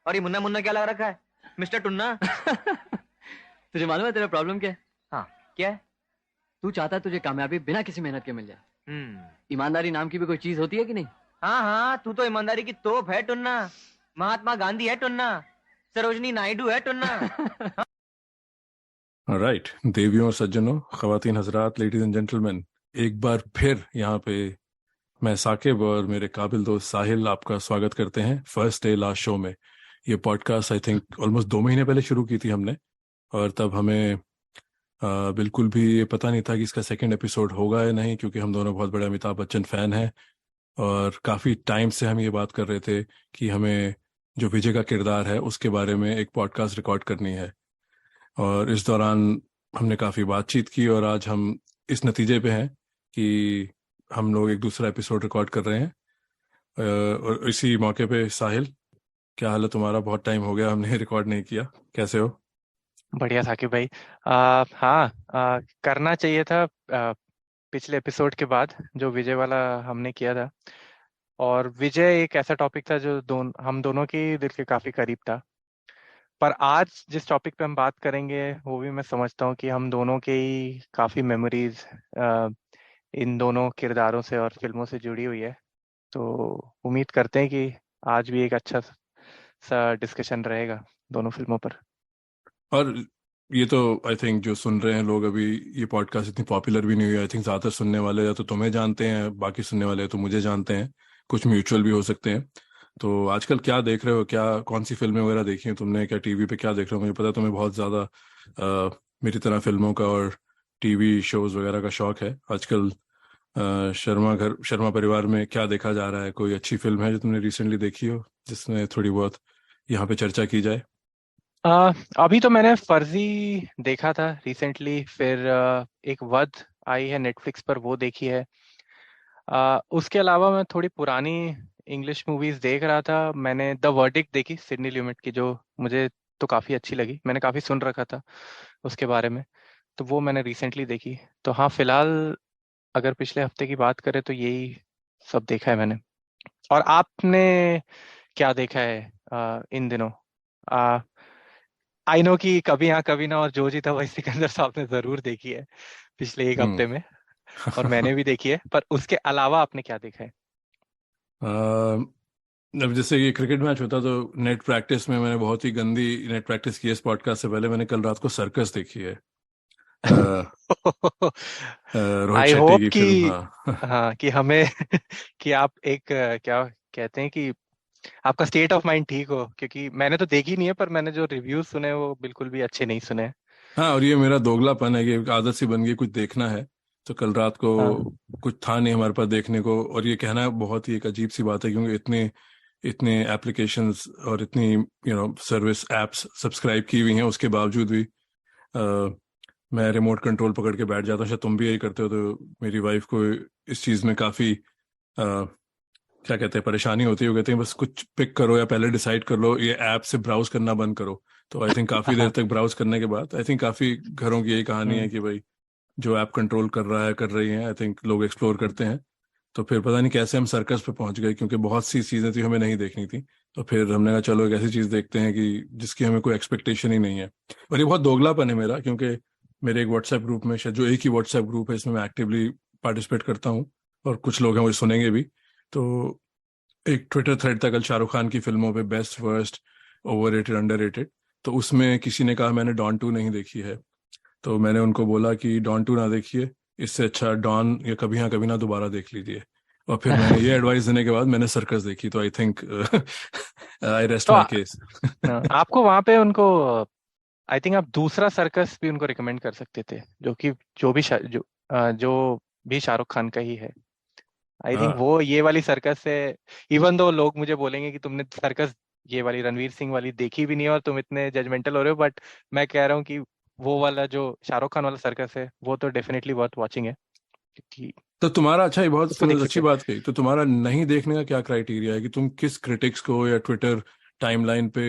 और ये मुन्ना मुन्ना क्या लग रखा है? मिस्टर टुन्ना। तुझे मालूम है तेरा प्रॉब्लम क्या है? हाँ, क्या है? तू चाहता है तुझे कामयाबी बिना किसी मेहनत के मिल जाए। हम्म। ईमानदारी नाम की भी कोई चीज होती है कि नहीं? हाँ हाँ, तू तो ईमानदारी की तोप है टुन्ना। महात्मा गांधी है टुन्ना। सरोजनी नायडू है टुन्ना। राइट, देवियों और सज्जनों, ख्वातीन हजरात, लेडीज एंड जेंटलमैन, एक बार फिर यहाँ पे मैं साकिब और मेरे काबिल दोस्त साहिल आपका स्वागत करते हैं फर्स्ट डे लास्ट शो में। ये पॉडकास्ट आई थिंक ऑलमोस्ट 2 महीने पहले शुरू की थी हमने, और तब हमें बिल्कुल भी ये पता नहीं था कि इसका सेकंड एपिसोड होगा या नहीं, क्योंकि हम दोनों बहुत बड़े अमिताभ बच्चन फैन हैं। और काफ़ी टाइम से हम ये बात कर रहे थे कि हमें जो विजय का किरदार है उसके बारे में एक पॉडकास्ट रिकॉर्ड करनी है। और इस दौरान हमने काफ़ी बातचीत की और आज हम इस नतीजे पे हैं कि हम लोग एक दूसरा एपिसोड रिकॉर्ड कर रहे हैं। और इसी मौके पे साहिल, क्या हाल है तुम्हारा? बहुत टाइम हो गया हमने रिकॉर्ड नहीं किया, कैसे हो? बढ़िया साकिब भाई। हाँ, करना चाहिए था पिछले एपिसोड के बाद जो विजय वाला हमने किया था। और विजय एक ऐसा टॉपिक था जो हम दोनों के दिल के काफी करीब था। पर आज जिस टॉपिक पे हम बात करेंगे वो भी मैं समझता हूँ कि हम दोनों के ही काफी मेमोरीज इन दोनों किरदारों से और फिल्मों से जुड़ी हुई है। तो उम्मीद करते हैं कि आज भी एक अच्छा सा डिस्कशन रहेगा दोनों फिल्मों पर। और ये तो आई थिंक जो सुन रहे हैं लोग, अभी ये पॉडकास्ट इतनी पॉपुलर भी नहीं हुई। आई थिंक ज़्यादातर सुनने वाले या तो तुम्हें जानते हैं, बाकी सुनने वाले या तो मुझे जानते हैं, कुछ म्यूचुअल भी हो सकते हैं। तो आजकल क्या देख रहे हो? क्या कौन सी फिल्में वगैरह देखी हैं तुमने? क्या टीवी पे क्या देख रहे हो? मुझे पता है तुम्हें बहुत ज़्यादा मेरी तरह फिल्मों का और टीवी शोज वगैरह का शौक है आजकल। शर्मा परिवार में क्या देखा जा रहा है? कोई अच्छी फिल्म है जो तुमने रिसेंटली देखी हो जिसमें थोड़ी बहुत यहाँ पे चर्चा की जाए? अभी तो मैंने फर्जी देखा था रिसेंटली। फिर एक वध आई है नेटफ्लिक्स पर, वो देखी है। उसके अलावा मैं थोड़ी पुरानी इंग्लिश मूवीज देख रहा था। मैंने द वर्डिक्ट देखी सिडनी ल्यूमेट की, जो मुझे तो काफ़ी अच्छी लगी। मैंने काफ़ी सुन रखा था उसके बारे में, तो वो मैंने रिसेंटली देखी। तो हाँ, फिलहाल अगर पिछले हफ्ते की बात करें तो यही सब देखा है मैंने। और आपने क्या देखा है इन दिनों? आई नो कि कभी हाँ कभी ना और जो जीता वही सिकंदर साहब ने जरूर देखी है पिछले एक हम्म। हफ्ते में, और मैंने भी देखी है। पर उसके अलावा आपने क्या देखा है? अब जैसे ये क्रिकेट मैच होता तो नेट प्रैक्टिस में मैंने बहुत ही गंदी नेट प्रैक्टिस की है। इस पॉडकास्ट से पहले मैंने कल रात को सर्कस देखी है। अ, रोहित आई शेट्टी होप की कि फिल्म। हाँ। हाँ कि हमें कि आप एक क्या कहते हैं कि आपका स्टेट ऑफ माइंड ठीक हो, क्योंकि मैंने तो देखी नहीं है पर मैंने जो रिव्यूज सुने वो बिल्कुल भी अच्छे नहीं सुने। हाँ, और ये मेरा दोगलापन है कि एक आदत सी बन गई कुछ देखना है। तो कल रात को हाँ। कुछ था नहीं हमारे पास देखने को, और ये कहना बहुत ही एक अजीब सी बात है क्योंकि इतने इतने एप्लीकेशंस और इतनी सर्विस एप्स सब्सक्राइब की हुई हैं, उसके बावजूद भी मैं रिमोट कंट्रोल पकड़ के बैठ जाता हूँ। शायद तुम भी यही करते हो। तो मेरी वाइफ को इस चीज़ में काफ़ी क्या कहते हैं, परेशानी होती है। वो कहते हैं बस कुछ पिक करो या पहले डिसाइड कर लो, ये ऐप से ब्राउज करना बंद करो। तो आई थिंक काफ़ी देर हाँ। तक ब्राउज करने के बाद आई थिंक काफ़ी घरों की यही कहानी है हम्म। कि भाई जो ऐप कंट्रोल कर रहा है, कर रही है, आई थिंक लोग एक्सप्लोर करते हैं। तो फिर पता नहीं कैसे हम सर्कस पे पहुंच गए, क्योंकि बहुत सी चीज़ें थी हमें नहीं देखनी थी। तो फिर हमने कहा चलो एक ऐसी चीज़ देखते हैं कि जिसकी हमें कोई एक्सपेक्टेशन ही नहीं है। और ये बहुत दोगलापन है मेरा, क्योंकि मेरे एक व्हाट्सएप ग्रुप में, शायद जो एक ही व्हाट्सएप ग्रुप है, इसमें मैं एक्टिवली पार्टिसिपेट करता हूँ और कुछ लोग हैं वो सुनेंगे भी। तो एक ट्विटर थ्रेड था कल शाहरुख खान की फिल्मों पे, बेस्ट वर्स्ट ओवररेटेड अंडररेटेड। तो उसमें किसी ने कहा मैंने डॉन टू नहीं देखी है। तो मैंने उनको बोला कि डॉन टू ना देखिए, इससे अच्छा डॉन या कभी हाँ कभी ना दोबारा देख लीजिए। और फिर मैंने ये एडवाइस देने के बाद मैंने सर्कस देखी। तो आई थिंक आई रेस्ट तो माई केस। आपको वहां पे उनको आई थिंक आप दूसरा सर्कस भी उनको रिकमेंड कर सकते थे, जो कि जो भी शाहरुख खान का ही है। आई थिंक हाँ, वो ये वाली सर्कस से, इवन दो लोग मुझे बोलेंगे कि तुमने सर्कस ये वाली रणवीर सिंह वाली देखी भी नहीं है और तुम इतने जजमेंटल हो रहे हो, बट मैं कह रहा हूँ कि वो वाला जो शाहरुख खान वाला सर्कस है वो तो डेफिनेटली वर्थ वॉचिंग है, क्योंकि तो तुम्हारा, अच्छा ये बहुत उसको तुमने देख अच्छी सकते हैं। बात कही। तो तुम्हारा नहीं देखने का क्या क्राइटेरिया है कि तुम किस क्रिटिक्स को या ट्विटर टाइमलाइन पे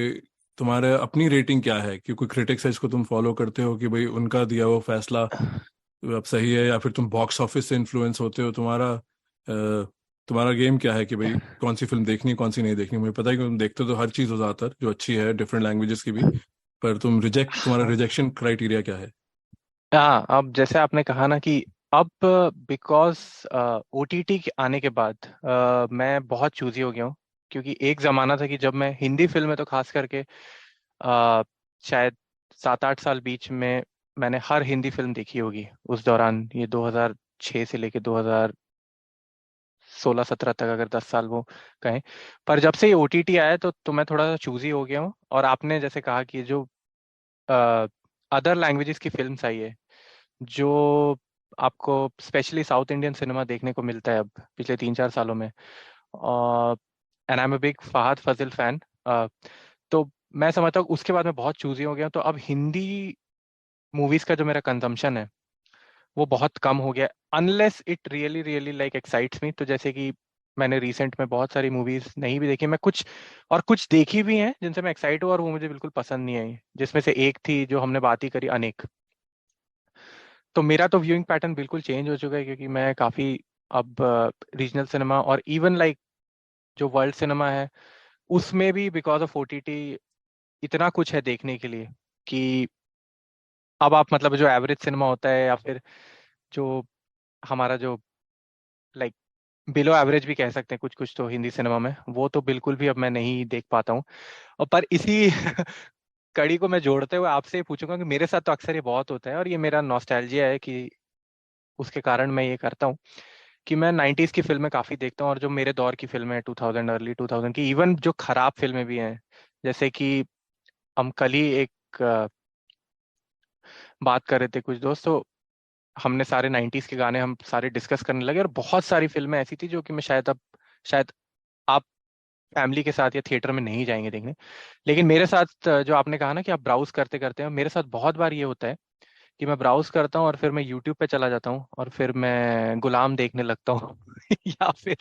तुम्हारा अपनी रेटिंग क्या है? कि कोई क्रिटिक्स है इसको तुम फॉलो करते हो कि भाई उनका दिया हुआ फैसला अब सही है, या फिर तुम बॉक्स ऑफिस से इन्फ्लुएंस होते हो? तुम्हारा तुम्हारा गेम क्या है कि भाई कौन सी फिल्म देखनी है कौन सी नहीं देखनी? मुझे पता है कि तुम देखते हो तो हर चीज हो ज्यादातर जो अच्छी है, डिफरेंट लैंग्वेजेस की भी, पर तुम्हारा हाँ रिजेक्शन क्राइटेरिया क्या है? हाँ, अब जैसे आपने कहा ना कि अब बिकॉज ओटीटी के आने के बाद मैं बहुत चूजी हो गया हूँ। क्योंकि एक जमाना था कि जब मैं हिंदी फिल्में तो खास करके शायद 7-8 साल बीच में मैंने हर हिंदी फिल्म देखी होगी उस दौरान, ये 2006 से लेके 2016-17 तक, अगर 10 साल वो कहें। पर जब से ये ओटीटी आया तो मैं थोड़ा सा चूजी हो गया हूँ। और आपने जैसे कहा कि जो अदर लैंग्वेजेस की फिल्म्स आई है, जो आपको स्पेशली साउथ इंडियन सिनेमा देखने को मिलता है अब पिछले 3-4 सालों में, and I am a big Fahadh Faasil fan. तो मैं समझता हूँ उसके बाद मैं बहुत चूजी हो गया हूँ। तो अब हिंदी मूवीज का जो मेरा कंजम्पशन है वो बहुत कम हो गया, unless it really really like excites मी। तो जैसे कि मैंने रिसेंट में बहुत सारी मूवीज नहीं भी देखी, मैं कुछ और कुछ देखी भी हैं जिनसे मैं एक्साइट हुआ और वो मुझे बिल्कुल पसंद नहीं आई, जिसमें से एक थी जो हमने बात ही करी, अनेक। तो मेरा तो व्यूइंग पैटर्न बिल्कुल चेंज हो चुका है, क्योंकि मैं काफ़ी अब रीजनल सिनेमा और इवन लाइक जो वर्ल्ड सिनेमा है उसमें भी बिकॉज ऑफ ओटीटी इतना कुछ है देखने के लिए कि अब आप मतलब जो एवरेज सिनेमा होता है, या फिर जो हमारा जो लाइक बिलो एवरेज भी कह सकते हैं कुछ कुछ तो हिंदी सिनेमा में, वो तो बिल्कुल भी अब मैं नहीं देख पाता हूँ। और पर इसी कड़ी को मैं जोड़ते हुए आपसे ये पूछूंगा कि मेरे साथ तो अक्सर ये बहुत होता है, और ये मेरा नॉस्टैल्जिया है कि उसके कारण मैं ये करता हूँ कि मैं 90s की फिल्में काफ़ी देखता हूँ, और जो मेरे दौर की फिल्में हैं 2000 अर्ली 2000 की, इवन जो खराब फिल्में भी हैं, जैसे कि हम कल ही एक बात कर रहे थे कुछ दोस्त, तो हमने सारे 90s के गाने हम सारे डिस्कस करने लगे, और बहुत सारी फिल्में ऐसी थी जो कि मैं शायद आप फैमिली के साथ या थिएटर में नहीं जाएंगे देखने। लेकिन मेरे साथ जो आपने कहा ना कि आप ब्राउज करते करते हैं, मेरे साथ बहुत बार ये होता है कि मैं ब्राउज करता हूँ और फिर मैं यूट्यूब पे चला जाता हूँ और फिर मैं गुलाम देखने लगता हूँ या फिर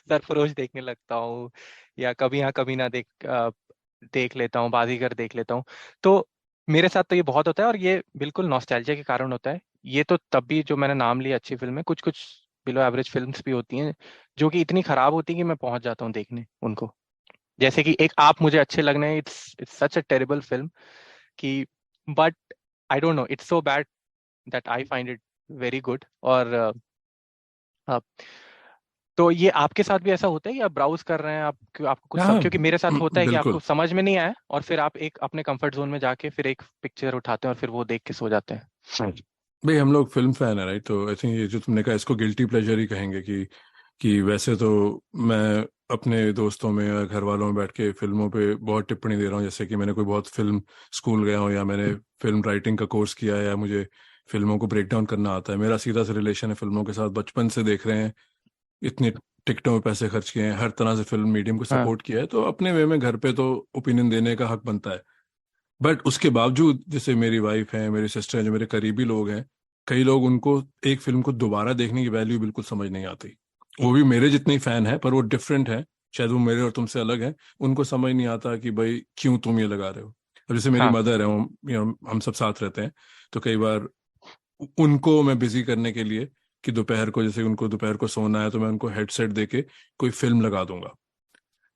सरफरोश देखने लगता हूँ, या कभी हाँ कभी ना देख लेता हूँ, बाजीगर देख लेता हूँ। तो मेरे साथ तो ये बहुत होता है, और ये बिल्कुल नॉस्टैल्जिया के कारण होता है। ये तो तब भी जो मैंने नाम लिया अच्छी फिल्में, कुछ कुछ बिलो एवरेज फिल्म्स भी होती हैं जो कि इतनी खराब होती हैं कि मैं पहुंच जाता हूँ देखने उनको। जैसे कि एक आप मुझे अच्छे लगने, it's such a terrible film कि, but I don't know, it's so bad that I find it very good. और अ, तो ये आपके साथ भी ऐसा होता है कि आप ब्राउज कर रहे हैं, आपको कुछ हाँ, क्योंकि मेरे साथ होता है कि आपको बिल्कुल। समझ में नहीं आया और फिर आप एक अपने कंफर्ट जोन में जाके फिर एक पिक्चर उठाते हैं और फिर वो देख के सो जाते हैं। भाई हम लोग फिल्म फैन है, राइट? तो आई थिंक ये जो तुमने कहा इसको गिल्टी प्लेजर ही कहेंगे कि वैसे तो मैं अपने दोस्तों में या घर वालों में बैठ के फिल्मों पे बहुत टिप्पणी दे रहा हूँ, जैसे कि मैंने कोई बहुत फिल्म स्कूल गया हूँ या मैंने फिल्म राइटिंग का कोर्स किया है या मुझे फिल्मों को ब्रेक डाउन करना आता है। मेरा सीधा सा रिलेशन है फिल्मों के साथ, बचपन से देख रहे हैं, इतने टिकटों में पैसे खर्च किए हैं, हर तरह से फिल्म मीडियम को हाँ सपोर्ट किया है, तो अपने वे में घर पे तो ओपिनियन देने का हक बनता है। बट उसके बावजूद जैसे मेरी वाइफ है, मेरी सिस्टर है, जो मेरे करीबी लोग हैं, कई लोग उनको एक फिल्म को दोबारा देखने की वैल्यू बिल्कुल समझ नहीं आती। वो भी मेरे जितने ही फैन है पर वो डिफरेंट है, शायद वो मेरे और तुमसे अलग है। उनको समझ नहीं आता कि भाई क्यों तुम ये लगा रहे हो। अब जैसे मेरी हाँ मदर है, हम सब साथ रहते हैं, तो कई बार उनको मैं बिजी करने के लिए कि दोपहर को, जैसे उनको दोपहर को सोना है, तो मैं उनको हेडसेट दे के कोई फिल्म लगा दूंगा।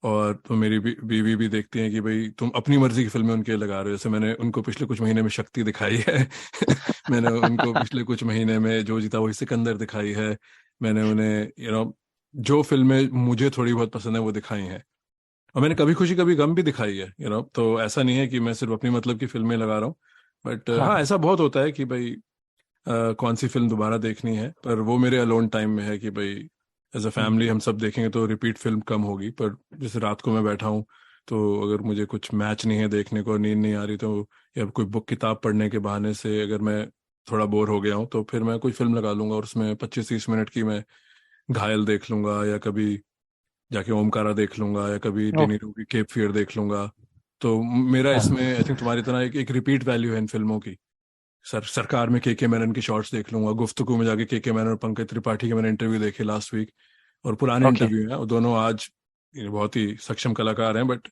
और तो मेरी बीवी भी देखती हैं कि भाई तुम अपनी मर्जी की फिल्में उनके लगा रहे हो। जैसे मैंने उनको पिछले कुछ महीने में शक्ति दिखाई है मैंने उनको पिछले कुछ महीने में जो जीता वही सिकंदर दिखाई है। मैंने उन्हें जो फिल्में मुझे थोड़ी बहुत पसंद है वो दिखाई हैं। और मैंने कभी खुशी कभी गम भी दिखाई है, तो ऐसा नहीं है कि मैं सिर्फ अपनी मतलब की फिल्में लगा रहा हूँ। बट हाँ हाँ, ऐसा बहुत होता है कि भाई कौन सी फिल्म दोबारा देखनी है, पर वो मेरे अलोन टाइम में है कि भाई एज अ हम्म, फैमिली हम सब देखेंगे तो रिपीट फिल्म कम होगी। पर जैसे रात को मैं बैठा हूँ, तो अगर मुझे कुछ मैच नहीं है देखने को, नींद नहीं आ रही, तो या कोई बुक किताब पढ़ने के बहाने से अगर मैं थोड़ा बोर हो गया हूँ, तो फिर मैं कोई फिल्म लगा लूंगा और उसमें 25-30 मिनट की मैं घायल देख लूंगा, या कभी जाके ओमकारा देख लूंगा, या कभी ओह, डेनीरो की केप फियर देख लूंगा। तो मेरा हाँ इसमें आई थिंक तुम्हारी तरह एक रिपीट वैल्यू है इन फिल्मों की। सरकार में के मेनन की शॉर्ट्स देख लूंगा, गुफ्तगू में जाके के मेनन और पंकज त्रिपाठी के मैंने इंटरव्यू देखे लास्ट वीक, और पुराने ओके। इंटरव्यू हैं, और दोनों आज बहुत ही सक्षम कलाकार हैं। बट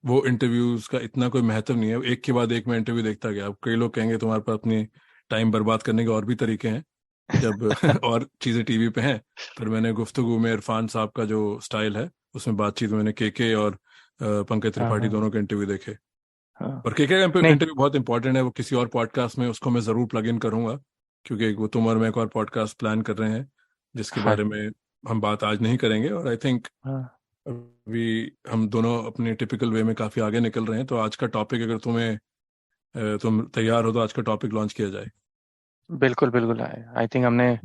वो इंटरव्यूज का इतना कोई महत्व नहीं है, एक के बाद एक मैं इंटरव्यू देखता गया। अब कई लोग कहेंगे तुम्हारे पास अपनी टाइम बर्बाद करने के और भी तरीके हैं, जब और चीजें टीवी पे हैं, फिर मैंने गुफ्तगू में इरफान साहब का जो स्टाइल है उसमें बातचीत में मैंने केके और पंकज हाँ त्रिपाठी हाँ दोनों के इंटरव्यू देखे। हाँ। और केके का नहीं। इंटरव्यू बहुत इंपॉर्टेंट है, वो किसी और पॉडकास्ट में उसको मैं जरूर प्लग इन करूंगा, क्योंकि वो तुम और मैं एक और पॉडकास्ट प्लान कर रहे हैं जिसके हाँ बारे में हम बात आज नहीं करेंगे। और आई थिंक हाँ। अभी हम दोनों अपने टिपिकल वे में काफी आगे निकल रहे हैं, तो आज का टॉपिक, अगर तुम तैयार हो तो आज का टॉपिक लॉन्च किया जाए। बिल्कुल बिल्कुल। आई थिंक हमने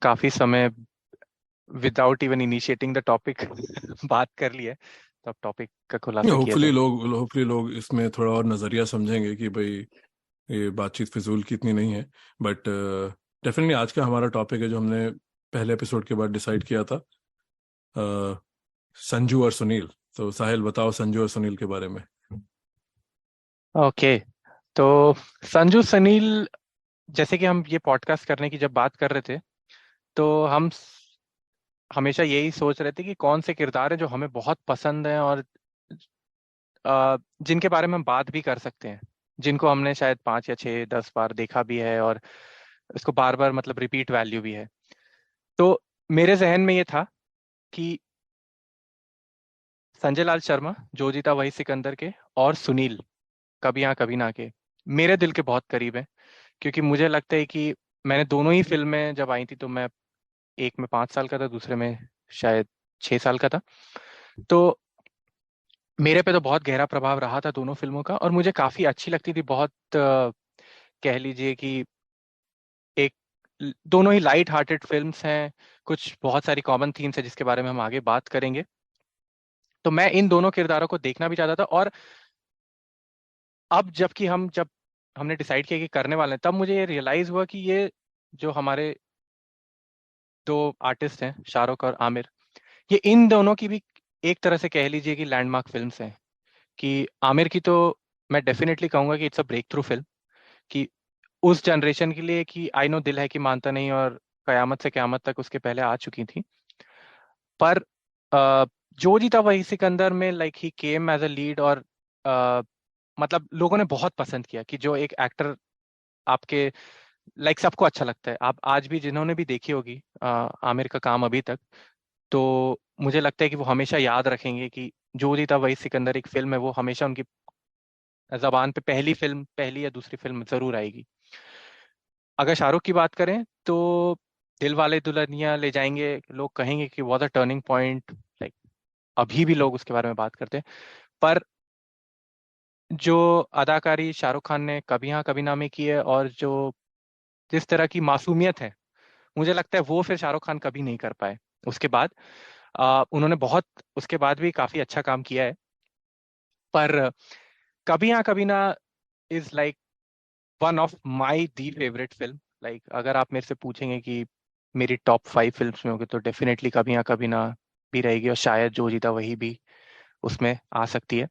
काफी समय without even initiating the topic बात कर ली है, तो अब टॉपिक का खुलासा किया जाए। होपफुली लोग इसमें थोड़ा और नजरिया समझेंगे कि भाई ये बातचीत फिजूल की इतनी नहीं है। बट डेफिनेटली आज का हमारा टॉपिक है जो हमने पहले एपिसोड के बाद डिसाइड किया था, अ, संजू और सुनील। तो साहिल बताओ संजू और सुनील के बारे में। ओके। तो संजू सुनील, जैसे कि हम ये पॉडकास्ट करने की जब बात कर रहे थे, तो हम हमेशा यही सोच रहे थे कि कौन से किरदार हैं जो हमें बहुत पसंद हैं और जिनके बारे में हम बात भी कर सकते हैं, जिनको हमने शायद 5 या 6 10 बार देखा भी है और इसको बार बार मतलब रिपीट वैल्यू भी है। तो मेरे जहन में ये था कि संजय लाल शर्मा, जो जीता वही सिकंदर के, और सुनील कभी यहाँ कभी ना के मेरे दिल के बहुत करीब है, क्योंकि मुझे लगता है कि मैंने दोनों ही फिल्में जब आई थी, तो मैं एक में 5 साल का था, दूसरे में शायद 6 साल का था। तो मेरे पे तो बहुत गहरा प्रभाव रहा था दोनों फिल्मों का, और मुझे काफी अच्छी लगती थी। बहुत कह लीजिए कि एक दोनों ही लाइट हार्टेड फिल्म्स हैं, कुछ बहुत सारी कॉमन थीम्स है जिसके बारे में हम आगे बात करेंगे। तो मैं इन दोनों किरदारों को देखना भी चाहता था, और अब जब हमने डिसाइड किया कि करने वाले हैं, तब मुझे ये रियलाइज हुआ कि ये जो हमारे दो आर्टिस्ट हैं, शाहरुख और आमिर, ये इन दोनों की भी एक तरह से कह लीजिए कि लैंडमार्क फिल्म्स हैं। कि आमिर की तो मैं डेफिनेटली कहूंगा कि it's a breakthrough film, कि उस जनरेशन के लिए, कि आई नो दिल है कि मानता नहीं और कयामत से कयामत तक उसके पहले आ चुकी थी। पर जो जीता वही सिकंदर में like he came as a lead, और मतलब लोगों ने बहुत पसंद किया कि जो एक एक्टर आपके लाइक सबको अच्छा लगता है। आप आज भी जिन्होंने भी देखी होगी आमिर का काम अभी तक, तो मुझे लगता है कि वो हमेशा याद रखेंगे कि जो जीता वही सिकंदर एक फिल्म है, वो हमेशा उनकी जबान पे पहली या दूसरी फिल्म जरूर आएगी। अगर शाहरुख की बात करें तो दिल वाले दुल्हनिया ले जाएंगे, लोग कहेंगे कि was a turning point, like अभी भी लोग उसके बारे में बात करते हैं। पर जो अदाकारी शाहरुख खान ने कभी हाँ कभी ना में की है, और जो जिस तरह की मासूमियत है, मुझे लगता है वो फिर शाहरुख खान कभी नहीं कर पाए उसके बाद। उन्होंने बहुत उसके बाद भी काफी अच्छा काम किया है, पर कभी हाँ कभी ना is like one of my the favourite film. Like अगर आप मेरे से पूछेंगे कि मेरी टॉप 5 फिल्म्स में होगी, तो डेफिनेटली कभी हाँ कभी ना भी रहेगी, और शायद जो जीता वही भी उसमें आ सकती है।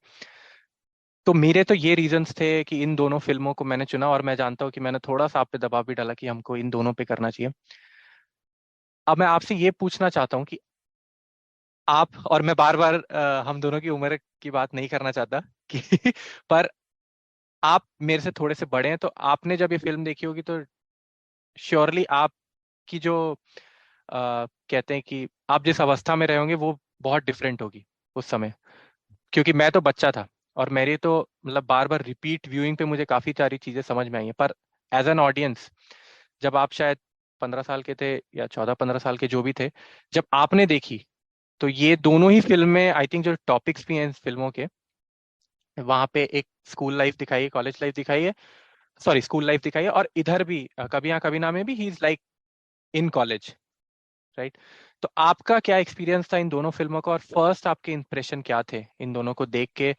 तो मेरे तो ये रीजंस थे कि इन दोनों फिल्मों को मैंने चुना, और मैं जानता हूँ कि मैंने थोड़ा सा आप पे दबाव भी डाला कि हमको इन दोनों पे करना चाहिए। अब मैं आपसे ये पूछना चाहता हूँ कि आप और मैं बार बार हम दोनों की उम्र की बात नहीं करना चाहता कि पर आप मेरे से थोड़े से बड़े हैं, तो आपने जब ये फिल्म देखी होगी, तो श्योरली आपकी जो कहते हैं कि आप जिस अवस्था में रहे होंगे, वो बहुत डिफरेंट होगी उस समय। क्योंकि मैं तो बच्चा था, और मेरी तो मतलब बार बार रिपीट व्यूइंग पे मुझे काफी सारी चीजें समझ में आई हैं। पर एज एन ऑडियंस, जब आप शायद 15 साल के थे या 14 15 साल के जो भी थे, जब आपने देखी, तो ये दोनों ही फिल्में आई थिंक जो टॉपिक्स भी हैं इस फिल्मों के, वहां पे एक स्कूल लाइफ दिखाई है, कॉलेज लाइफ दिखाई है, सॉरी स्कूल लाइफ दिखाई है, और इधर भी कभी यहाँ कभी ना में भी he is like in college, right. तो आपका क्या एक्सपीरियंस था इन दोनों फिल्मों का, और फर्स्ट आपके इंप्रेशन क्या थे इन दोनों को देख के,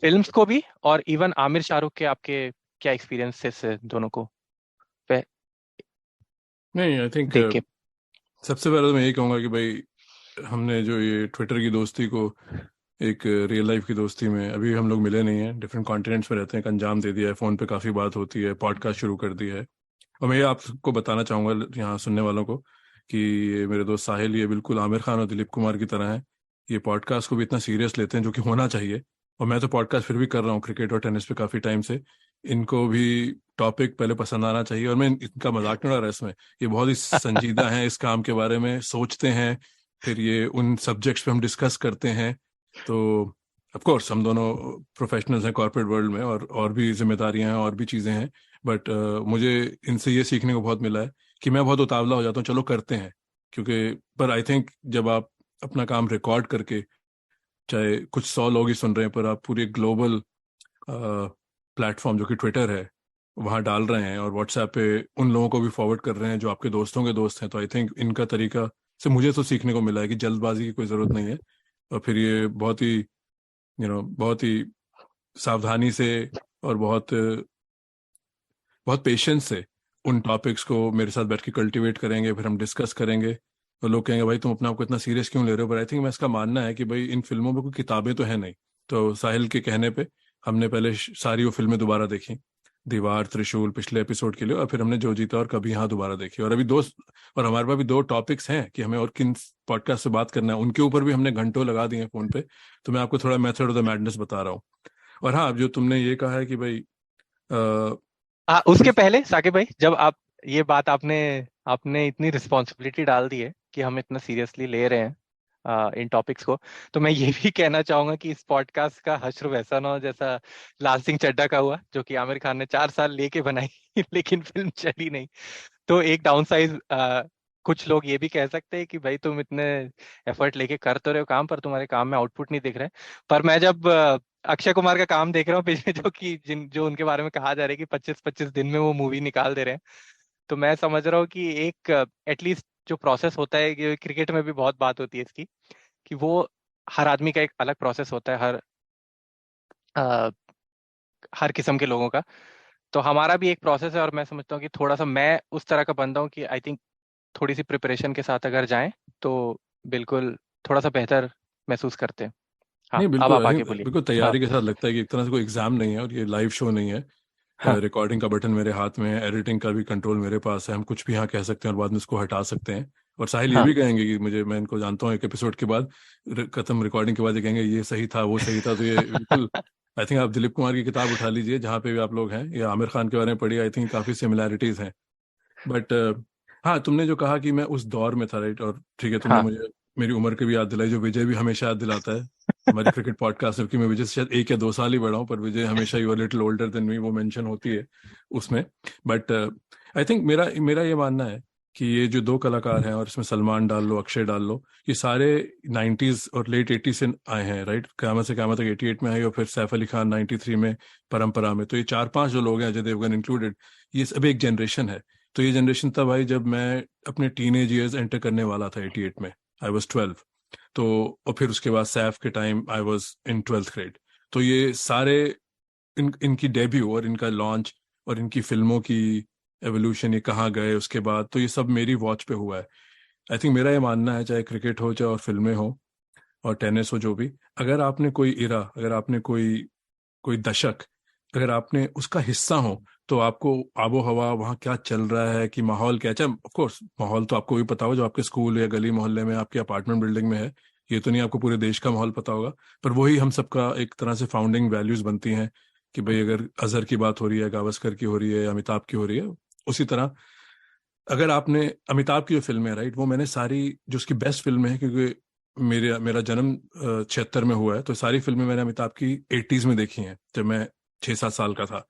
फिल्म्स को भी, और इवन आमिर शाहरुख के आपके क्या एक्सपीरियंसेस है दोनों को पे नहीं, आई थिंक देख के? सबसे पहले तो मैं यही कहूँगा कि भाई हमने जो ये ट्विटर की दोस्ती को एक रियल लाइफ की दोस्ती में, अभी हम लोग मिले नहीं हैं, डिफरेंट कॉन्टिनेंट्स में रहते हैं, एक अंजाम दे दिया है, फ़ोन पे काफ़ी बात होती है, पॉडकास्ट शुरू कर दिया है। और मैं ये आपको बताना चाहूँगा यहाँ सुनने वालों को कि ये मेरे दोस्त साहिल, ये बिल्कुल आमिर खान और दिलीप कुमार की तरह है। ये पॉडकास्ट को भी इतना सीरियस लेते हैं, जो कि होना चाहिए। और मैं तो पॉडकास्ट फिर भी कर रहा हूँ क्रिकेट और टेनिस पे काफ़ी टाइम से। इनको भी टॉपिक पहले पसंद आना चाहिए। और मैं इनका मजाक नहीं उड़ा रहा इसमें, ये बहुत ही संजीदा हैं, इस काम के बारे में सोचते हैं, फिर ये उन सब्जेक्ट्स पे हम डिस्कस करते हैं। तो ऑफ कोर्स हम दोनों प्रोफेशनल्स हैं कॉर्पोरेट वर्ल्ड में, और भी जिम्मेदारियां हैं और भी चीज़ें हैं, बट मुझे इनसे ये सीखने को बहुत मिला है कि मैं बहुत उतावला हो जाता हूँ, चलो करते हैं। क्योंकि पर आई थिंक जब आप अपना काम रिकॉर्ड करके, चाहे कुछ 100 लोग ही सुन रहे हैं, पर आप पूरे ग्लोबल प्लेटफॉर्म जो कि ट्विटर है वहाँ डाल रहे हैं, और व्हाट्सएप पे उन लोगों को भी फॉरवर्ड कर रहे हैं जो आपके दोस्तों के दोस्त हैं, तो आई थिंक इनका तरीका से मुझे तो सीखने को मिला है कि जल्दबाजी की कोई ज़रूरत नहीं है। और फिर ये बहुत ही बहुत ही सावधानी से और बहुत बहुत पेशेंस से उन टॉपिक्स को मेरे साथ बैठ के कल्टीवेट करेंगे, फिर हम डिस्कस करेंगे। तो लोग कहेंगे भाई तुम अपने आप को इतना सीरियस क्यों ले रहे हो, पर आई थिंक मैं इसका मानना है कि भाई इन फिल्मों में कोई किताबें तो है नहीं। तो साहिल के कहने पे हमने पहले सारी वो फिल्में दोबारा देखी, दीवार, त्रिशूल पिछले एपिसोड के लिए, और फिर हमने जो जीता और कभी यहाँ दोबारा देखी। और अभी और हमारे पास भी 2 टॉपिक्स हैं कि हमें और किन पॉडकास्ट से बात करना है, उनके ऊपर भी हमने घंटों लगा दिए हैं फोन पे। तो मैं आपको थोड़ा मेथड ऑफ द मैडनेस बता रहा हूँ। और हाँ, जो तुमने ये कहा है कि भाई उसके पहले साकिब भाई, जब आप ये बात आपने इतनी रिस्पॉन्सिबिलिटी डाल दी है कि हम इतना सीरियसली ले रहे हैं इन टॉपिक्स को, तो मैं ये भी कहना चाहूंगा कि इस पॉडकास्ट का हश्र वैसा ना हो जैसा लाल सिंह चड्ढा का हुआ, जो कि आमिर खान ने 4 साल लेके बनाई लेकिन फिल्म चली नहीं। तो एक डाउन साइज कुछ लोग ये भी कह सकते हैं कि भाई तुम इतने एफर्ट लेके कर तो रहे हो काम, पर तुम्हारे काम में आउटपुट नहीं दिख रहा है। पर मैं जब अक्षय कुमार का काम देख रहा हूँ पिछले, जो उनके बारे में कहा जा रहा है कि 25-25 दिन में वो मूवी निकाल दे रहे हैं, तो मैं समझ रहा हूँ कि एक एटलीस्ट जो प्रोसेस होता है, कि क्रिकेट में भी बहुत बात होती है इसकी, कि वो हर आदमी का एक अलग प्रोसेस होता है, हर किस्म के लोगों का। तो हमारा भी एक प्रोसेस है, और मैं समझता हूँ कि थोड़ा सा मैं उस तरह का बंदा हूँ कि आई थिंक थोड़ी सी प्रिपरेशन के साथ अगर जाएं तो बिल्कुल थोड़ा सा बेहतर महसूस करते हैं। हाँ, नहीं, अब बिल्कुल आप आई आगे थिंक बोलिए। बिल्कुल हाँ तैयारी के साथ लगता है कि एक तरह से कोई एग्जाम नहीं है, और ये लाइव शो नहीं है। हाँ रिकॉर्डिंग का बटन मेरे हाथ में है, एडिटिंग का भी कंट्रोल मेरे पास है, हम कुछ भी यहाँ कह सकते हैं और बाद में उसको हटा सकते हैं। और साहिल ये हाँ भी कहेंगे कि मैं इनको जानता हूँ, एक एपिसोड के बाद, खत्म रिकॉर्डिंग के बाद ये कहेंगे ये सही था वो सही था। तो ये बिल्कुल आई थिंक आप दिलीप कुमार की किताब उठा लीजिए जहाँ पे भी आप लोग हैं, या आमिर खान के बारे में पढ़िए, आई थिंक काफ़ी सिमिलैरिटीज़ हैं। बट हाँ, तुमने जो कहा कि मैं उस दौर में था, राइट, और ठीक है, तुमने हाँ मुझे मेरी उम्र की भी याद दिलाई, जो विजय भी हमेशा याद दिलाता है हमारे क्रिकेट पॉडकास्ट में, कि मैं विजय से शायद 1 या 2 साल ही बड़ा हूँ, पर विजय हमेशा you are little older than me, वो मेंशन होती है उसमें। बट आई थिंक मेरा मेरा ये मानना है कि ये जो 2 कलाकार हैं, और इसमें सलमान डाल लो, अक्षय डाल लो, ये सारे 90s और लेट 80s से आए हैं, राइट। क़यामत से क़यामत तक 88 में आई, और फिर सैफ अली खान 93 में परंपरा में। तो ये 4-5 जो लोग हैं, अजय देवगन इंक्लूडेड, ये सब एक जनरेशन है। तो ये जनरेशन तब आई जब मैं अपने टीनेज ईयर्स एंटर करने वाला था, 88 में आई वॉज 12। तो और फिर उसके बाद सैफ के time I was in 12th grade. तो ये सारे इनकी डेब्यू और इनका लॉन्च और इनकी फिल्मों की एवोल्यूशन, ये कहाँ गए उसके बाद, तो ये सब मेरी वॉच पे हुआ है। आई थिंक मेरा ये मानना है, चाहे क्रिकेट हो, चाहे और फिल्में हो और टेनिस हो, जो भी, अगर आपने कोई इरा, अगर आपने कोई कोई दशक, अगर आपने उसका हिस्सा हो, तो आपको आबो हवा वहाँ क्या चल रहा है, कि माहौल क्या है, चाहे ऑफ कोर्स माहौल तो आपको भी पता हो जो आपके स्कूल या गली मोहल्ले में, आपके अपार्टमेंट बिल्डिंग में है, ये तो नहीं आपको पूरे देश का माहौल पता होगा, पर वही हम सबका एक तरह से फाउंडिंग वैल्यूज बनती हैं। कि भाई अगर अजहर की बात हो रही है, गावस्कर की हो रही है, अमिताभ की हो रही है, उसी तरह अगर आपने अमिताभ की जो फिल्में, राइट, वो मैंने सारी, जो उसकी बेस्ट फिल्म है, क्योंकि मेरा जन्म 76 में हुआ है, तो सारी फिल्में मैंने अमिताभ की 80s में देखी हैं, जब मैं 6-7 साल का था।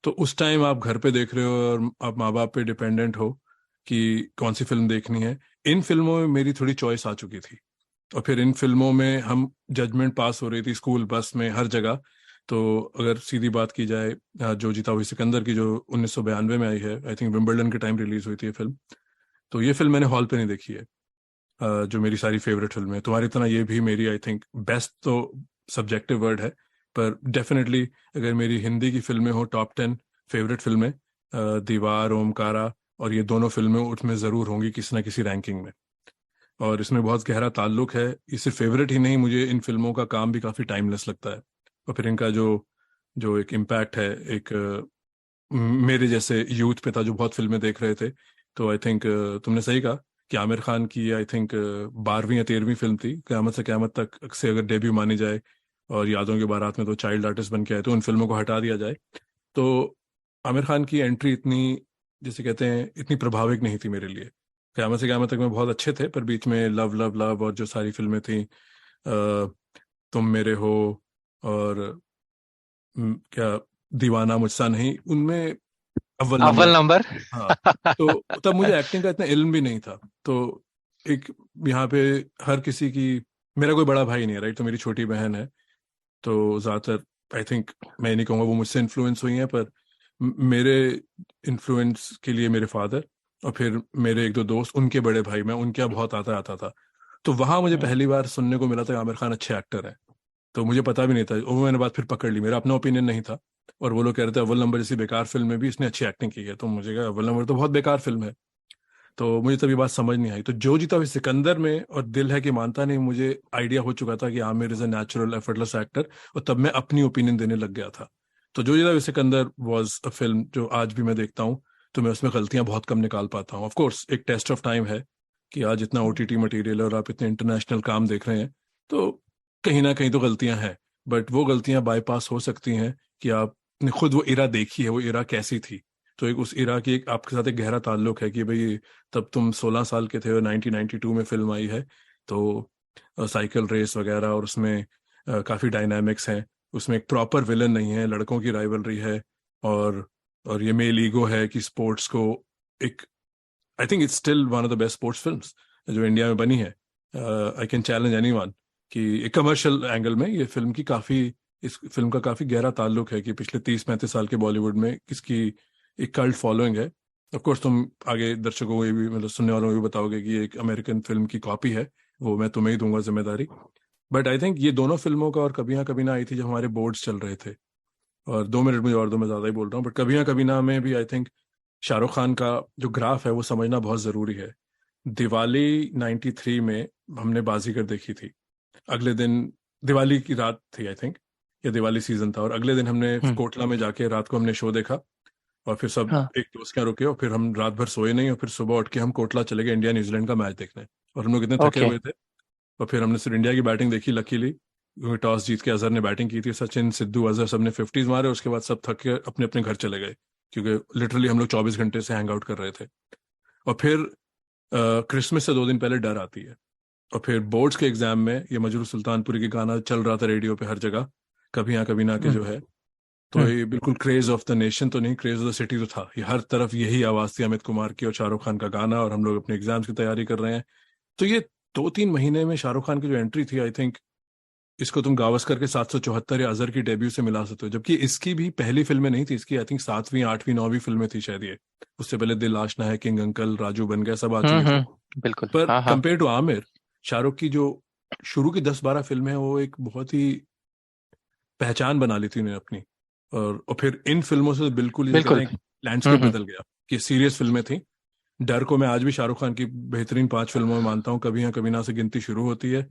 तो उस टाइम आप घर पे देख रहे हो और आप माँ बाप पे डिपेंडेंट हो कि कौन सी फिल्म देखनी है। इन फिल्मों में मेरी थोड़ी चॉइस आ चुकी थी, और फिर इन फिल्मों में हम जजमेंट पास हो रही थी, स्कूल, बस में, हर जगह। तो अगर सीधी बात की जाए, जो जीता हुई सिकंदर की, जो 1992 में आई है, आई थिंक विंबलडन के टाइम रिलीज हुई थी ये फिल्म, तो ये फिल्म मैंने हॉल पे नहीं देखी है। जो मेरी सारी फेवरेट फिल्म है, तुम्हारी तरह ये भी मेरी, आई थिंक बेस्ट तो सब्जेक्टिव वर्ड है, पर डेफिनेटली अगर मेरी हिंदी की फिल्में हो, टॉप 10 फेवरेट फिल्में, दीवार, ओमकारा और ये दोनों फिल्में उसमें ज़रूर होंगी किसी ना किसी रैंकिंग में। और इसमें बहुत गहरा ताल्लुक है, ये सिर्फ फेवरेट ही नहीं, मुझे इन फिल्मों का काम भी काफ़ी टाइमलेस लगता है। और फिर इनका जो जो एक इम्पैक्ट है, एक मेरे जैसे यूथ पे था जो बहुत फिल्में देख रहे थे। तो आई थिंक तुमने सही कहा कि आमिर खान की आई थिंक 12वीं या 13वीं फिल्म थी, क़यामत से क़यामत तक से अगर डेब्यू मानी जाए, और यादों की बारात में तो चाइल्ड आर्टिस्ट बन के आए, तो उन फिल्मों को हटा दिया जाए तो आमिर खान की एंट्री इतनी, जैसे कहते हैं, इतनी प्रभाविक नहीं थी मेरे लिए। क़यामत से क़यामत तक में बहुत अच्छे थे, पर बीच में लव लव लव और जो सारी फिल्में थी, तुम मेरे हो, और क्या, दीवाना मुझसा नहीं, उनमें अव्वल अव्वल नंबर। नंबर। हाँ, तो तब मुझे एक्टिंग का इतना इल्म भी नहीं था। तो एक, यहाँ पे हर किसी की, मेरा कोई बड़ा भाई नहीं है, राइट, तो मेरी छोटी बहन है। तो ज़्यादातर आई थिंक, मैं नहीं कहूँगा वो मुझसे इन्फ्लुएंस हुई हैं, पर मेरे इन्फ्लुएंस के लिए मेरे फादर, और फिर मेरे एक दो दोस्त, उनके बड़े भाई, मैं उनके यहाँ बहुत आता आता था। तो वहाँ मुझे हम्म, पहली बार सुनने को मिला था कि आमिर खान अच्छे एक्टर हैं। तो मुझे पता भी नहीं था, वो मैंने बात फिर पकड़ ली, मेरा अपना ओपिनियन नहीं था। और वो लोग कह रहे थे अव्वल नंबर जैसी बेकार फिल्म में भी इसने अच्छी एक्टिंग की है, तो मुझे कहा अव्वल नंबर तो बहुत बेकार फिल्म है। तो मुझे तब ये बात समझ नहीं आई। तो जो जीता हुआ सिकंदर में और दिल है कि मानता नहीं, मुझे आइडिया हो चुका था कि Aamir is a natural effortless actor, और तब मैं अपनी ओपिनियन देने लग गया था। तो जो जीता हुआ सिकंदर वाज अ फिल्म जो आज भी मैं देखता हूँ, तो मैं उसमें गलतियां बहुत कम निकाल पाता हूँ। ऑफ कोर्स एक टेस्ट ऑफ टाइम है कि आज इतना ओटीटी मटेरियल और आप इतने इंटरनेशनल काम देख रहे हैं, तो कहीं ना कहीं तो गलतियां हैं। बट वो गलतियां बाईपास हो सकती हैं कि आपने खुद वो इरा देखी है, वो इरा कैसी थी। तो एक उस इरा की एक आपके साथ एक गहरा ताल्लुक है कि भाई, तब तुम 16 साल के थे और 1992 में फिल्म आई है। तो साइकिल रेस वगैरह, और उसमें काफ़ी डायनामिक्स हैं। उसमें एक प्रॉपर विलन नहीं है, लड़कों की राइवलरी है, और और ये मेल ईगो है कि स्पोर्ट्स को एक, I think it's still one of the best sports films जो इंडिया में बनी है। आई कैन चैलेंज एनीवन कि एक कमर्शियल एंगल में ये फिल्म की काफ़ी, इस फिल्म का काफ़ी गहरा ताल्लुक है कि पिछले 30-35 साल के बॉलीवुड में इसकी एक कल्ट फॉलोइंग है। ऑफ कोर्स तुम आगे दर्शकों को ये भी, मतलब सुनने वालों को भी बताओगे कि ये एक अमेरिकन फिल्म की कॉपी है, वो मैं तुम्हें ही दूंगा जिम्मेदारी। बट आई थिंक ये दोनों फिल्मों का, और कभी ना आई थी जब हमारे बोर्ड्स चल रहे थे। और 2 मिनट मुझे और दो, मैं ज़्यादा ही बोल रहा हूँ, बट कभी ना में भी आई थिंक शाहरुख खान का जो ग्राफ है वो समझना बहुत ज़रूरी है। दिवाली 93 में हमने बाजीगर देखी थी। अगले दिन, दिवाली की रात थी आई थिंक, या दिवाली सीजन था, और अगले दिन हमने हम्म, कोटला में जाके रात को हमने शो देखा। और फिर सब हाँ, एक दोस्त के यहाँ रुके, और फिर हम रात भर सोए नहीं, और फिर सुबह उठ के हम कोटला चले गए इंडिया न्यूजीलैंड का मैच देखने। और हम लोग इतने थके ओके, हुए थे, और फिर हमने सिर्फ इंडिया की बैटिंग देखी लकीली, क्योंकि टॉस जीत के अजहर ने बैटिंग की थी, सचिन, सिद्धू, अजहर सबने 50s मारे। उसके बाद सब थक के अपने अपने घर चले गए, क्योंकि लिटरली हम लोग 24 घंटे से हैंग आउट कर रहे थे। और फिर क्रिसमस से 2 दिन पहले डर आती है। और फिर बोर्ड्स के एग्जाम में ये मजरू सुल्तानपुरी के गाना चल रहा था रेडियो पे हर जगह, कभी यहाँ कभी ना के हम्म, जो है। तो हम्म, ये बिल्कुल क्रेज ऑफ द नेशन तो नहीं, क्रेज ऑफ द सिटी तो था। ये हर तरफ यही आवाज थी, अमित कुमार की और शाहरुख खान का गाना, और हम लोग अपने एग्जाम्स की तैयारी कर रहे हैं। तो ये 2-3 महीने में शाहरुख खान की जो एंट्री थी, आई थिंक इसको तुम गावस्कर के 774 या अजहर की डेब्यू से मिला सकते हो, जबकि इसकी भी पहली फिल्में नहीं थी। इसकी आई थिंक 7वीं 8वीं 9वीं फिल्में थी शायद ये। उससे पहले दिल आशना है, किंग अंकल, राजू बन गया, सब आ चुके थे। बिल्कुल, पर हाँ, हाँ, कंपेयर टू आमिर, शाहरुख की जो शुरू की 10-12 फिल्में हैं, वो एक बहुत ही पहचान बना ली थी उन्हें अपनी। और फिर इन फिल्मों से तो बिल्कुल, जैसे कहते बिल्कुल, हैं, लैंडस्केप बदल गया, कि सीरियस फिल्में थी। डर को मैं आज भी शाहरुख खान की बेहतरीन 5 फिल्मों में मानता हूँ। कभी यहाँ कभी ना से गिनती शुरू होती है,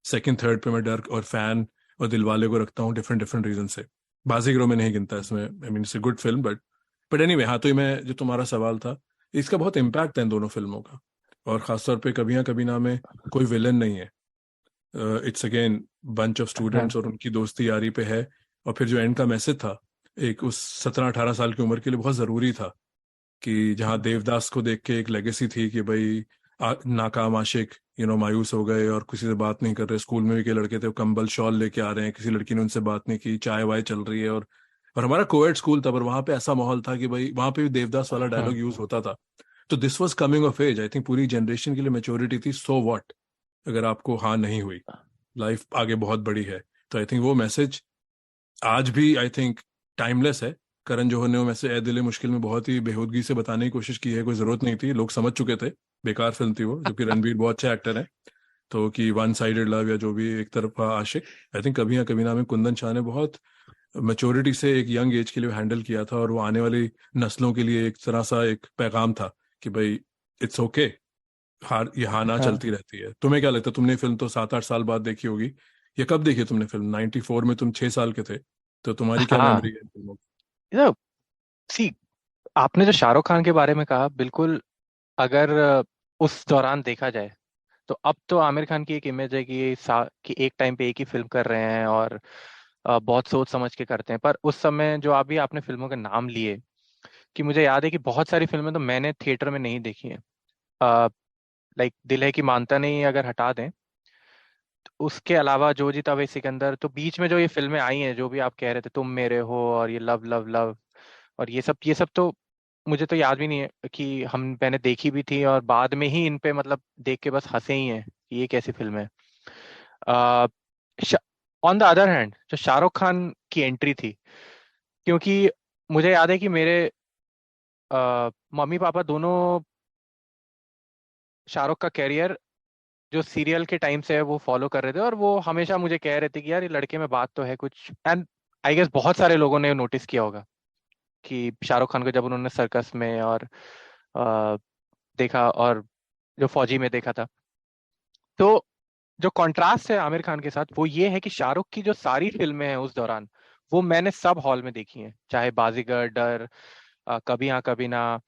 सेकंड थर्ड पे मैं डर और फैन और दिलवाले को रखता हूँ, डिफरेंट डिफरेंट रीजन से। बाजीगरों में नहीं गिनता इसमें, I mean it's a good film, but anyway, हाँ, तो ये मैं, जो तुम्हारा सवाल था, इसका बहुत इम्पैक्ट है इन दोनों फिल्मों का। और खासतौर पे कभी ना में कोई विलन नहीं है। इट्स अगेन बंच ऑफ हाँ, स्टूडेंट्स और उनकी दोस्ती यारी पे है। और फिर जो एंड का मैसेज था, एक उस 17-18 साल की उम्र के लिए बहुत ज़रूरी था, कि जहाँ देवदास को देख के एक लेगेसी थी कि भाई, नाकाम आशिक, मायूस हो गए और किसी से बात नहीं कर रहे। स्कूल में भी के लड़के थे, वो कंबल शॉल लेके आ रहे हैं, किसी लड़की ने उनसे बात नहीं की, चाय वाय चल रही है। और हमारा कोएड स्कूल था, पर वहां पे ऐसा माहौल था कि भाई, वहां पे भी देवदास वाला हाँ, डायलॉग यूज होता था। तो this was coming of age, I think पूरी जनरेशन के लिए मेच्योरिटी थी। सो व्हाट, अगर आपको हाँ नहीं हुई, लाइफ आगे बहुत बड़ी है। तो आई थिंक वो मैसेज आज भी आई थिंक टाइमलेस है। करण जौहर ने वो मैसेज ए दिल मुश्किल में बहुत ही बेहूदगी से बताने की कोशिश की है, कोई जरूरत नहीं थी, लोग समझ चुके थे, बेकार फिल्म थी वो, जबकि रणबीर बहुत अच्छे एक्टर हैं। तो कि वन साइडेड लव या जो भी, एक तरफा आशिक, आई थिंक कभी ना कभी ना में कुंदन शाह ने बहुत मेच्योरिटी से एक यंग एज के लिए हैंडल किया था, और वो आने वाली नस्लों के लिए एक तरह सा एक पैगाम था कि भाई, इट्स ओके, हार ये हाना हाँ, चलती रहती है। तुम्हें क्या लगता है, तुमने फिल्म तो 7-8 साल बाद देखी होगी, ये कब देखी तुमने फिल्म? 94 में तुम 6 साल के थे, तो तुम्हारी क्या हाँ, मेमोरी है फिल्मों की? सी, आपने जो शाहरुख खान के बारे में कहा, बिल्कुल, अगर उस दौरान देखा जाए, तो अब तो आमिर खान की एक इमेज है कि एक टाइम पे एक ही फिल्म कर रहे हैं और बहुत सोच समझ के करते हैं। पर उस समय जो अभी आपने फिल्मों के नाम लिए, कि मुझे याद है कि बहुत सारी फिल्में तो मैंने थिएटर में नहीं देखी हैं। लाइक दिल है कि मानता नहीं अगर हटा दें, तो उसके अलावा जो जीता वही सिकंदर, तो बीच में जो ये फिल्में आई हैं जो भी आप कह रहे थे, तुम मेरे हो और ये लव लव लव और ये सब तो मुझे तो याद भी नहीं है कि हम मैंने देखी भी थी, और बाद में ही इन पे मतलब देख के बस हंसे ही हैं कि ये कैसी फिल्म है। ऑन द अदर हैंड जो शाहरुख खान की एंट्री थी, क्योंकि मुझे याद है कि मेरे मम्मी पापा दोनों शाहरुख का कैरियर जो सीरियल के टाइम से है वो फॉलो कर रहे थे, और वो हमेशा मुझे कह रहे थे कि यार ये लड़के में बात तो है कुछ। एंड आई गेस बहुत सारे लोगों ने नोटिस किया होगा कि शाहरुख खान को जब उन्होंने सर्कस में और अ, देखा, और जो फौजी में देखा था, तो जो कंट्रास्ट है आमिर खान के साथ वो ये है कि शाहरुख की जो सारी फिल्में हैं उस दौरान वो मैंने सब हॉल में देखी हैं, चाहे बाजीगर, डर, कभी हाँ कभी ना,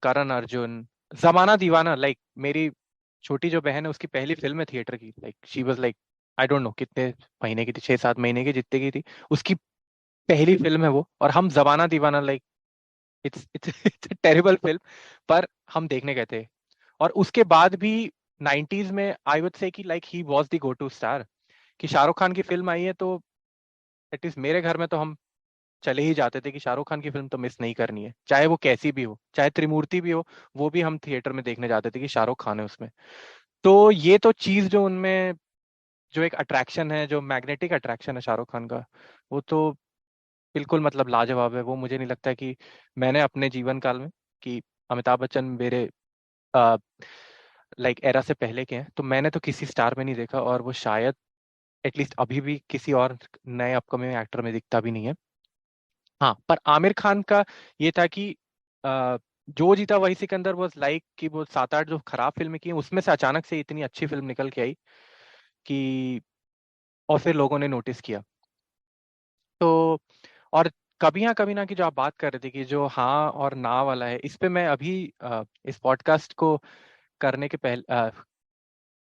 करण अर्जुन, जमाना दीवाना। लाइक मेरी छोटी जो बहन है उसकी पहली फिल्म है थिएटर की, like she was like I don't no कितने महीने की थी, 6-7 महीने की जितने की थी, उसकी पहली फिल्म है वो। और हम जमाना दीवाना, लाइक इट्स टेरिबल फिल्म, पर हम देखने गए थे। और उसके बाद भी 90s में आई वुड से कि like he was the go to star, कि शाहरुख खान की फिल्म आई है तो एटलीस्ट मेरे घर में तो हम चले ही जाते थे कि शाहरुख खान की फिल्म तो मिस नहीं करनी है, चाहे वो कैसी भी हो, चाहे त्रिमूर्ति भी हो, वो भी हम थिएटर में देखने जाते थे कि शाहरुख खान है उसमें। तो ये तो चीज जो उनमें जो एक अट्रैक्शन है, जो मैग्नेटिक अट्रैक्शन है शाहरुख खान का, वो तो बिल्कुल मतलब लाजवाब है। वो मुझे नहीं लगता कि मैंने अपने जीवन काल में, कि अमिताभ बच्चन मेरे लाइक एरा से पहले के हैं, तो मैंने तो किसी स्टार में नहीं देखा, और वो शायद एटलीस्ट अभी भी किसी और नए अपकमिंग एक्टर में दिखता भी नहीं है। हाँ, पर आमिर खान का ये था कि जो जीता वही सिकंदर वाज लाइक कि वो 7-8 जो खराब फिल्में की हैं, उसमें से अचानक से इतनी अच्छी फिल्म निकल के आई कि और फिर लोगों ने नोटिस किया। तो और कभी ना की जो आप बात कर रहे थे कि जो हाँ और ना वाला है, इस पे मैं अभी इस पॉडकास्ट को करने के पहले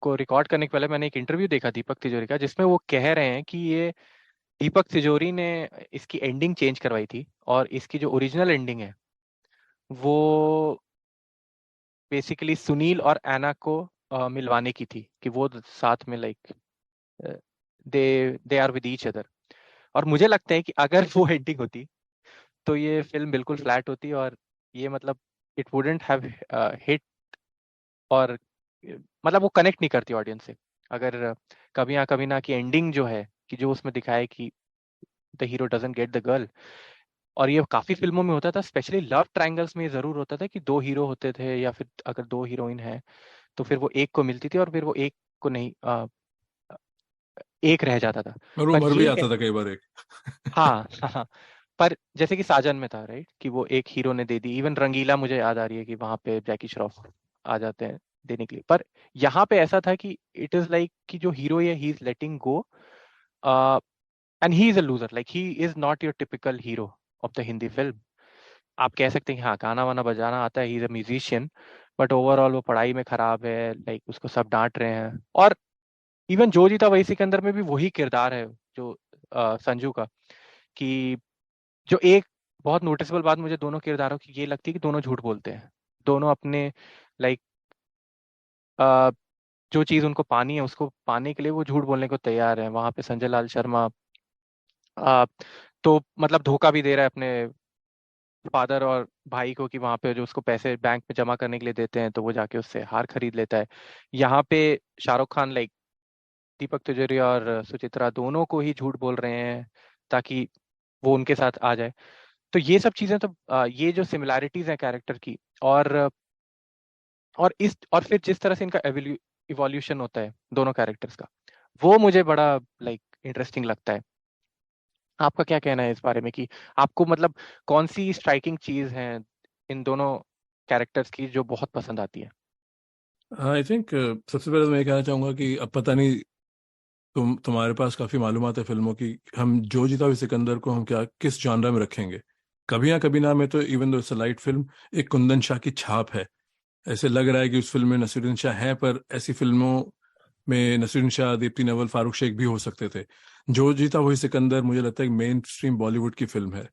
को रिकॉर्ड करने के पहले मैंने एक इंटरव्यू देखा दीपक तिजोरी का, जिसमें वो कह रहे हैं कि ये दीपक तिजोरी ने इसकी एंडिंग चेंज करवाई थी, और इसकी जो ओरिजिनल एंडिंग है वो बेसिकली सुनील और एना को मिलवाने की थी, कि वो साथ में like they they are with each other. और मुझे लगता है कि अगर वो एंडिंग होती तो ये फिल्म बिल्कुल फ्लैट होती, और ये मतलब इट वुडेंट हैव हिट, और मतलब वो कनेक्ट नहीं करती ऑडियंस से। अगर कभी ना की एंडिंग जो है कि जो उसमें दिखाया है कि the hero doesn't get the girl, और ये काफी फिल्मों में होता था, स्पेशली लव ट्रायंगल्स में ये जरूर होता था कि दो हीरो होते थे, या फिर अगर दो हीरोइन है तो फिर वो एक को मिलती थी और फिर वो एक को नहीं, एक रह जाता था। और वो पर मर भी ये आता था कई बार एक। हाँ हाँ हाँ। पर जैसे कि साजन में था राइट, कि वो एक हीरो ने दे दी। इवन रंगीला मुझे याद आ रही है कि वहां पे जैकी श्रॉफ आ जाते हैं देने के लिए। पर यहाँ पे ऐसा था कि इट इज लाइक कि जो हीरो है he is letting go, and he is a loser, like he is not your typical hero of the Hindi film. आप कह सकते हैं कि हाँ गाना वाना बजाना आता है, he is a musician, but overall वो पढ़ाई में खराब है, लाइक उसको सब डांट रहे हैं। और इवन जो जीता वही सिकंदर में भी वही किरदार है जो संजू का, कि जो एक बहुत नोटिसेबल बात मुझे दोनों किरदारों की ये लगती है कि दोनों झूठ बोलते हैं। दोनों अपने लाइक जो चीज उनको पानी है उसको पाने के लिए वो झूठ बोलने को तैयार है। वहां पे संजय लाल शर्मा अ, तो मतलब धोखा भी दे रहा है अपने फादर और भाई को, कि वहां पे जो उसको पैसे बैंक में जमा करने के लिए देते हैं तो वो जाके उससे हार खरीद लेता है। यहाँ पे शाहरुख खान लाइक दीपक तिजोरी और सुचित्रा दोनों को ही झूठ बोल रहे हैं ताकि वो उनके साथ आ जाए। तो ये सब चीजें तो ये जो सिमिलैरिटीज हैं कैरेक्टर की, और इस और फिर जिस तरह से इनका इवोल्यूशन होता है दोनों कैरेक्टर्स का, वो मुझे बड़ा लाइक इंटरेस्टिंग लगता है। आपका क्या कहना है इस बारे में, कि आपको मतलब कौन सी स्ट्राइकिंग चीज है इन दोनों कैरेक्टर्स की जो बहुत पसंद आती है? आई थिंक सबसे पहले तो मैं ये कहना चाहूंगा कि अब पता नहीं तुम्हारे पास काफी मालूमात है फिल्मों की, हम जो जीता हुई सिकंदर को हम क्या किस जॉनरा में रखेंगे। कभी ना में तो even though it's a light film, एक कुंदन शाह की छाप है। ऐसे लग रहा है कि उस फिल्म में नसीरुद्दीन शाह है, पर ऐसी फिल्मों में नसीरुद्दीन शाह, दीप्ति नवल, फारूक शेख भी हो सकते थे। जो जीता वही सिकंदर मुझे लगता है कि मेन स्ट्रीम बॉलीवुड की फिल्म है।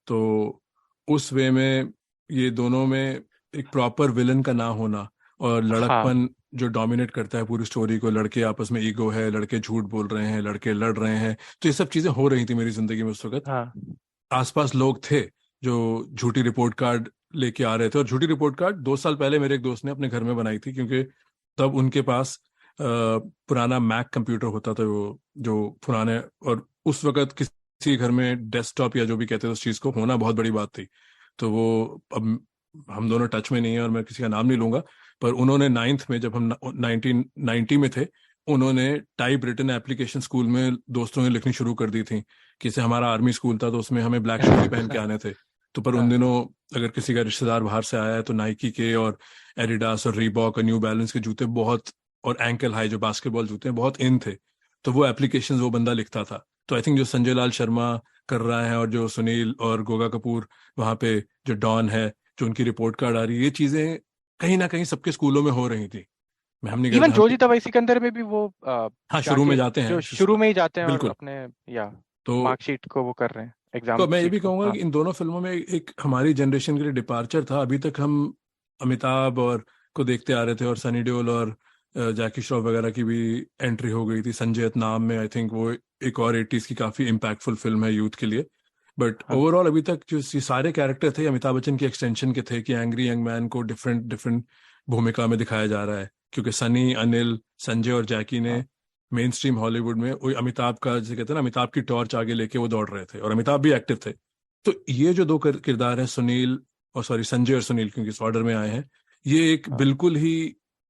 तो उस वे में ये दोनों में एक प्रॉपर विलन का ना होना और हाँ लड़कपन जो डोमिनेट करता है पूरी स्टोरी को, लड़के आपस में ईगो है, लड़के झूठ बोल रहे हैं, लड़के लड़ रहे हैं, तो ये सब चीजें हो रही थी मेरी जिंदगी में उस वक्त। हाँ आसपास लोग थे जो झूठी रिपोर्ट कार्ड लेके आ रहे थे, और झूठी रिपोर्ट कार्ड 2 साल पहले मेरे एक दोस्त ने अपने घर में बनाई थी, क्योंकि तब उनके पास पुराना मैक कंप्यूटर होता था, वो जो पुराने, और उस वक्त किसी घर में डेस्कटॉप या जो भी कहते थे उस चीज को होना बहुत बड़ी बात थी। तो वो, अब हम दोनों टच में नहीं है और मैं किसी का नाम नहीं लूंगा, पर उन्होंने 9th में, जब हम 1990 में थे, उन्होंने टाइप रिटन एप्लीकेशन स्कूल में दोस्तों ने लिखनी शुरू कर दी थी। जैसे हमारा आर्मी स्कूल था तो उसमें हमें ब्लैक शूज ही पहन के आने थे। तो पर उन हाँ दिनों अगर किसी का रिश्तेदार बाहर से आया है तो नाइकी के और एडिडास और रीबॉक और न्यू बैलेंस के जूते बहुत, और एंकल हाई जो बास्केटबॉल जूते हैं, बहुत इन थे। तो वो एप्लीकेशन वो बंदा लिखता था। तो आई थिंक जो संजय लाल शर्मा कर रहा है और जो सुनील और गोगा कपूर वहां पे जो डॉन है, जो उनकी रिपोर्ट कार्ड आ रही है, ये चीजें कहीं ना कहीं सबके स्कूलों में हो रही थी। मैं हम नहीं इवन कहते हम। जो जीता वही सिकंदर में भी वो हाँ, शुरू में जाके जाते जो हैं शुरू में ही जाते हैं और बिल्कुल। अपने या तो मार्कशीट को वो कर रहे हैं, एग्जाम तो मैं ये शीट भी को। कहूंगा हाँ कि इन दोनों फिल्मों में एक हमारी जनरेशन के लिए डिपार्चर था। अभी तक हम अमिताभ और को देखते आ रहे थे, और सनी देओल और जैकी श्रॉफ वगैरह की भी एंट्री हो गई थी। संजय नाम में आई थिंक वो एक और 80s की काफी इम्पैक्टफुल फिल्म है यूथ के लिए। बट हाँ ओवरऑल अभी तक जो ये सारे कैरेक्टर थे अमिताभ बच्चन की एक्सटेंशन के थे, कि एंग्री यंग मैन को डिफरेंट डिफरेंट भूमिका में दिखाया जा रहा है, क्योंकि सनी, अनिल, संजय और जैकी ने हाँ मेन स्ट्रीम हॉलीवुड में वही अमिताभ का, जैसे कहते हैं ना, अमिताभ की टॉर्च आगे लेके वो दौड़ रहे थे, और अमिताभ भी एक्टिव थे। तो ये जो दो किरदार हैं, सुनील और सॉरी संजय और सुनील, क्योंकि इस ऑर्डर में आए हैं, ये एक हाँ बिल्कुल ही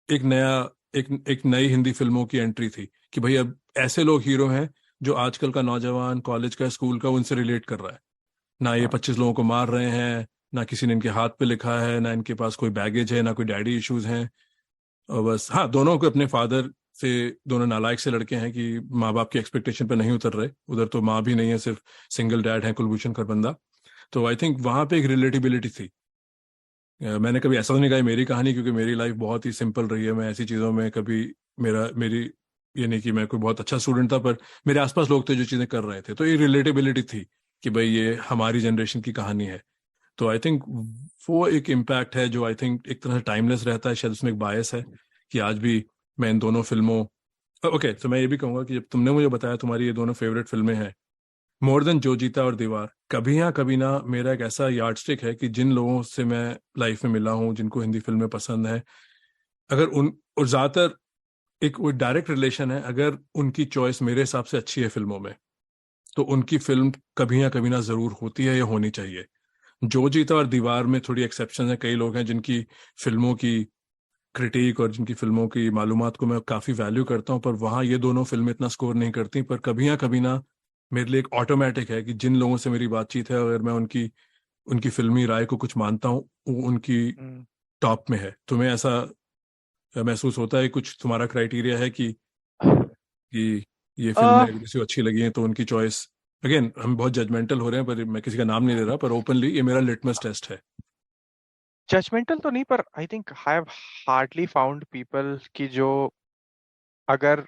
एक नया, एक नई हिंदी फिल्मों की एंट्री थी, कि भाई अब ऐसे लोग हीरो हैं जो आजकल का नौजवान, कॉलेज का, स्कूल का, उनसे रिलेट कर रहा है। ना ये हाँ 25 लोगों को मार रहे हैं, ना किसी ने इनके हाथ पे लिखा है, ना इनके पास कोई बैगेज है, ना कोई डैडी इश्यूज हैं। और बस हाँ, दोनों को अपने फादर से, दोनों नालायक से लड़के हैं कि माँ बाप की एक्सपेक्टेशन पे नहीं उतर रहे। उधर तो माँ भी नहीं है, सिर्फ सिंगल डैड है कुलभूषण का बंदा। तो आई थिंक वहां पे एक रिलेटिबिलिटी थी। मैंने कभी ऐसा तो नहीं कहा मेरी कहानी, क्योंकि मेरी लाइफ बहुत ही सिंपल रही है। मैं ऐसी चीज़ों में कभी, मेरी ये नहीं कि मैं कोई बहुत अच्छा स्टूडेंट था, पर मेरे आसपास लोग थे जो चीज़ें कर रहे थे, तो ये रिलेटेबिलिटी थी कि भाई ये हमारी जनरेशन की कहानी है। तो आई थिंक वो एक इम्पैक्ट है जो आई थिंक एक तरह से टाइमलेस रहता है। शायद उसमें एक बायस है कि आज भी मैं इन दोनों फिल्मों, ओके, तो मैं ये भी कहूंगा कि जब तुमने मुझे बताया तुम्हारी ये दोनों फेवरेट फिल्में हैं, मोर देन जो जीता और दीवार, कभी हाँ कभी ना, मेरा एक ऐसा यार्डस्टिक है कि जिन लोगों से मैं लाइफ में मिला हूँ, जिनको हिंदी फिल्में पसंद है, अगर उन, और ज्यादातर एक वो डायरेक्ट रिलेशन है, अगर उनकी चॉइस मेरे हिसाब से अच्छी है फिल्मों में, तो उनकी फिल्म कभी ना जरूर होती है या होनी चाहिए। जो जीता और दीवार में थोड़ी एक्सेप्शन है, कई लोग हैं जिनकी फिल्मों की क्रिटिक और जिनकी फिल्मों की मालूमात को मैं काफ़ी वैल्यू करता हूँ, पर वहाँ ये दोनों फिल्में इतना स्कोर नहीं करती। पर कभी ना मेरे लिए एक ऑटोमेटिक है कि जिन लोगों से मेरी बातचीत है, अगर मैं उनकी उनकी फिल्मी राय को कुछ मानता हूँ, वो उनकी हम्म। टॉप में है। तुम्हें ऐसा महसूस होता है, कुछ तुम्हारा क्राइटेरिया है कि ये फिल्में आ, अगर किसी को अच्छी लगी हैं तो उनकी चॉइस, अगेन हम बहुत जजमेंटल हो रहे हैं, पर मैं किसी का नाम नहीं ले रहा, पर ओपनली ये मेरा लिटमस टेस्ट है। जजमेंटल तो नहीं, पर I think I have hardly found people की जो, अगर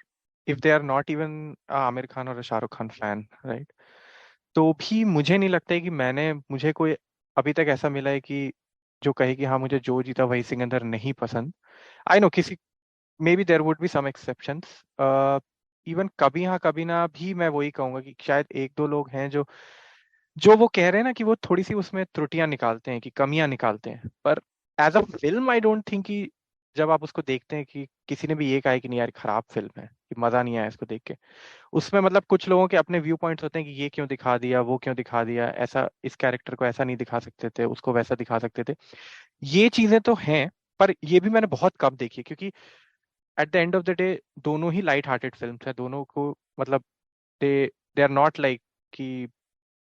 if they are not even Aamir Khan और शाहरुख खान फैन, राइट, तो भी मुझे नहीं लगता है कि मुझे कोई अभी तक ऐसा मिला है कि जो कहे कि हाँ मुझे जो जीता वही सिकंदर नहीं पसंद। आई नो किसी, maybe there would be some exceptions. Even कभी हाँ कभी ना भी मैं वही कहूंगा कि शायद एक दो लोग हैं जो जो वो कह रहे हैं ना कि वो थोड़ी सी उसमें त्रुटियां निकालते हैं, कि कमियां निकालते हैं, पर as a film I don't think कि जब आप उसको देखते हैं कि किसी ने भी ये कहा है कि नहीं यार खराब फिल्म है, कि मजा नहीं आया इसको देख के। उसमें मतलब कुछ लोगों के अपने व्यू पॉइंट्स होते हैं कि ये क्यों दिखा दिया, वो क्यों दिखा दिया, ऐसा इस कैरेक्टर को ऐसा नहीं दिखा सकते थे, उसको वैसा दिखा सकते थे। ये चीजें तो हैं, पर ये भी मैंने बहुत कम देखी है, क्योंकि at the end of the day दोनों ही लाइट हार्टेड फिल्म्स हैं दोनों को, मतलब दे दे आर नॉट लाइक कि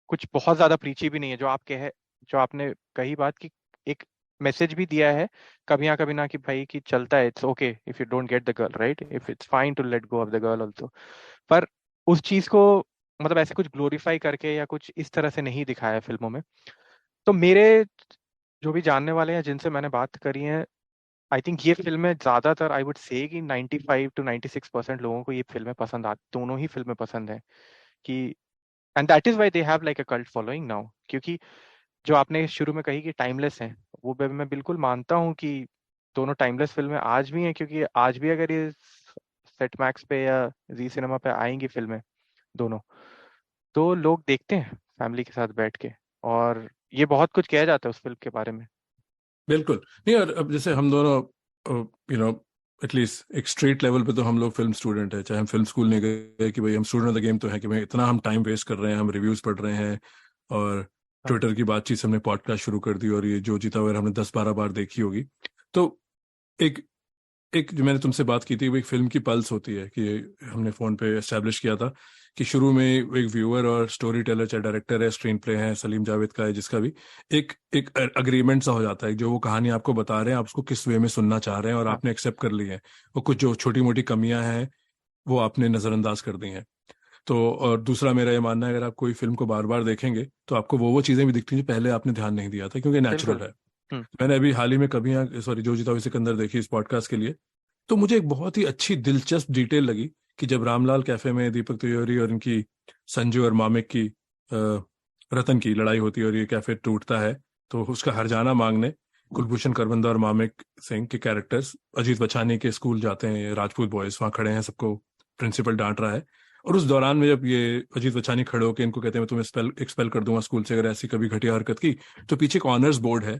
कुछ बहुत ज्यादा प्रीची भी नहीं है। जो आपने कही बात की, एक मैसेज भी दिया है कभी ना कि भाई कि चलता है, it's okay if you don't get the girl, right, if it's fine to let go of the girl also. पर उस चीज को मतलब ऐसे कुछ ग्लोरीफाई करके या कुछ इस तरह से नहीं दिखाया है फिल्मों में। तो मेरे जो भी जानने वाले हैं जिनसे मैंने बात करी है, आई थिंक ये फिल्में ज्यादातर, आई वुड से कि 95 to 96% लोगों को ये फिल्में पसंद आ, दोनों ही फिल्में पसंद है। कि and that is why they have like a cult following now, क्योंकि जो आपने शुरू में कही कि टाइमलेस हैं, वो मैं बिल्कुल मानता हूँ कि दोनों टाइमलेस फिल्में आज भी हैं, क्योंकि आज भी अगर ये सेट मैक्स पे या जी सिनेमा पे आएंगी फिल्में दोनों, तो लोग देखते हैं फैमिली के साथ बैठ के, और ये बहुत कुछ किया जाता है उस फिल्म के बारे में। बिल्कुल नहीं। और अब जैसे हम दोनों यू नो एटलीस्ट एक स्ट्रीट लेवल पे तो हम लोग फिल्म स्टूडेंट है, चाहे हम फिल्म स्कूल नहीं गए कि भाई हम स्टूडेंट ऑफ द गेम तो है कि भाई इतना हम टाइम वेस्ट कर रहे हैं, हम रिव्यूज पढ़ रहे हैं और हाँ ट्विटर की बातचीत से हमने पॉडकास्ट शुरू कर दी और ये जो जीता वगैरह हमने 10-12 बार देखी होगी। तो एक एक जो मैंने तुमसे बात की थी वो एक फिल्म की पल्स होती है कि हमने फोन पे एस्टेब्लिश किया था कि शुरू में एक व्यूअर और स्टोरी टेलर, चाहे डायरेक्टर है, स्क्रीन प्ले है, सलीम जावेद का है, जिसका भी एक एक अग्रीमेंट सा हो जाता है। जो वो कहानी आपको बता रहे हैं आप उसको किस वे में सुनना चाह रहे हैं और हाँ आपने एक्सेप्ट कर ली है। वो कुछ जो छोटी मोटी कमियां हैं वो आपने नजरअंदाज कर दी हैं। तो और दूसरा मेरा ये मानना है अगर आप कोई फिल्म को बार बार देखेंगे तो आपको वो चीजें भी दिखती हैं जो पहले आपने ध्यान नहीं दिया था, क्योंकि नेचुरल बिल्कुल। है। हम्म। मैंने अभी हाल ही में कभी सॉरी जो जीता हुई सिकंदर देखी इस पॉडकास्ट के लिए, तो मुझे एक बहुत ही अच्छी दिलचस्प डिटेल लगी कि जब रामलाल कैफे में दीपक तिवारी और इनकी संजू और मामिक की रतन की लड़ाई होती है और ये कैफे टूटता है, तो उसका हर्जाना मांगने कुलभूषण करबंदा और मामिक सिंह के कैरेक्टर्स अजीत बचानी के स्कूल जाते हैं, राजपूत बॉयज वहां खड़े हैं, सबको प्रिंसिपल डांट रहा है। और उस दौरान में जब ये अजीत बचानी खड़े होकर इनको कहते हैं मैं तुम्हें एक्सपेल कर दूंगा स्कूल से अगर ऐसी कभी घटिया हरकत की, तो पीछे एक ऑनर्स बोर्ड है,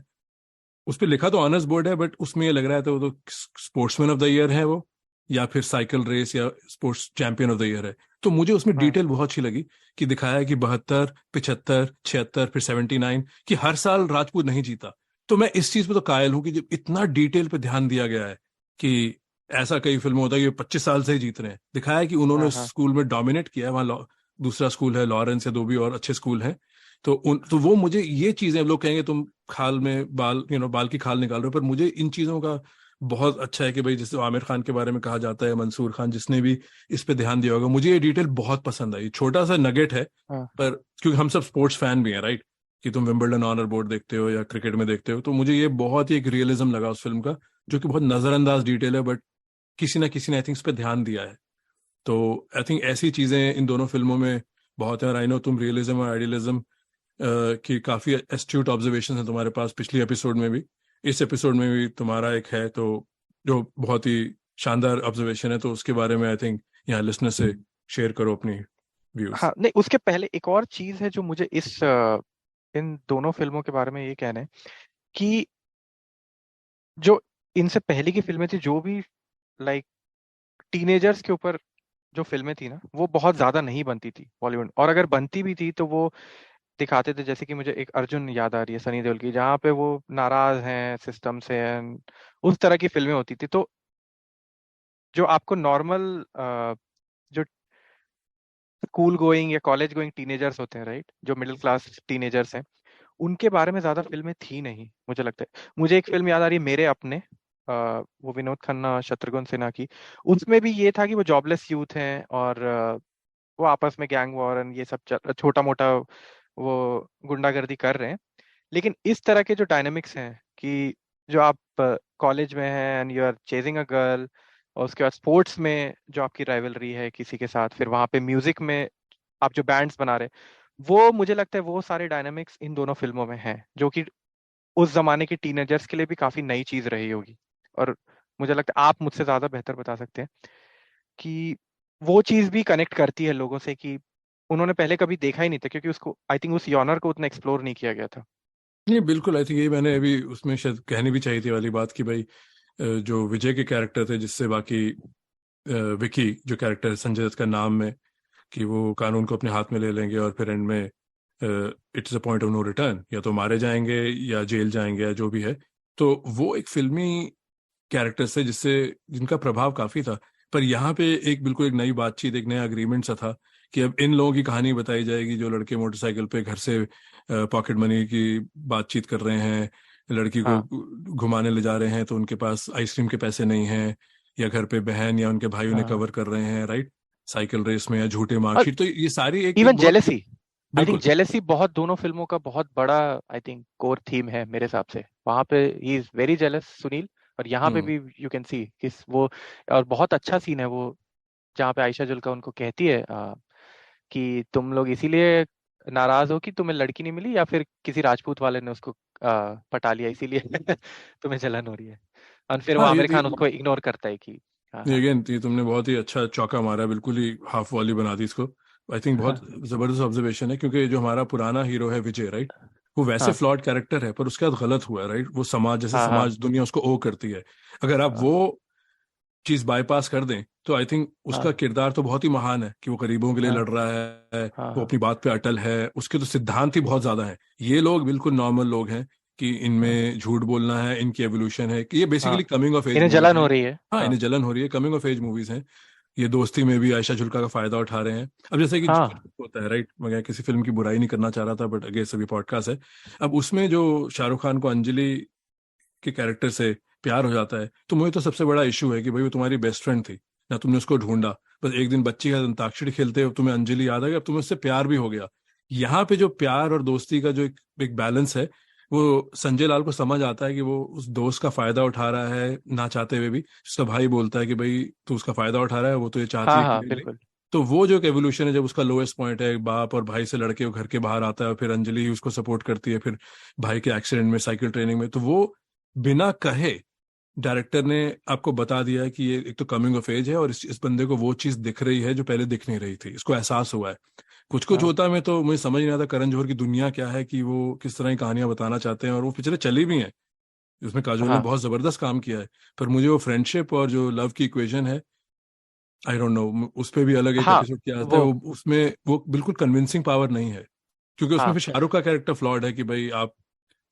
उस पर लिखा तो ऑनर्स बोर्ड है बट उसमें ये लग रहा है तो वो तो स्पोर्ट्समैन ऑफ द ईयर है वो, या फिर साइकिल रेस या sports champion of the year है। तो मुझे उसमें हाँ डिटेल बहुत अच्छी लगी कि दिखाया है कि 72, 75, 76 फिर 79 कि हर साल राजपूत नहीं जीता। तो मैं इस चीज पे तो कायल हूं कि जब इतना डिटेल पे ध्यान दिया गया है कि ऐसा कई फिल्मों होता है कि 25 साल से ही जीत रहे हैं, दिखाया है कि उन्होंने हाँ उस हाँ स्कूल में डोमिनेट किया है। वहाँ दूसरा स्कूल है लॉरेंस या दो भी और अच्छे स्कूल हैं। तो वो मुझे ये चीजें, लोग कहेंगे तुम खाल में बाल बाल की खाल निकाल रहे हो, पर मुझे इन चीजों का बहुत अच्छा है कि भाई जैसे आमिर खान के बारे में कहा जाता है, मंसूर खान, जिसने भी इस पे ध्यान दिया होगा, मुझे ये डिटेल बहुत पसंद आई। छोटा सा नगेट है हाँ पर क्योंकि हम सब स्पोर्ट्स फैन भी हैं राइट, कि तुम विंबलडन ऑनर बोर्ड देखते हो या क्रिकेट में देखते हो, तो मुझे ये बहुत ही एक रियलिज्म लगा उस फिल्म का, जो कि बहुत नजरअंदाज डिटेल है बट किसी ना किसी ने आई थिंक इस पे ध्यान दिया है। तो आई थिंक ऐसी चीजें इन दोनों फिल्मों में बहुत है। और आई नो तुम रियलिज्म और आइडियलिज्म की काफी एस्ट्यूट ऑब्जर्वेशन है तुम्हारे पास, पिछली एपिसोड में भी, इस एपिसोड में भी तुम्हारा एक है, तो जो बहुत ही शानदार ऑब्जर्वेशन है, तो उसके बारे में आई थिंक यहाँ लिसनर से शेयर करो अपनी व्यूज। हाँ। नहीं, उसके पहले एक और चीज है जो मुझे इन दोनों फिल्मों के बारे में ये कहना है कि जो इनसे पहले की फिल्में थी, जो भी लाइक टीनेजर्स के ऊपर जो फिल्में थी ना, वो बहुत ज्यादा नहीं बनती थी बॉलीवुड, और अगर बनती भी थी तो वो दिखाते थे, जैसे कि मुझे एक अर्जुन याद आ रही है सनी देओल की, जहाँ पे वो नाराज हैं सिस्टम से and उस तरह की फिल्में होती थी। तो जो आपको नॉर्मल जो स्कूल गोइंग या कॉलेज गोइंग टीनेजर्स होते हैं, राइट, जो मिडिल क्लास टीनेजर्स हैं, उनके बारे में ज्यादा फिल्में थी नहीं, मुझे लगता है। मुझे एक फिल्म याद आ रही है, मेरे अपने, वो विनोद खन्ना शत्रुघ्न सिन्हा की। उसमें भी ये था कि वो जॉबलेस यूथ हैं और वो आपस में गैंग वॉर एंड ये सब छोटा मोटा वो गुंडागर्दी कर रहे हैं। लेकिन इस तरह के जो डायनामिक्स हैं कि जो आप कॉलेज में हैं and you are chasing a girl, और उसके बाद स्पोर्ट्स में जो आपकी राइवलरी है किसी के साथ, फिर वहां पे म्यूजिक में आप जो बैंड्स बना रहे हैं, वो मुझे लगता है वो सारे डायनामिक्स इन दोनों फिल्मों में हैं, जो कि उस जमाने के टीनेजर्स के लिए भी काफी नई चीज रही होगी। और मुझे लगता है आप मुझसे ज्यादा बेहतर बता सकते हैं कि वो चीज भी कनेक्ट करती है लोगों से, कि उन्होंने पहले कभी देखा ही नहीं था, क्योंकि उसको आई थिंक उस जॉनर को उतना एक्सप्लोर नहीं किया गया था। नहीं बिल्कुल, आई थिंक यही मैंने अभी उसमें शायद कहनी भी चाहिए थी वाली बात कि भाई जो विजय के कैरेक्टर थे, जिससे बाकी विकी जो कैरेक्टर है संजय दत्त का नाम में, कि वो कानून को अपने हाथ में ले लेंगे और फिर एंड में it's a point of no return, या तो मारे जाएंगे या जेल जाएंगे या जो भी है। तो वो एक फिल्मी कैरेक्टर्स है जिससे जिनका प्रभाव काफी था। पर यहाँ पे एक बिल्कुल एक नई बातचीत, एक नया अग्रीमेंट सा था कि अब इन लोगों की कहानी बताई जाएगी जो लड़के मोटरसाइकिल पे घर से पॉकेट मनी की बातचीत कर रहे हैं, लड़की को हाँ घुमाने ले जा रहे हैं तो उनके पास आइसक्रीम के पैसे नहीं हैं, या घर पे बहन या उनके भाई उन्हें हाँ। कवर कर रहे हैं राइट, साइकिल रेस में या झूठे और मार्कशीट। तो ये सारी एक एक इवन बहुत जेलेसी, आई थिंक बिल्कुल जेलेसी बहुत दोनों फिल्मों का बहुत बड़ा आई थिंक कोर थीम है मेरे हिसाब से। वहां पे he is very jealous Sunil, और यहाँ पे हम्म भी यू कैन सी किस वो, और बहुत अच्छा सीन है वो, जहाँ पे आयशा जुल्का उनको कहती है कि तुम लोग इसीलिए नाराज हो कि तुम्हें लड़की नहीं मिली, या फिर किसी राजपूत वाले ने उसको पटा लिया इसीलिए तुम्हें जलन हो रही है, और फिर वो हाँ आमिर खान उसको इग्नोर करता है कि हाँ ये हाँ अगेन ये तुमने बहुत ही अच्छा चौका मारा, बिल्कुल ही हाफ वॉली बना दी इसको। आई थिंक बहुत हाँ जबरदस्त ऑब्जर्वेशन है, क्योंकि जो हमारा पुराना हीरो है विजय, राइट, वो वैसे हाँ फ्लॉड कैरेक्टर है पर उसके बाद गलत हुआ, राइट, वो समाज जैसे हाँ हाँ समाज दुनिया उसको ओ करती है। अगर आप हाँ वो चीज बाईपास कर दें तो आई थिंक हाँ उसका किरदार तो बहुत ही महान है कि वो गरीबों के लिए हाँ लड़ रहा है, हाँ वो हाँ अपनी बात पे अटल है, उसके तो सिद्धांत ही बहुत ज्यादा हैं। ये लोग बिल्कुल नॉर्मल लोग हैं कि हाँ इनमें झूठ बोलना है, इनकी एवोल्यूशन है, कि ये हाँ, बेसिकली कमिंग ऑफ एज इन्हें मूवीज जलन हो हैं। रही है। हाँ, हाँ इन्हें जलन हो रही है, कमिंग ऑफ एज मूवीज हैं। ये दोस्ती में भी आयशा जुल्का का फायदा उठा रहे हैं। अब जैसे कि कुछ हाँ होता है, राइट, मैं किसी फिल्म की बुराई नहीं करना चाह रहा था, बट अगे सभी पॉडकास्ट है। अब उसमें जो शाहरुख खान को अंजलि के कैरेक्टर से प्यार हो जाता है, तो मुझे तो सबसे बड़ा इशू है कि भाई वो तुम्हारी बेस्ट फ्रेंड थी ना, तुमने उसको ढूंढा, बस एक दिन बच्ची का अंताक्षरी खेलते हो तुम्हें अंजलि याद आ गई, अब तुम्हें उससे प्यार भी हो गया। यहाँ पे जो प्यार और दोस्ती का जो एक बैलेंस है, वो संजय लाल को समझ आता है कि वो उस दोस्त का फायदा उठा रहा है ना चाहते हुए भी। उसका भाई बोलता है कि भाई तू उसका फायदा उठा रहा है, वो तो ये चाहती हाँ है कि हाँ ले ले। बिल्कुल। तो वो जो एक एवोल्यूशन है, जब उसका लोएस्ट पॉइंट है, बाप और भाई से लड़के वो घर के बाहर आता है और फिर अंजलि ही उसको सपोर्ट करती है, फिर भाई के एक्सीडेंट में, साइकिल ट्रेनिंग में, तो वो बिना कहे डायरेक्टर ने आपको बता दिया है कि ये एक तो कमिंग ऑफ एज है और इस बंदे को वो चीज दिख रही है जो पहले दिख नहीं रही थी, इसको एहसास हुआ है। कुछ कुछ हाँ होता है, मैं तो मुझे समझ नहीं आता करण जौहर की दुनिया क्या है, कि वो किस तरह की कहानियां बताना चाहते हैं, और वो पिक्चरें चली भी हैं, उसमें काजोल ने हाँ बहुत जबरदस्त काम किया है। पर मुझे वो फ्रेंडशिप और जो लव की इक्वेशन है, आई डोंट नो, उस पे भी अलग एक हाँ एपिसोड किया जाता है, वो वो उसमें वो बिल्कुल कन्विंसिंग पावर नहीं है, क्योंकि उसमें हाँ फिर शाहरुख का कैरेक्टर फ्लॉड है कि भाई आप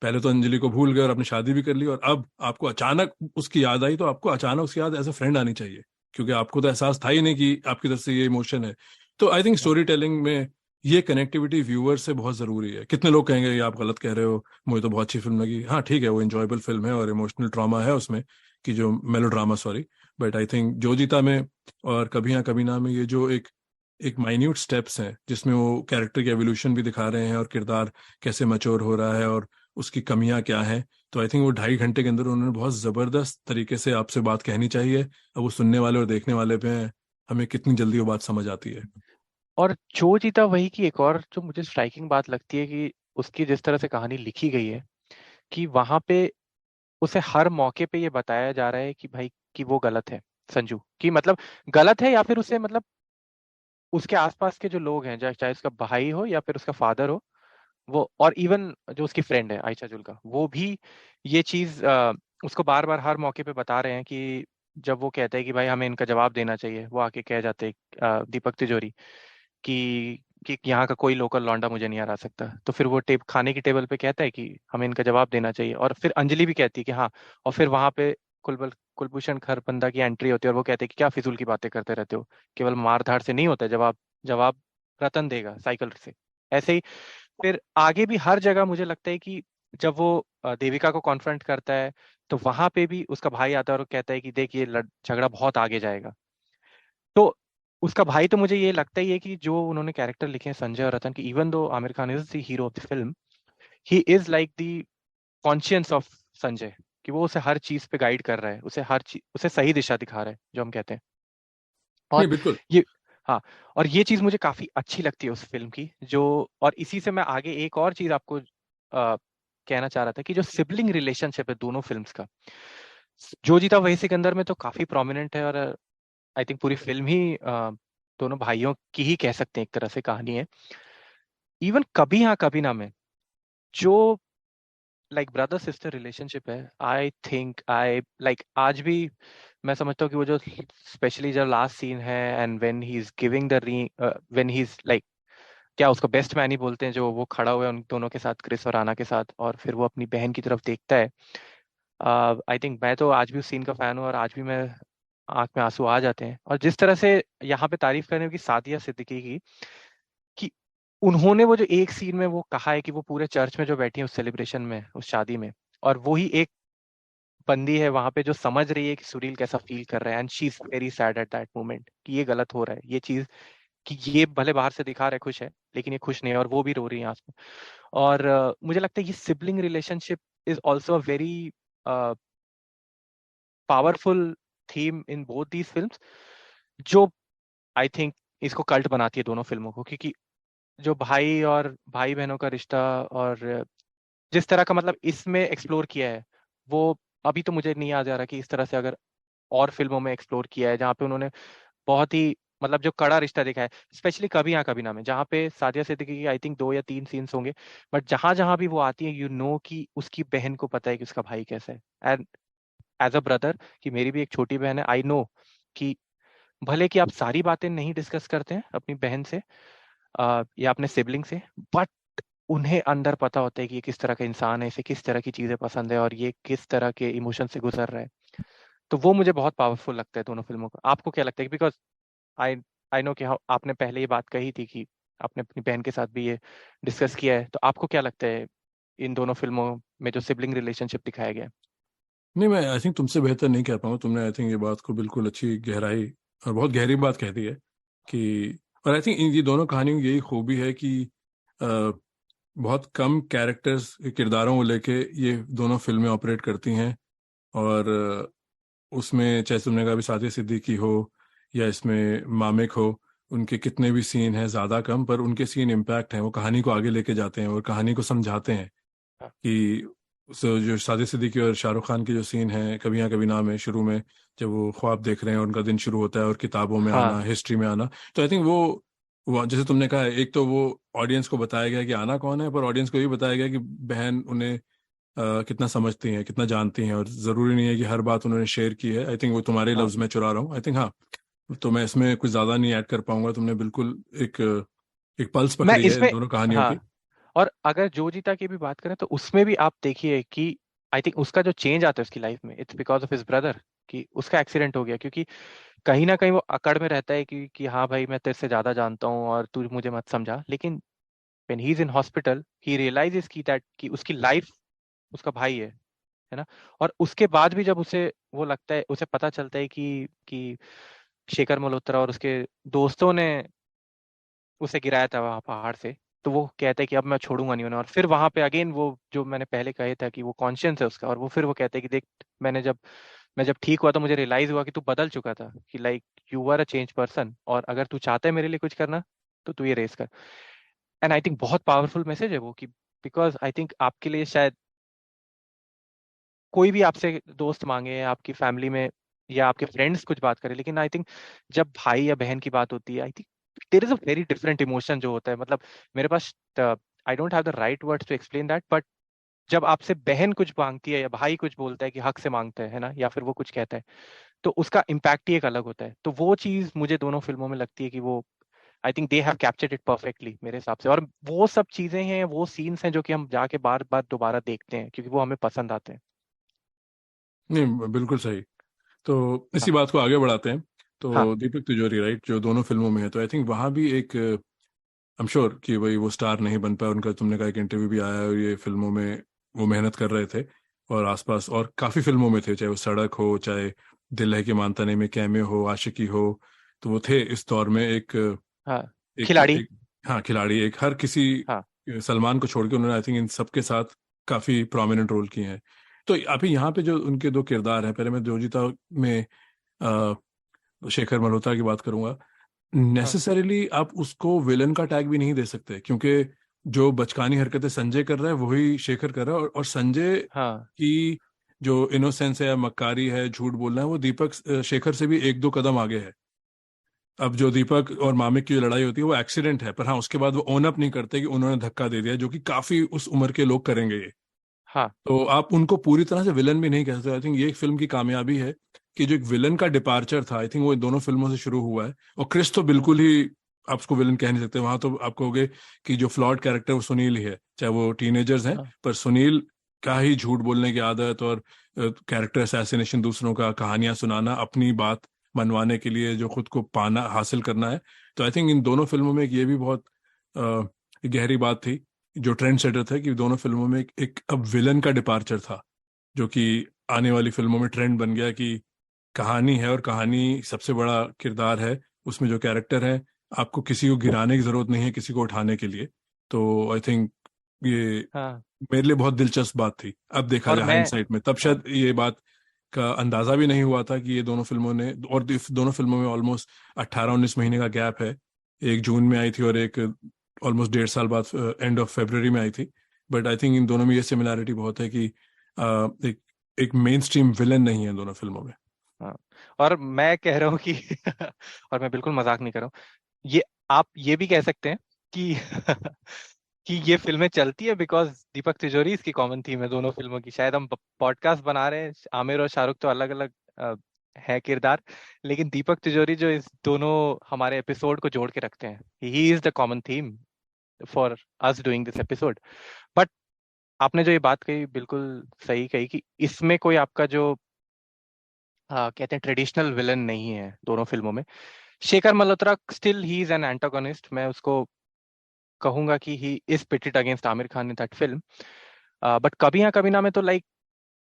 पहले तो अंजलि को भूल गए और अपनी शादी भी कर ली, और अब आपको अचानक उसकी याद आई, तो आपको अचानक उसकी याद एज अ फ्रेंड आनी चाहिए, क्योंकि आपको तो एहसास था ही नहीं कि आपकी तरफ से ये इमोशन है। तो आई थिंक हाँ स्टोरी टेलिंग में ये कनेक्टिविटी व्यूअर से बहुत जरूरी है। कितने लोग कहेंगे ये आप गलत कह रहे हो, मुझे तो बहुत अच्छी फिल्म लगी। हाँ ठीक है, वो इंजॉयबल फिल्म है और इमोशनल ट्रॉमा है उसमें, कि जो मेलो drama, sorry, but I think जो जीता में और कभी हाँ कभी ना में ये जो एक एक माइन्यूट स्टेप्स हैं जिसमें वो कैरेक्टर की एवोल्यूशन भी दिखा रहे हैं और किरदार कैसे मैच्योर हो रहा है और उसकी कमियां क्या हैं, तो आई थिंक वो 2.5 घंटे के अंदर उन्होंने बहुत जबरदस्त तरीके से आपसे बात कहनी चाहिए। अब वो सुनने वाले और देखने वाले पे हैं, हमें कितनी जल्दी वो बात समझ आती है। और जो जीता वही की एक और जो मुझे स्ट्राइकिंग बात लगती है कि उसकी जिस तरह से कहानी लिखी गई है, कि वहां पे उसे हर मौके पे ये बताया जा रहा है कि भाई कि वो गलत है, संजू, कि मतलब गलत है, या फिर उसे मतलब उसके आसपास के जो लोग हैं, चाहे चाहे उसका भाई हो या फिर उसका फादर हो, वो और इवन जो उसकी फ्रेंड है आयशा जुल्का, वो भी ये चीज उसको बार बार हर मौके पे बता रहे हैं कि जब वो कहता है कि भाई हमें इनका जवाब देना चाहिए, वो आके कह जाते हैं दीपक तिजोरी कि यहाँ का कोई लोकल लौंडा मुझे नहीं हरा सकता, तो फिर वो खाने की टेबल पे कहता है कि हमें इनका जवाब देना चाहिए, और फिर अंजलि भी कहती है कि हाँ, और फिर वहां पे कुलभूषण खरबंदा की एंट्री होती है और वो कहते हैं कि क्या फिजूल की बातें करते रहते हो, केवल मार धाड़ से नहीं होता है जवाब, जवाब रतन देगा साइकिल से। ऐसे ही फिर आगे भी हर जगह मुझे लगता है कि जब वो देविका को कॉन्फ्रंट करता है, तो वहां पे भी उसका भाई आता है और वो कहता है कि देख ये झगड़ा बहुत आगे जाएगा। तो उसका भाई, तो मुझे ये लगता ही है कि जो उन्होंने कैरेक्टर लिखे हैं संजय और रतन की, even though Aamir Khan is the hero of the film, he is like the conscience of Sanjay, कि वो उसे हर चीज पे गाइड कर रहा है, उसे हर चीज, उसे सही दिशा दिखा रहा है जो हम कहते हैं। और नहीं बिल्कुल। ये हाँ, और ये चीज मुझे काफी अच्छी लगती है उस फिल्म की, जो और इसी से मैं आगे एक और चीज आपको कहना चाह रहा था कि जो सिबलिंग रिलेशनशिप है दोनों फिल्म्स का, जो जीता वही सिकंदर में तो काफी प्रोमिनेंट है, और आई थिंक पूरी फिल्म ही दोनों भाइयों की ही कह सकते हैं एक तरह से कहानी है। इवन कभी हाँ कभी ना में जो लाइक ब्रदर सिस्टर रिलेशनशिप है, आई थिंक आई लाइक आज भी मैं समझता हूँ कि वो जो स्पेशली जो लास्ट सीन है, and when he is giving the ring, when he is like, क्या उसको बेस्ट मैन ही बोलते हैं, जो वो खड़ा हुआ है उन दोनों के साथ, क्रिस और आना के साथ, और फिर वो अपनी बहन की तरफ देखता है। आई थिंक मैं तो आज भी उस सीन का फैन हूँ, और आज भी मैं आंख में आंसू आ जाते हैं। और जिस तरह से यहाँ पे तारीफ करने की सादिया सिद्दीकी की, कि उन्होंने वो जो एक सीन में वो कहा है कि वो पूरे चर्च में जो बैठी है उस सेलिब्रेशन में, उस शादी में, और वो ही एक बंदी है वहां पे जो समझ रही है कि सुनील कैसा फील कर रहा है, and she is very sad at that moment कि ये गलत हो रहा है, ये चीज, कि ये भले बाहर से दिखा रहा है खुश है, लेकिन ये खुश नहीं है, और वो भी रो रही है आंसू में। और मुझे लगता है ये sibling relationship is also a very powerful theme in both these films, जो आई थिंक इसको कल्ट बनाती है दोनों फिल्मों को, क्योंकि जो भाई और भाई बहनों का रिश्ता और जिस तरह का मतलब इसमें एक्सप्लोर किया है, वो अभी तो मुझे नहीं याद आ रहा कि इस तरह से अगर और फिल्मों में एक्सप्लोर किया है, जहाँ पे उन्होंने बहुत ही मतलब जो कड़ा रिश्ता दिखा है, स्पेशली कभी यहाँ कभी ना में, जहाँ पे सादिया सिद्दीकी की आई थिंक 2 या 3 सीन्स होंगे, बट जहां जहां भी वो आती है, कि उसकी बहन को पता है कि उसका भाई कैसा है। एंड एज अ ब्रदर, कि मेरी भी एक छोटी बहन है, आई नो कि भले कि आप सारी बातें नहीं डिस्कस करते हैं अपनी बहन से या अपने सिबलिंग से, बट उन्हें अंदर पता होता है कि ये किस तरह का इंसान है, इसे किस तरह की चीजें पसंद है और ये किस तरह के इमोशन से गुजर रहा है। तो वो मुझे बहुत पावरफुल लगता है दोनों फिल्मों का। आपको क्या लगता है? बिकॉज आई आई नो कि आपने पहले ये बात कही थी कि आपने अपनी बहन के साथ भी ये डिस्कस किया है, तो आपको क्या लगता है इन दोनों फिल्मों में जो सिबलिंग रिलेशनशिप दिखाया गया है? नहीं, मैं आई थिंक तुमसे बेहतर नहीं कह पाऊंगा। तुमने आई थिंक ये बात को बिल्कुल अच्छी गहराई और बहुत गहरी बात कह दी है कि, और आई थिंक ये दोनों कहानियों की यही खूबी है कि बहुत कम कैरेक्टर्स किरदारों को लेके ये दोनों फिल्में ऑपरेट करती हैं। और उसमें चाहे तुमने कहा भी सादिया सिद्दीकी हो या इसमें मामिक हो, उनके कितने भी सीन हैं ज़्यादा कम, पर उनके सीन इम्पैक्ट हैं, वो कहानी को आगे लेके जाते हैं और कहानी को समझाते हैं। हाँ कि जो सादिया सिद्दीकी और शाहरुख खान के जो सीन हैं कभी यहाँ कभी ना में, शुरू में जब वो ख्वाब देख रहे हैं और उनका दिन शुरू होता है और किताबों में आना, हाँ हिस्ट्री में आना, तो आई थिंक वो जैसे तुमने कहा है, एक तो वो ऑडियंस को बताया गया कि आना कौन है, पर ऑडियंस को ये बताया गया कि बहन उन्हें कितना समझती हैं, कितना जानती हैं, और ज़रूरी नहीं है कि हर बात उन्होंने शेयर की है। आई थिंक वो तुम्हारे हाँ लफ्ज़ में चुरा रहा हूँ, आई थिंक। हाँ, तो मैं इसमें कुछ ज़्यादा नहीं ऐड कर पाऊंगा। तुमने बिल्कुल एक एक पल्स मैं पकड़ी है इन इसमें दोनों कहानियों की। हाँ, और अगर जो जीता की भी बात करें तो उसमें भी आप देखिए कि आई थिंक उसका जो चेंज आता है उसकी लाइफ में, it's because of his brother, कि उसका एक्सीडेंट हो गया। क्योंकि कहीं ना कहीं वो अकड़ में रहता है कि हाँ भाई मैं तेरे से ज्यादा जानता हूँ और तू मुझे मत समझा, लेकिन when he is in hospital he realizes की दैट कि उसकी लाइफ उसका भाई है ना। और उसके बाद भी जब उसे वो लगता है, उसे पता चलता है कि शेखर मल्होत्रा और उसके दोस्तों ने उसे गिराया था वहां पहाड़ से, तो वो कहता है कि अब मैं छोड़ूंगा नहीं उन्हें। और फिर वहां पे अगेन वो जो मैंने पहले कहा था कि वो कॉन्शियस है उसका, और वो फिर वो कहता है कि देख, मैं जब ठीक हुआ तो मुझे रियलाइज हुआ कि तू बदल चुका था, कि like you are a change person, और अगर तू चाहता है मेरे लिए कुछ करना तो तू ये रेस कर। एंड आई थिंक बहुत पावरफुल मैसेज है वो, कि बिकॉज आई थिंक आपके लिए शायद कोई भी आपसे दोस्त मांगे, आपकी फैमिली में या आपके फ्रेंड्स कुछ बात करें, लेकिन आई थिंक जब भाई या बहन की बात होती है, I think there is a very different emotion जो होता है। मतलब मेरे पास I don't have the right words to explain that, but जब आपसे बहन कुछ मांगती है या भाई कुछ बोलता है कि हक से मांगता है ना, या फिर वो कुछ कहता है, तो उसका इम्पैक्ट ही एक अलग होता है। तो वो चीज मुझे दोनों फिल्मों में लगती है कि वो आई think they have captured it perfectly मेरे हिसाब से। और वो सब चीजें हैं, वो सीन्स हैं जो कि हम जाके बार बार दोबारा देखते हैं क्योंकि वो हमें पसंद आते हैं। नहीं, बिल्कुल सही। तो हाँ इसी बात को आगे बढ़ाते हैं। हाँ तो दीपक तिजोरी, राइट, जो दोनों फिल्मों में है, तो आई थिंक वहाँ भी एक, आई एम श्योर कि भाई वो स्टार नहीं बन पाया उनका। तुमने कहा एक इंटरव्यू भी आया है और ये फिल्मों में वो मेहनत कर रहे थे और आसपास और काफ़ी फिल्मों में थे, चाहे वो सड़क हो, चाहे दिल है कि मानता नहीं में कैमियो हो, आशिकी हो। तो वो थे इस दौर में एक हाँ। एक खिलाड़ी। एक हाँ, खिलाड़ी, एक हर किसी, हाँ सलमान को छोड़ के उन्होंने आई थिंक इन सबके साथ काफ़ी प्रोमिनेंट रोल किए हैं। तो अभी यहाँ पे जो उनके दो किरदार हैं, पहले मैं जोजीता में शेखर मल्होत्रा की बात करूंगा। हाँ नेसेसरीली आप उसको विलन का टैग भी नहीं दे सकते, क्योंकि जो बचकानी हरकतें संजय कर रहा है वही शेखर कर रहा है, और संजय हाँ की जो इनोसेंस है या मक्कारी है, झूठ बोलना है, वो दीपक शेखर से भी एक दो कदम आगे है। अब जो दीपक और मामिक की जो लड़ाई होती है वो एक्सीडेंट है, पर हाँ उसके बाद वो ओन अप नहीं करते कि उन्होंने धक्का दे दिया, जो कि काफी उस उम्र के लोग करेंगे ये। हाँ तो आप उनको पूरी तरह से विलन भी नहीं कह सकते। आई थिंक ये एक फिल्म की कामयाबी है कि जो एक विलन का डिपार्चर था, आई थिंक वो इन दोनों फिल्मों से शुरू हुआ है। और क्रिस तो बिल्कुल ही आप उसको विलन कह नहीं सकते। वहां तो आप कहोगे कि जो फ्लॉड कैरेक्टर वो सुनील ही है, चाहे वो टीनेजर्स हैं, हाँ पर सुनील का ही झूठ बोलने की आदत और कैरेक्टर असैसिनेशन, दूसरों का कहानियां सुनाना, अपनी बात मनवाने के लिए जो खुद को पाना हासिल करना है। तो आई थिंक इन दोनों फिल्मों में एक ये भी बहुत गहरी बात थी, जो ट्रेंड सेटर था, कि दोनों फिल्मों में एक अब विलन का डिपार्चर था, जो कि आने वाली फिल्मों में ट्रेंड बन गया कि कहानी है और कहानी सबसे बड़ा किरदार है। उसमें जो कैरेक्टर है, आपको किसी को गिराने की जरूरत नहीं है किसी को उठाने के लिए। तो आई थिंक ये हाँ। मेरे लिए बहुत दिलचस्प बात थी। अब देखा और जाए मैं हाइंडसाइट में, तब हाँ शायद ये बात का अंदाजा भी नहीं हुआ था कि ये दोनों फिल्मों ने, और दोनों फिल्मों में ऑलमोस्ट 18-19 महीने का गैप है। एक जून में आई थी और एक ऑलमोस्ट 1.5 साल बाद एंड ऑफ फरवरी में आई थी. बट आई थिंक इन दोनों में ये सिमिलैरिटी बहुत है कि एक एक मेन स्ट्रीम विलन नहीं है दोनों फिल्मों में. हाँ, और मैं कह रहा हूँ कि और मैं बिल्कुल मजाक नहीं कर रहा हूँ, ये आप ये भी कह सकते हैं कि कि ये फिल्में चलती है बिकॉज दीपक तिजोरी इसकी कॉमन थीम है दोनों फिल्मों की. शायद हम पॉडकास्ट बना रहे हैं, आमिर और शाहरुख तो अलग अलग है किरदार, लेकिन दीपक तिजोरी जो इस दोनों हमारे एपिसोड को जोड़ के रखते हैं, he is the common theme for us doing this episode. But आपने जो ये बात कही बिल्कुल सही कही कि इसमें कोई आपका जो कहते हैं ट्रेडिशनल विलन नहीं है दोनों फिल्मों में. Shekhar Malhotra still he is an antagonist. मैं उसको कहूंगा कि he is pitted against Aamir Khan in that film. But कभी हाँ कभी ना में तो लाइक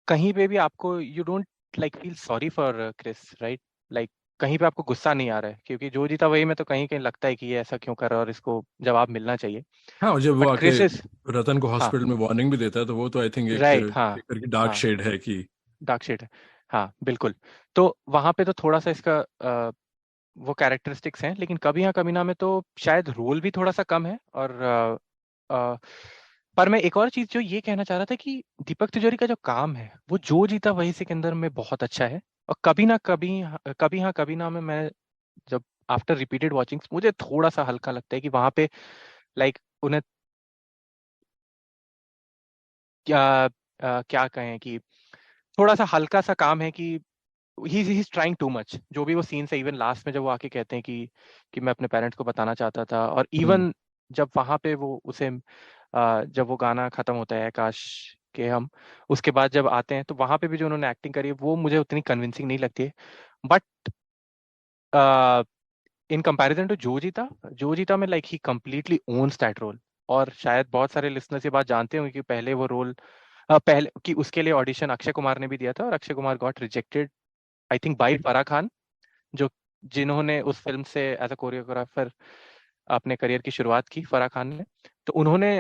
कहीं पे भी आपको you don't like feel sorry for Chris, right? Like कहीं पे आपको गुस्सा नहीं आ रहा है, क्योंकि जो जीता वही में तो कहीं कहीं लगता है कि ये ऐसा क्यों कर रहा है और इसको जवाब मिलना चाहिए. हाँ, और जब वो बट आके क्रिस इज रतन को हाँ हॉस्पिटल में वार्निंग भी देता है तो वो तो आई थिंक एक राइट हाँ शेखर की डार्क हाँ शेड है कि डार्क शेड है. हाँ बिल्कुल. तो वहां पे तो थोड़ा सा इसका वो कैरेक्टरिस्टिक्स हैं, लेकिन कभी हाँ कभी ना में तो शायद रोल भी थोड़ा सा कम है. और पर मैं एक और चीज जो ये कहना चाह रहा था कि दीपक तिजोरी का जो काम है वो जो जीता वही सिकंदर में बहुत अच्छा है. और कभी हाँ कभी ना में मैं जब आफ्टर रिपीटेड वॉचिंग मुझे थोड़ा सा हल्का लगता है कि वहां पे लाइक उन्हें क्या क्या कहें कि थोड़ा सा हल्का सा काम है कि he is trying too much. जो भी वो सीन्स है, इवन लास्ट में जब वो आके कहते हैं कि मैं अपने पेरेंट्स को बताना चाहता था, और इवन जब वहां पे वो उसे जब वो गाना खत्म होता है काश के हम, उसके बाद जब आते हैं तो वहां पे भी जो उन्होंने एक्टिंग करी है वो मुझे उतनी कन्विंसिंग नहीं लगती है. But in comparison to Jo Jeeta में like he completely owns that role. और शायद बहुत सारे लिसनर्स ये बात जानते होंगे कि पहले वो रोल पहले कि उसके लिए ऑडिशन अक्षय कुमार ने भी दिया था और Akshay Kumar got rejected I think by Farah Khan, जो जिन्होंने उस फिल्म से एज अ कोरियोग्राफर अपने करियर की शुरुआत की, फराह खान ने. तो उन्होंने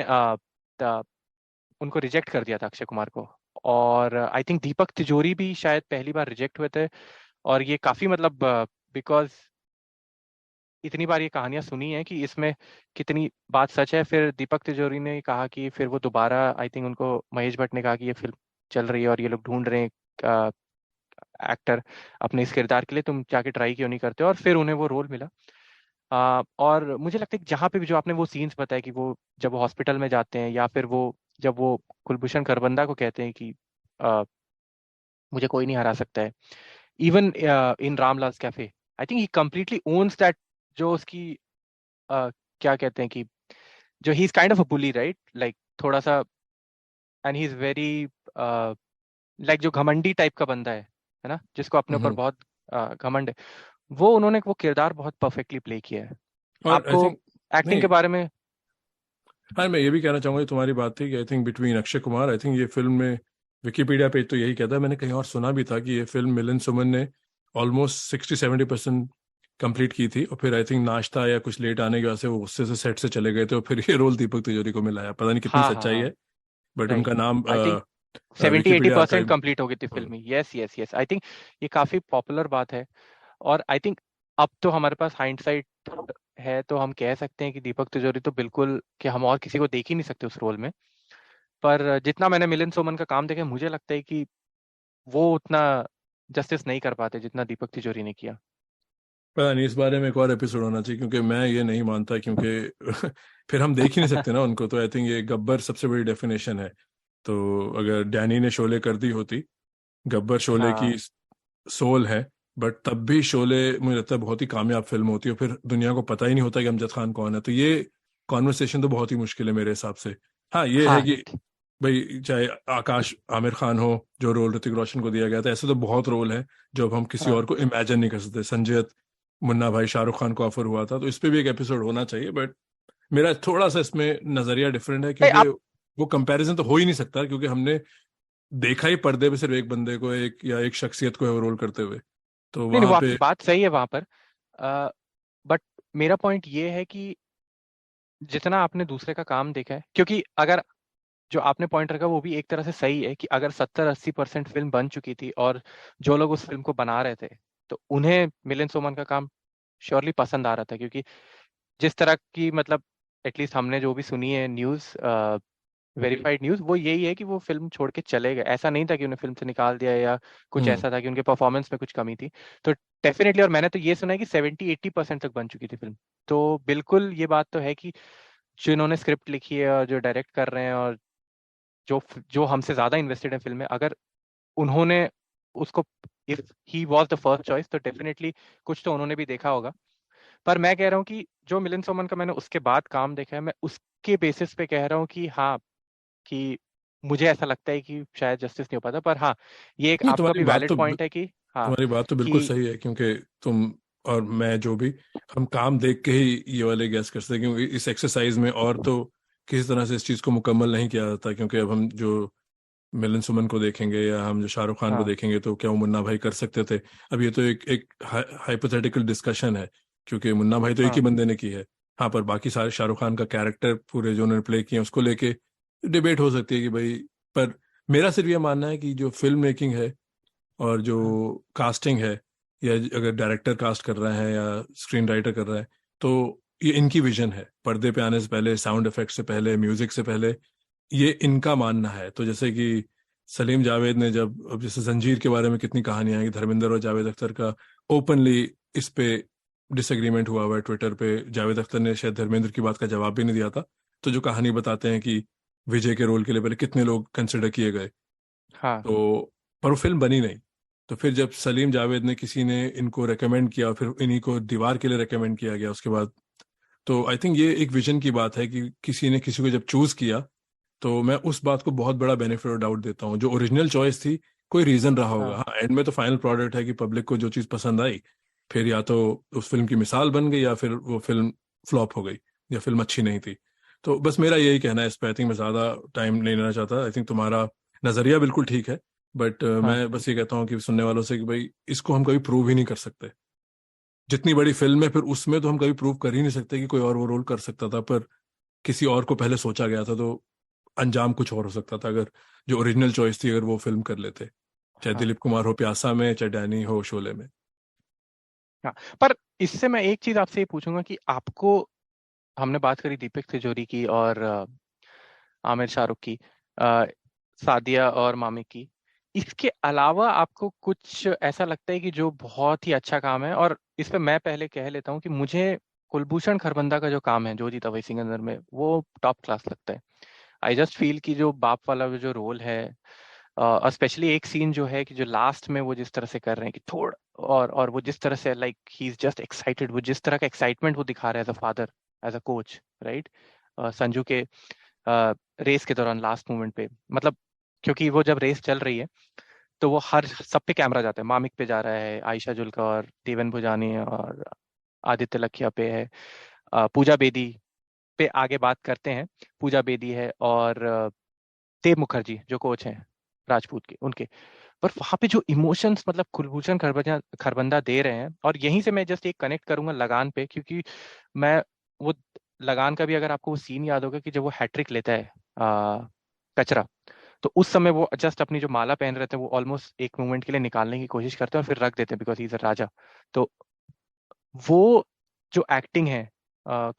उनको रिजेक्ट कर दिया था अक्षय कुमार को. और आई थिंक दीपक तिजोरी भी शायद पहली बार रिजेक्ट हुए थे. और ये काफी मतलब बिकॉज इतनी बार ये कहानियां सुनी है कि इसमें कितनी बात सच है. फिर दीपक तिजोरी ने कहा कि फिर वो दोबारा आई थिंक उनको महेश भट्ट ने कहा कि ये फिल्म चल रही है और ये लोग ढूंढ रहे हैं एक्टर अपने इस किरदार के लिए, तुम जाके ट्राई क्यों नहीं करते हो. और फिर उन्हें वो रोल मिला. और मुझे लगता है कि जहाँ पे भी जो आपने वो सीन्स बताए कि वो जब वो हॉस्पिटल में जाते हैं या फिर वो जब वो कुलभूषण खरबंदा को कहते हैं कि आ, मुझे कोई नहीं हरा सकता है, even in Ramlal cafe, I think he completely owns that. जो उसकी क्या कहते हैं कि जो he is kind of a bully, right? Like थोड़ा सा, and he is very like जो घमंडी टाइप का बंदा है ना, जिसको अपने ऊपर बहुत घमंड है, वो उन्होंने वो किरदार बहुत परफेक्टली प्ले किया है. और आई आपको थिंक एक्टिंग नहीं. के बारे में हाँ, मैं ये भी कहना चाहूंगा, तुम्हारी बात थी कि I think between Akshay Kumar, I think ये फिल्म में विकिपीडिया पेज तो यही कहता है, मैंने कहीं और सुना भी था कि ये फिल्म मिलिंद सुमन ने ऑलमोस्ट 60-70% कंप्लीट की थी और फिर आई थिंक नाश्ता या कुछ लेट आने की वजह से वो गुस्से से सेट से चले गए थे और फिर ये रोल दीपक तिजोरी को मिला है. पता नहीं कितनी हाँ हाँ सच्चाई हाँ है, बट राइट. उनका नाम I think 70-80% Wikipedia archive. Complete हो गई थी film. Yes yes yes, I think ये काफी पॉपुलर बात है. और आई थिंक अब तो हमारे पास हाइंडसाइट है तो हम कह सकते हैं कि दीपक तिजोरी तो बिल्कुल कि हम और किसी को देख ही नहीं सकते उस रोल में. पर जितना मैंने मिलिंद सोमन का काम देखा, मुझे लगता है कि वो उतना जस्टिस नहीं कर पाते जितना दीपक तिजोरी ने किया. पता नहीं, इस बारे में एक और एपिसोड होना चाहिए क्योंकि मैं ये नहीं मानता, क्योंकि फिर हम देख ही नहीं सकते ना उनको. तो आई थिंक ये गब्बर सबसे बड़ी डेफिनेशन है. तो अगर डैनी ने शोले कर दी होती, गब्बर शोले की हाँ सोल है, बट तब भी शोले मुझे लगता है बहुत ही कामयाब फिल्म होती है, फिर दुनिया को पता ही नहीं होता कि अमजद खान कौन है. तो ये कॉन्वर्सेशन तो बहुत ही मुश्किल है मेरे हिसाब से. हाँ, ये है हाँ कि भाई चाहे आकाश आमिर खान हो जो रोल ऋतिक रोशन को दिया गया था, ऐसे तो बहुत रोल है जो अब हम किसी हाँ. और को इमेजिन नहीं कर सकते. संजय दत्त, मुन्ना भाई, शाहरुख खान को ऑफर हुआ था, तो इस पे भी एक एपिसोड होना चाहिए. बट मेरा थोड़ा सा इसमें नजरिया डिफरेंट है क्योंकि आप वो कंपैरिजन तो हो ही नहीं सकता क्योंकि हमने देखा ही पर्दे पे सिर्फ एक बंदे को, एक या एक शख्सियत को रोल करते हुए. तो नहीं नहीं, वो वहां आपकी पे बात सही है वहां पर. बट मेरा पॉइंट ये है कि जितना आपने दूसरे का काम देखा है, क्योंकि अगर जो आपने पॉइंट रखा वो भी एक तरह से सही है कि अगर 70-80% फिल्म बन चुकी थी और जो लोग उस फिल्म को बना रहे थे तो उन्हें मिलिंद सोमन का काम श्योरली पसंद आ रहा था, क्योंकि जिस तरह की मतलब एटलीस्ट हमने जो भी सुनी है न्यूज़, वेरीफाइड न्यूज़, वो यही है कि वो फिल्म छोड़ के चले गए। ऐसा नहीं था कि उन्हें फिल्म से निकाल दिया या कुछ हम्म। ऐसा था कि उनके परफॉर्मेंस में कुछ कमी थी। तो डेफिनेटली, और मैंने तो ये सुना है कि 70-80% तक बन चुकी थी फिल्म। तो बिल्कुल ये बात तो है कि जो इन्होंने स्क्रिप्ट लिखी है और जो डायरेक्ट कर रहे हैं और जो जो हमसे ज़्यादा इन्वेस्टेड है फिल्म में, अगर उन्होंने उसको, if he was the first choice, तो डेफिनेटली कुछ तो उन्होंने भी देखा होगा। पर मैं कह रहा हूँ कि जो मिलिंद सोमन का मैंने उसके बाद काम देखा है, मैं उसके बेसिस पे कह रहा हूँ कि हाँ, कि मुझे ऐसा लगता है कि शायद जस्टिस नहीं हो पाता। पर हाँ, ये एक नहीं, आपका भी वैलिड पॉइंट है कि हाँ, तुम्हारी बात तो बिल्कुल कि सही है, क्योंकि तुम और मैं जो भी, हम काम देख के ही ये वाले गैस कर सकते हैं, क्योंकि इस एक्सरसाइज में और तो किसी तरह से इस चीज को मुकम्मल नहीं किया जाता, क्योंकि अब हम जो मिलन सुमन को देखेंगे या हम जो शाहरुख खान को हाँ, देखेंगे तो क्या वो मुन्ना भाई कर सकते थे? अब ये तो एक एक हाइपोथेटिकल डिस्कशन है, क्योंकि मुन्ना भाई तो एक ही हाँ, बंदे ने की है। हाँ, पर बाकी सारे शाहरुख खान का कैरेक्टर पूरे जो उन्होंने प्ले किए हैं, उसको लेके डिबेट हो सकती है कि भाई, पर मेरा सिर्फ ये मानना है कि जो फिल्म मेकिंग है और जो हाँ, कास्टिंग है, या अगर डायरेक्टर कास्ट कर रहा है या स्क्रीन राइटर कर रहा है, तो ये इनकी विजन है। पर्दे पे आने से पहले, साउंड इफेक्ट से पहले, म्यूजिक से पहले, ये इनका मानना है। तो जैसे कि सलीम जावेद ने जब, अब जैसे जंजीर के बारे में कितनी कहानियां हैं कि धर्मेंद्र और जावेद अख्तर का ओपनली इस पे डिसएग्रीमेंट हुआ हुआ है ट्विटर पे। जावेद अख्तर ने शायद धर्मेंद्र की बात का जवाब भी नहीं दिया था। तो जो कहानी बताते हैं कि विजय के रोल के लिए पहले कितने लोग कंसिडर किए गए, हाँ, तो पर वो फिल्म बनी नहीं। तो फिर जब सलीम जावेद ने, किसी ने इनको रेकमेंड किया, फिर इन्हीं को दीवार के लिए रेकमेंड किया गया उसके बाद, तो आई थिंक ये एक विजन की बात है कि किसी ने किसी को जब चूज किया, तो मैं उस बात को बहुत बड़ा बेनिफिट और डाउट देता हूँ। जो ओरिजिनल चॉइस थी, कोई रीजन रहा होगा। हाँ, हाँ, एंड में तो फाइनल प्रोडक्ट है कि पब्लिक को जो चीज़ पसंद आई, फिर या तो उस फिल्म की मिसाल बन गई, या फिर वो फिल्म फ्लॉप हो गई, या फिल्म अच्छी नहीं थी। तो बस मेरा यही कहना है इस पे। आई थिंक मैं ज़्यादा टाइम नहीं लेना चाहता। आई थिंक तुम्हारा नज़रिया बिल्कुल ठीक है, बट हाँ, मैं बस ये कहता हूँ कि सुनने वालों से कि भाई, इसको हम कभी प्रूव ही नहीं कर सकते। जितनी बड़ी फिल्म है, फिर उसमें तो हम कभी प्रूव कर ही नहीं सकते कि कोई और वो रोल कर सकता था, पर किसी और को पहले सोचा गया था, तो अंजाम कुछ और हो सकता था अगर जो ओरिजिनल चॉइस थी, अगर वो फिल्म कर लेते। चाहे हाँ, दिलीप कुमार हो प्यासा में, चाहे डैनी हो शोले में। हाँ। पर इससे मैं एक चीज आपसे ये पूछूंगा कि आपको, हमने बात करी दीपक तिजोरी की और आमिर शाहरुख की, अ, सादिया और मामिक की, इसके अलावा आपको कुछ ऐसा लगता है कि जो बहुत ही अच्छा काम है? और इस पे मैं पहले कह लेता हूँ कि मुझे कुलभूषण खरबंदा का जो काम है जो जीता वही सिकंदर में, वो टॉप क्लास लगता है। आई जस्ट फील कि जो बाप वाला जो रोल है, स्पेशली एक सीन जो है कि जो लास्ट में वो जिस तरह से कर रहे हैं कि थोड़ा, और वो जिस तरह से like he is just excited, वो जिस तरह का एक्साइटमेंट वो दिखा रहा है as a father, as a coach, right? Sanju के रेस के दौरान लास्ट मोमेंट पे, मतलब क्योंकि वो जब रेस चल रही है तो वो हर सब पे कैमरा जाता है, मामिक पे जा रहा है, आयशा जुल्का और देवन भुजानी और आदित्य लखिया पे है, पूजा बेदी पे आगे बात करते हैं। पूजा बेदी है और देव मुखर्जी जो कोच हैं राजपूत के, उनके। पर वहां पे जो इमोशंस मतलब कुलभूषण खरबंदा खरबंदा दे रहे हैं, और यहीं से मैं जस्ट एक कनेक्ट करूंगा लगान पे, क्योंकि मैं वो लगान का भी, अगर आपको वो सीन याद होगा कि जब वो हैट्रिक लेता है कचरा, तो उस समय वो जस्ट अपनी जो माला पहन रहे थे वो ऑलमोस्ट एक मोमेंट के लिए निकालने की कोशिश करते हैं और फिर रख देते हैं बिकॉज ही इज अ राजा। तो वो जो एक्टिंग है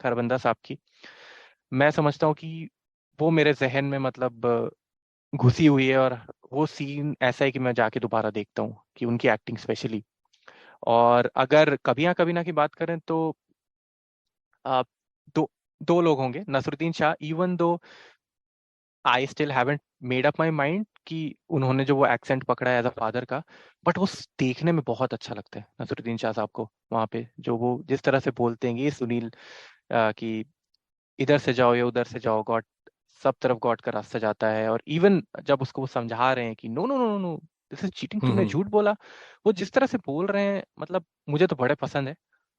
खरबंदा साहब की, मैं समझता हूँ कि वो मेरे जहन में मतलब घुसी हुई है, और वो सीन ऐसा है कि मैं जाके दोबारा देखता हूँ कि उनकी एक्टिंग स्पेशली। और अगर कभी ना की बात करें तो आ, दो दो लोग होंगे, Nasruddin Shah, even though I still haven't made up my mind कि उन्होंने जो वो एक्सेंट पकड़ा है एज अ फादर का, बट वो देखने में बहुत अच्छा लगता है नसरुद्दीन शाह साहब को। वहां पे जो वो जिस तरह से बोलते हैं, ये सुनील, कि इधर से जाओ या उधर से जाओ, गॉड सब तरफ गॉड का रास्ता जाता है। और इवन जब उसको वो समझा रहे हैं कि no no no no, this is cheating, तुमने हम्म। झूठ बोला, वो जिस तरह से बोल रहे हैं, मतलब मुझे तो बड़े पसंद है।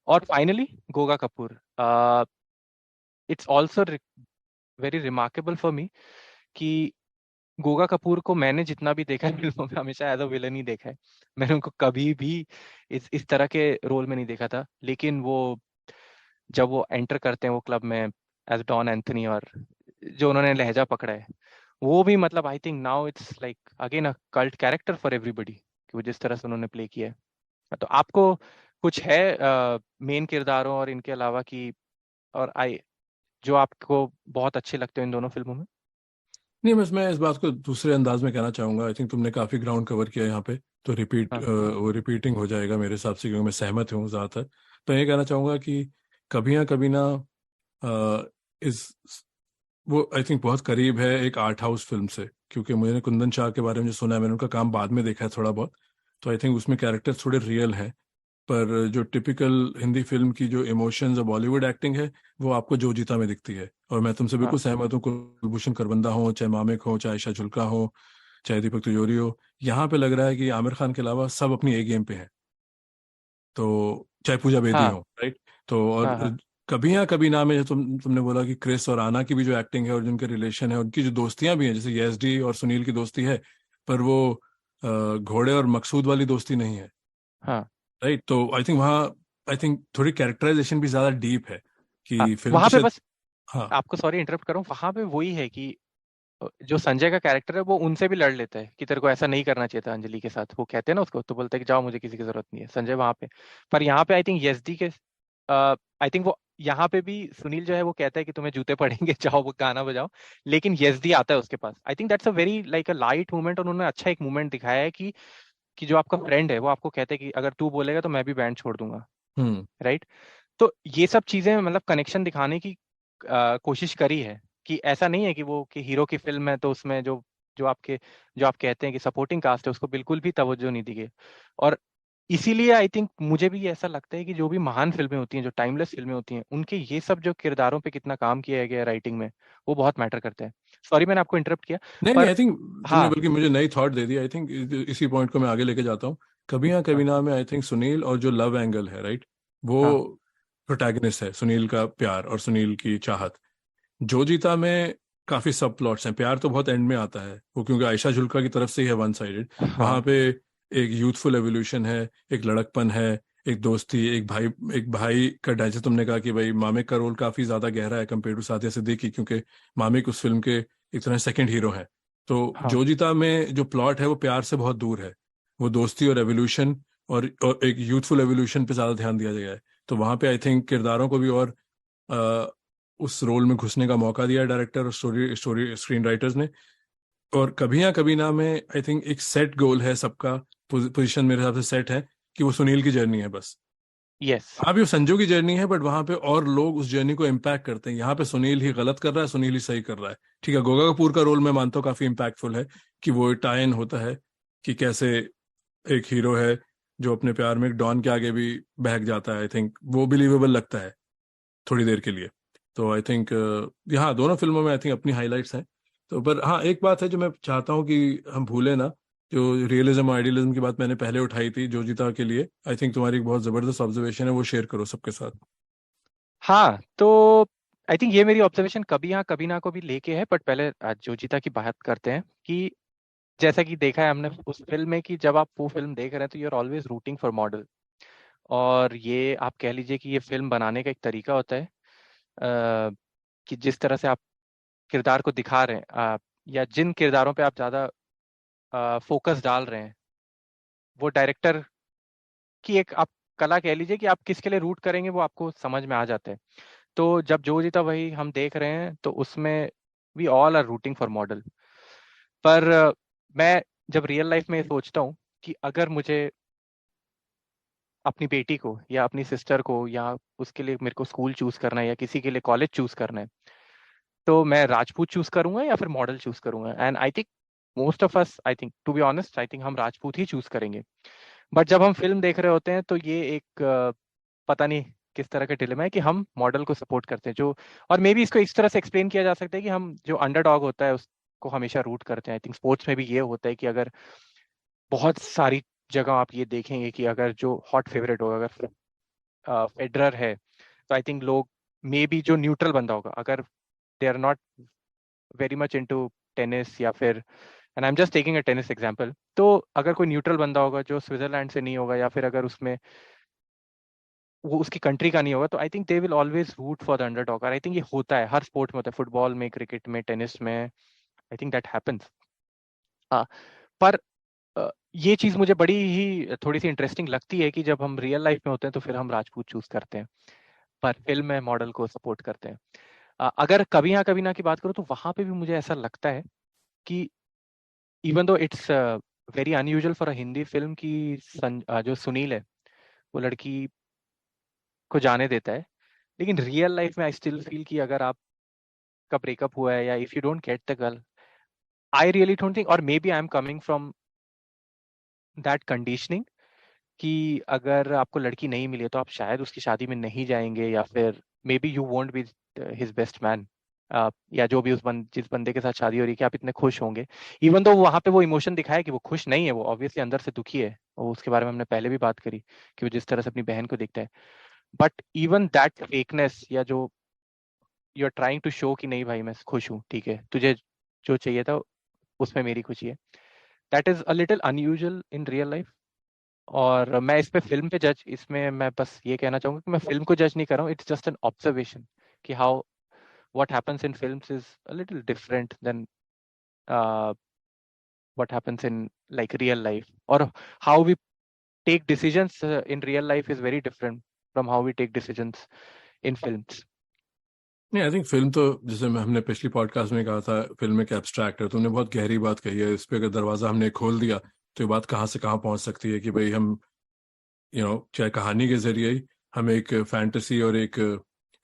और finally Goga Kapoor, it's also very remarkable for me कि गोगा कपूर को मैंने जितना भी देखा है फिल्मों में, हमेशा एज अ विलन ही देखा है। मैंने उनको कभी भी इस तरह के रोल में नहीं देखा था। लेकिन वो जब वो एंटर करते हैं वो क्लब में एज डॉन एंथनी, और जो उन्होंने लहजा पकड़ा है, वो भी मतलब I think now it's like again a cult character for everybody, कि वो जिस तरह से उन्होंने प्ले किया है। तो आपको कुछ है मेन किरदारों और इनके अलावा की, और आई जो आपको बहुत अच्छे लगते हो इन दोनों फिल्मों में? नहीं, बस मैं इस बात को दूसरे अंदाज में कहना चाहूंगा। आई थिंक तुमने काफी ग्राउंड कवर किया यहाँ पे, तो हाँ वो रिपीटिंग हो जाएगा मेरे हिसाब से, क्योंकि मैं सहमत हूँ ज्यादातर। तो ये कहना चाहूंगा कि कभी ना इस वो आई थिंक बहुत करीब है एक आर्ट हाउस फिल्म से, क्योंकि मुझे कुंदन शाह के बारे में जो सुना है, मैंने उनका काम बाद में देखा है थोड़ा बहुत। तो आई थिंक उसमें कैरेक्टर्स थोड़े रियल हैं, पर जो टिपिकल हिंदी फिल्म की जो इमोशंस और बॉलीवुड एक्टिंग है, वो आपको जो जीता में दिखती है। और मैं तुमसे हाँ बिल्कुल सहमत हूँ, कुलभूषण खरबंदा हो, चाहे मामिक हो, चाहे आयशा जुल्का हो, चाहे दीपक तिजोरी हो, यहाँ पे लग रहा है कि आमिर खान के अलावा सब अपनी ए गेम पे हैं। तो चाहे पूजा बेदी हाँ हो, राइट। तो और हाँ हाँ कभी या कभी ना में जो तुमने बोला कि क्रिस और आना की भी जो एक्टिंग है और जिनके रिलेशन है, उनकी जो दोस्तियां भी हैं, जैसे यस और सुनील की दोस्ती है, पर वो घोड़े और मकसूद वाली दोस्ती नहीं है, हाँ राइट। तो आई थिंक वहाँ आई थिंक थोड़ी कैरेक्टराइजेशन भी ज्यादा डीप है हाँ। कि फिल्म की वहां पे शायद। बस हाँ। आपको सॉरी इंटरप्ट करूं, वहां पे वही है कि जो संजय का कैरेक्टर है वो उनसे भी लड़ लेता है कि तेरे को ऐसा नहीं करना चाहिए था अंजलि के साथ, वो कहते हैं ना उसको, तो बोलता है कि जाओ मुझे किसी की जरूरत नहीं है, संजय वहां पे। पर यहाँ पे आई थिंक यसडी के आई थिंक वो यहाँ पे भी सुनील जो है वो कहता है कि तुम्हें जूते पड़ेंगे जाओ वो गाना बजाओ, लेकिन यसडी आता है उसके पास। I think that's a very like a light movement, और उन्होंने अच्छा एक मूवमेंट दिखाया है कि जो आपका फ्रेंड है वो आपको कहता है कि अगर तू बोलेगा तो मैं भी बैंड छोड़ दूंगा, हम्म। राइट। तो ये सब चीजें मतलब कनेक्शन दिखाने की कोशिश करी है, कि ऐसा नहीं है कि वो कि हीरो की फिल्म है तो उसमें जो जो आप कहते हैं कि सपोर्टिंग कास्ट है उसको बिल्कुल भी तवज्जो नहीं दी गई। और इसीलिए आई थिंक मुझे भी ऐसा लगता है कि जो भी महान फिल्में होती हैं, जो टाइमलेस फिल्में होती हैं, उनके ये सब जो किरदारों पे कितना काम किया गया है राइटिंग में, वो बहुत मैटर करते हैं। सॉरी मैंने आपको इंटरप्ट किया। नहीं नहीं, पर आई थिंक तुमने हाँ बल्कि मुझे नई thought they the. I think इसी पॉइंट को मैं आगे लेके जाता हूँ। कभी या कभी हाँ ना में आई थिंक सुनील और जो लव एंगल है, राइट, वो हाँ प्रोटैगनिस्ट है। सुनील का प्यार और सुनील की चाहत, जो जीता में काफी सब प्लॉट्स हैं। प्यार तो बहुत एंड में आता है वो, क्योंकि आयशा जुल्का की तरफ से ही है वन साइडेड। वहां हाँ पे एक यूथफुल एवोल्यूशन है, एक लड़कपन है, एक दोस्ती, एक भाई का जैसे तुमने कहा कि भाई मामिक का रोल काफी ज्यादा गहरा है कंपेयर टू साथिया सिद्दीकी, क्योंकि मामिक उस फिल्म के एक तरह सेकंड हीरो है। तो हाँ जो जीता में जो प्लॉट है वो प्यार से बहुत दूर है। वो दोस्ती और एवोल्यूशन और एक यूथफुल एवोल्यूशन पे ज्यादा ध्यान दिया गया है। तो वहां पे आई थिंक किरदारों को भी और उस रोल में घुसने का मौका दिया डायरेक्टर और स्टोरी स्टोरी स्क्रीन राइटर्स ने। और कभी या कभी ना में आई थिंक एक सेट गोल है सबका, पोजीशन मेरे हिसाब से सेट है कि वो सुनील की जर्नी है बस। यस हाँ भी वो संजू की जर्नी है, बट वहां पे और लोग उस जर्नी को इम्पैक्ट करते हैं। यहाँ पे सुनील ही गलत कर रहा है, सुनील ही सही कर रहा है। ठीक है, गोगा कपूर का रोल मैं मानता हूँ काफी इम्पैक्टफुल है, कि वो टाई इन होता है कि कैसे एक हीरो है जो अपने प्यार में एक डॉन के आगे भी बहक जाता है। आई थिंक वो बिलीवेबल लगता है थोड़ी देर के लिए। तो आई थिंक यहाँ दोनों फिल्मों में आई थिंक अपनी हाइलाइट्स हैं। तो पर हाँ, एक बात है जो मैं चाहता हूँ कि हम भूले ना, जो रियलिज्म और आइडियलिज्म की बात मैंने पहले उठाई थी जो जीता के लिए, आई थिंक तुम्हारी एक बहुत जबरदस्त ऑब्जर्वेशन है, वो शेयर करो सबके साथ। हाँ। तो आई थिंक ये मेरी ऑब्जर्वेशन कभी हाँ कभी ना को भी लेके है, बट पहले जोजिता की बात करते हैं कि जैसा कि देखा है हमने उस फिल्म में कि जब आप वो फिल्म देख रहे हैं तो you are always rooting for model. और ये आप कह लीजिए कि ये फिल्म बनाने का एक तरीका होता है, कि जिस तरह से आप किरदार को दिखा रहे हैं, या जिन किरदारों पे आप ज़्यादा फोकस डाल रहे हैं, वो डायरेक्टर की एक आप कला कह लीजिए कि आप किसके लिए रूट करेंगे वो आपको समझ में आ जाता है। तो जब जो जीता वही हम देख रहे हैं तो उसमें we all are rooting for model. पर मैं जब रियल लाइफ में सोचता हूँ कि अगर मुझे अपनी बेटी को या अपनी सिस्टर को या उसके लिए मेरे को स्कूल चूज करना है या किसी के लिए कॉलेज चूज करना है, तो मैं राजपूत चूज करूंगा या फिर मॉडल चूज करूंगा। And I think most of us, I think to be honest, I think हम राजपूत ही चूज करेंगे। बट जब हम फिल्म देख रहे होते हैं तो ये एक पता नहीं किस तरह का डिलेमा है कि हम मॉडल को सपोर्ट करते हैं जो, और मे बी इसको इस तरह से एक्सप्लेन किया जा सकता है कि हम जो अंडरडॉग होता है उसको हमेशा रूट करते हैं। आई थिंक स्पोर्ट्स में भी ये होता है कि अगर बहुत सारी जगह आप ये देखेंगे कि अगर जो हॉट फेवरेट होगा, अगर फेडरर है, तो आई थिंक लोग मे बी जो न्यूट्रल बंदा होगा, अगर they are not very much into tennis या फिर, and I am just taking a tennis example, तो अगर कोई न्यूट्रल बंदा होगा जो स्विट्जरलैंड से नहीं होगा या फिर अगर उसमें वो उसकी कंट्री का नहीं होगा, तो I think they will always root for the underdog. और आई थिंक ये होता है हर स्पोर्ट में, होता है फुटबॉल में, क्रिकेट में, टेनिस में, आई थिंक दैट हैपेंस। पर ये चीज मुझे बड़ी ही थोड़ी सी इंटरेस्टिंग लगती है कि जब हम रियल लाइफ में होते हैं तो फिर हम राजपूत चूज करते हैं, पर फिल्म में मॉडल को सपोर्ट करते हैं। अगर कभी हाँ कभी ना की बात करूँ तो वहां पे भी मुझे ऐसा लगता है कि even though it's very unusual for a Hindi film कि जो सुनील है वो लड़की को जाने देता है, लेकिन रियल लाइफ में आई स्टिल फील कि अगर आपका ब्रेकअप हुआ है या if you don't get the girl, I really don't think, और maybe I am coming from that conditioning कि अगर आपको लड़की नहीं मिली है तो आप शायद उसकी शादी में नहीं जाएंगे, या फिर may be you won't be his best man, या जो भी जिस बंदे के साथ शादी हो रही है कि आप इतने खुश होंगे। इवन तो वहां पे वो इमोशन दिखाया कि वो खुश नहीं है, वो ऑब्वियसली अंदर से दुखी है, और उसके बारे में हमने पहले भी बात करी कि वो जिस तरह से अपनी बहन को देखता है। बट इवन दैट फेकनेस, या जो you are trying to show कि नहीं भाई मैं खुश हूँ, ठीक है, तुझे जो चाहिए था उसमें मेरी खुशी है, that is a little unusual in real life. और मैं इस पे फिल्म पे जज, इसमें मैं बस ये कहना चाहूंगा कि मैं फिल्म को जज नहीं कर रहा हूँ, इट्स जस्ट एन ऑब्जर्वेशन कि how what happens in films is a little different than uh, what happens in like real life, or how we take decisions in real life is very different from how we take decisions in films. नहीं, I think film तो जैसे हमने पिछली podcast में कहा था, film एक abstract है। तुमने बहुत गहरी बात कही है। इस पे अगर दरवाजा हमने खोल दिया तो ये बात कहाँ से कहाँ पहुंच सकती है कि भाई हम चाहे कहानी के जरिए ही हम एक फैंटेसी और एक